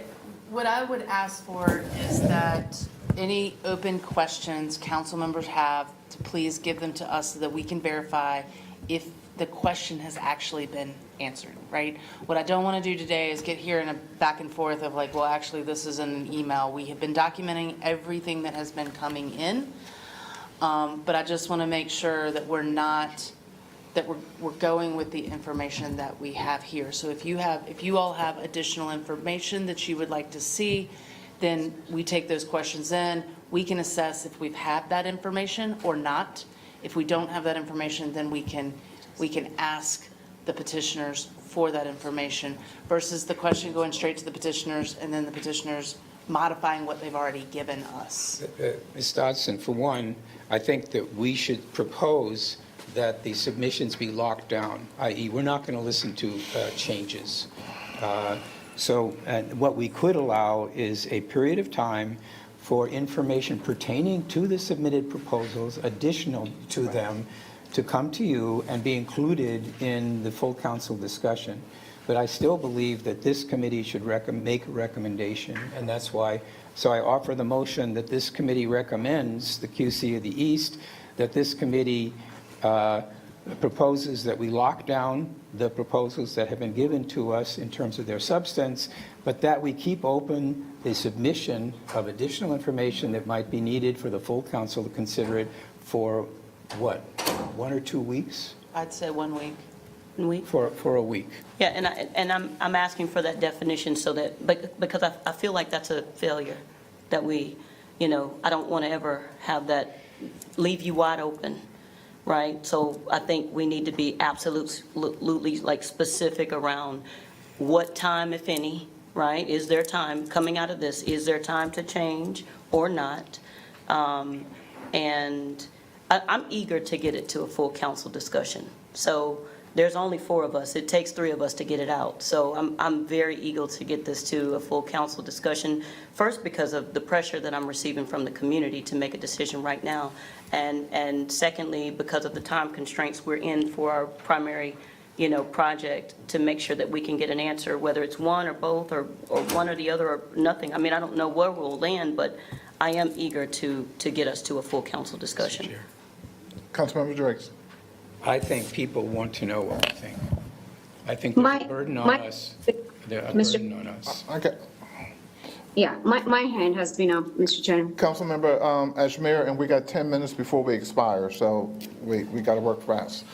what I would ask for is that any open questions council members have, to please give them to us so that we can verify if the question has actually been answered, right? What I don't want to do today is get here in a back and forth of like, well, actually, this is in an email. We have been documenting everything that has been coming in, but I just want to make sure that we're going with the information that we have here. So if you all have additional information that you would like to see, then we take those questions in. We can assess if we've had that information or not. If we don't have that information, then we can ask the petitioners for that information versus the question going straight to the petitioners and then the petitioners modifying what they've already given us. Ms. Dodson, for one, I think that we should propose that the submissions be locked down, i.e. we're not going to listen to changes. So what we could allow is a period of time for information pertaining to the submitted proposals, additional to them, to come to you and be included in the full council discussion. But I still believe that this committee should make a recommendation, and that's why. So I offer the motion that this committee recommends, the QC of the East, that this committee proposes that we lock down the proposals that have been given to us in terms of their substance, but that we keep open the submission of additional information that might be needed for the full council to consider it for, what, 1 or 2 weeks? I'd say 1 week. 1 week? For a week. Yeah, and I'm asking for that definition so that, because I feel like that's a failure, that we, I don't want to ever have that leave you wide open, right? So I think we need to be absolutely like specific around what time, if any, right? Is there time coming out of this? Is there time to change or not? And I'm eager to get it to a full council discussion. So there's only 4 of us. It takes 3 of us to get it out. So I'm very eager to get this to a full council discussion, first because of the pressure that I'm receiving from the community to make a decision right now, and secondly, because of the time constraints we're in for our primary project, to make sure that we can get an answer, whether it's one or both or one or the other or nothing. I mean, I don't know where we'll land, but I am eager to get us to a full council discussion. Councilmember Driggs. I think people want to know what we think. I think there's a burden on us. There's a burden on us. Okay. Yeah, my hand has been up, Mr. Chairman. Councilmember Ajmer, and we got 10 minutes before we expire, so we got to work fast.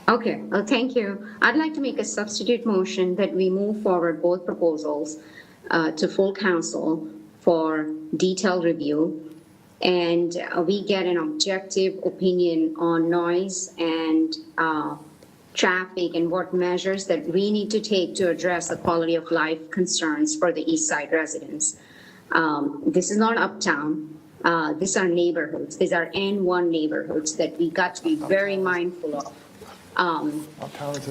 Okay, well, thank you. I'd like to make a substitute motion that we move forward both proposals to full council for detailed review. And we get an objective opinion on noise and traffic and what measures that we need to take to address the quality of life concerns for the East Side residents. This is not uptown. These are neighborhoods. These are N1 neighborhoods that we got to be very mindful of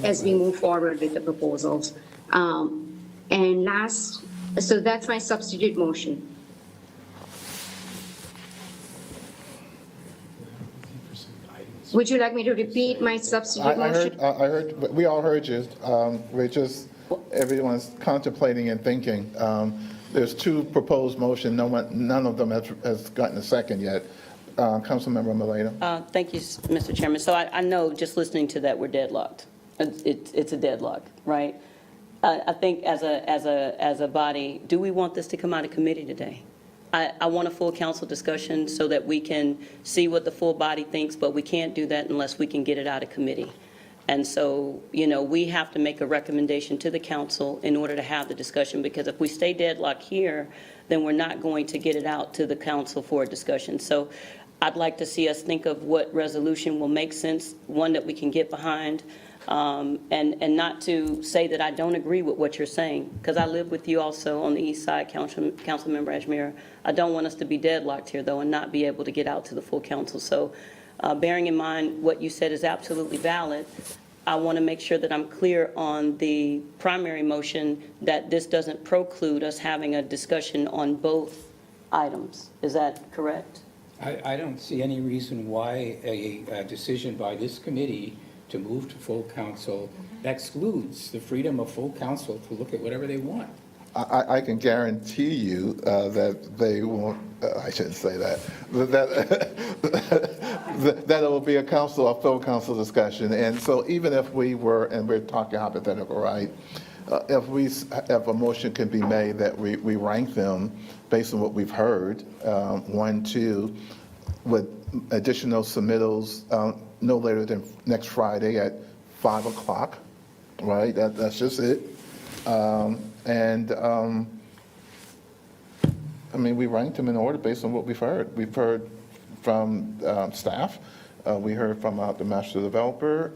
as we move forward with the proposals. And last, so that's my substitute motion. Would you like me to repeat my substitute motion? I heard, we all heard you. We're just, everyone's contemplating and thinking. There's two proposed motions. None of them has gotten a second yet. Councilmember Molina. Thank you, Mr. Chairman. So I know just listening to that, we're deadlocked. It's a deadlock, right? I think as a body, do we want this to come out of committee today? I want a full council discussion so that we can see what the full body thinks, but we can't do that unless we can get it out of committee. And so, we have to make a recommendation to the council in order to have the discussion, because if we stay deadlocked here, then we're not going to get it out to the council for a discussion. So I'd like to see us think of what resolution will make sense, one that we can get behind, and not to say that I don't agree with what you're saying, because I live with you also on the East Side, Councilmember Ajmir. I don't want us to be deadlocked here, though, and not be able to get out to the full council. So bearing in mind what you said is absolutely valid, I want to make sure that I'm clear on the primary motion that this doesn't preclude us having a discussion on both items. Is that correct? I don't see any reason why a decision by this committee to move to full council excludes the freedom of full council to look at whatever they want. I can guarantee you that they won't, I shouldn't say that, that it will be a full council discussion. And so even if we were, and we're talking hypothetical, right? If a motion can be made that we rank them based on what we've heard, 1, 2, with additional submittals no later than next Friday at 5 o'clock, right? That's just it. I mean, we ranked them in order based on what we've heard. We've heard from staff. We heard from the master developer.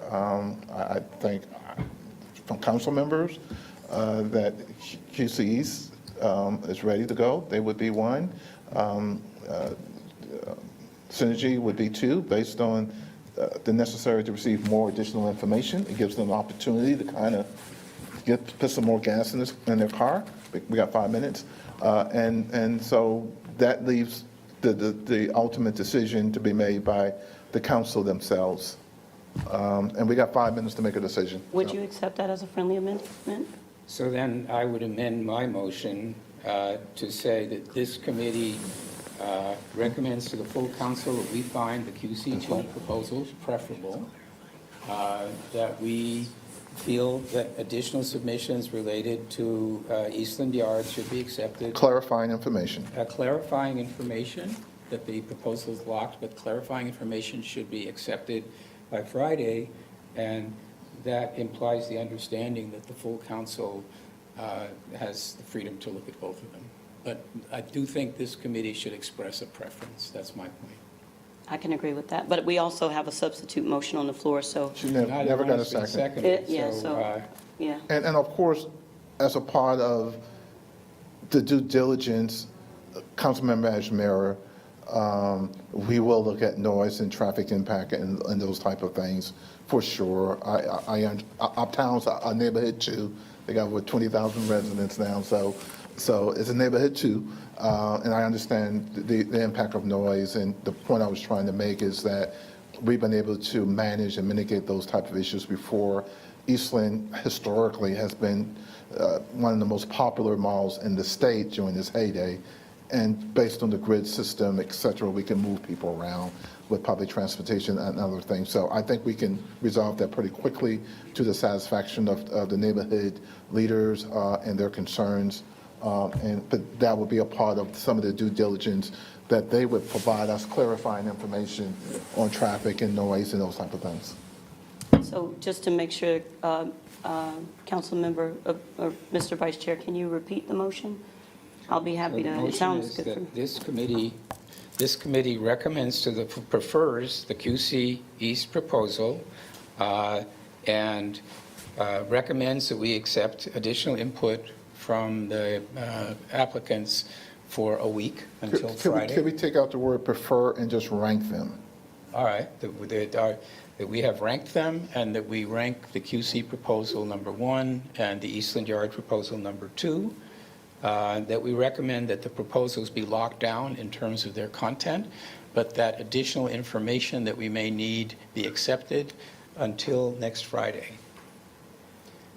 I think from council members that QCE's is ready to go. They would be 1. Synergy would be 2, based on the necessary to receive more additional information. It gives them an opportunity to kind of put some more gas in their car. We got 5 minutes. And so that leaves the ultimate decision to be made by the council themselves. And we got 5 minutes to make a decision. Would you accept that as a friendly amendment? So then I would amend my motion to say that this committee recommends to the full council that we find the QC2 proposals preferable, that we feel that additional submissions related to Eastland Yards should be accepted. Clarifying information. Clarifying information, that the proposal is locked, but clarifying information should be accepted by Friday, and that implies the understanding that the full council has the freedom to look at both of them. But I do think this committee should express a preference. That's my point. I can agree with that, but we also have a substitute motion on the floor, so. She never got a second. Yeah. And of course, as a part of the due diligence, Councilmember Ajmir, we will look at noise and traffic impact and those type of things for sure. Uptown's a neighborhood too. They got over 20,000 residents now, so it's a neighborhood too. And I understand the impact of noise, and the point I was trying to make is that we've been able to manage and mitigate those type of issues before. Eastland historically has been one of the most popular malls in the state during this heyday. And based on the grid system, et cetera, we can move people around with public transportation and other things. So I think we can resolve that pretty quickly to the satisfaction of the neighborhood leaders and their concerns. But that would be a part of some of the due diligence that they would provide us clarifying information on traffic and noise and those type of things. So just to make sure, Councilmember, or Mr. Vice Chair, can you repeat the motion? I'll be happy to. The It motion sounds is good for me. that this committee recommends to the, prefers the QC East proposal, and recommends that we accept additional input from the applicants for a week until Friday. Could we take out the word prefer and just rank them? All right, that we have ranked them, and that we rank the QC proposal number 1 and the Eastland Yard proposal number 2, that we recommend that the proposals be locked down in terms of their content, but that additional information that we may need be accepted until next Friday.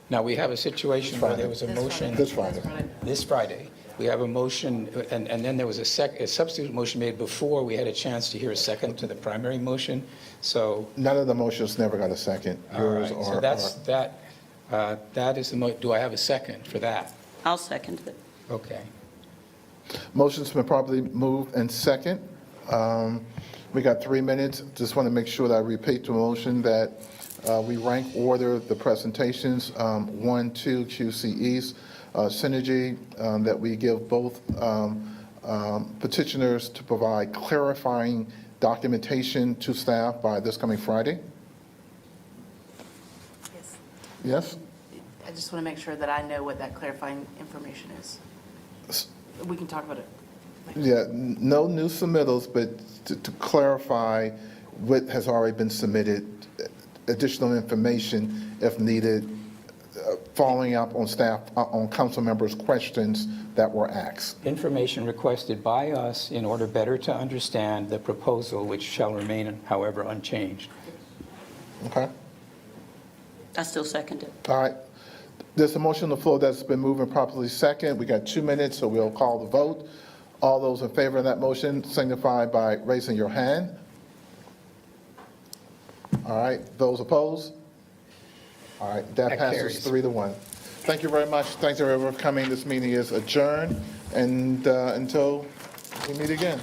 Now, we have a situation where there was a motion. This Friday. This Friday. We have a motion, and then there was a substitute motion made before we had a chance to hear a second to the primary motion, so. None of the motions never got a second. All right, so that is the, do I have a second for that? I'll second it. Okay. Motion's been properly moved and second. We got 3 minutes. Just want to make sure that I repeat the motion that we rank order the presentations, 1, 2, QC East, Synergy, that we give both petitioners to provide clarifying documentation to staff by this coming Friday. Yes. Yes? I just want to make sure that I know what that clarifying information is. We can talk about it. Yeah, no new submittals, but to clarify what has already been submitted, additional information if needed, following up on staff, on council members' questions that were asked. Information requested by us in order better to understand the proposal, which shall remain, however, unchanged. Okay? I still second it. All right. There's a motion on the floor that's been moved and properly second. We got 2 minutes, so we'll call the vote. All those in favor of that motion signify by raising your hand. All right. Those opposed? All right. That passes carries. 3-1. Thank you very much. Thanks everyone for coming. This meeting is adjourned, and until we meet again.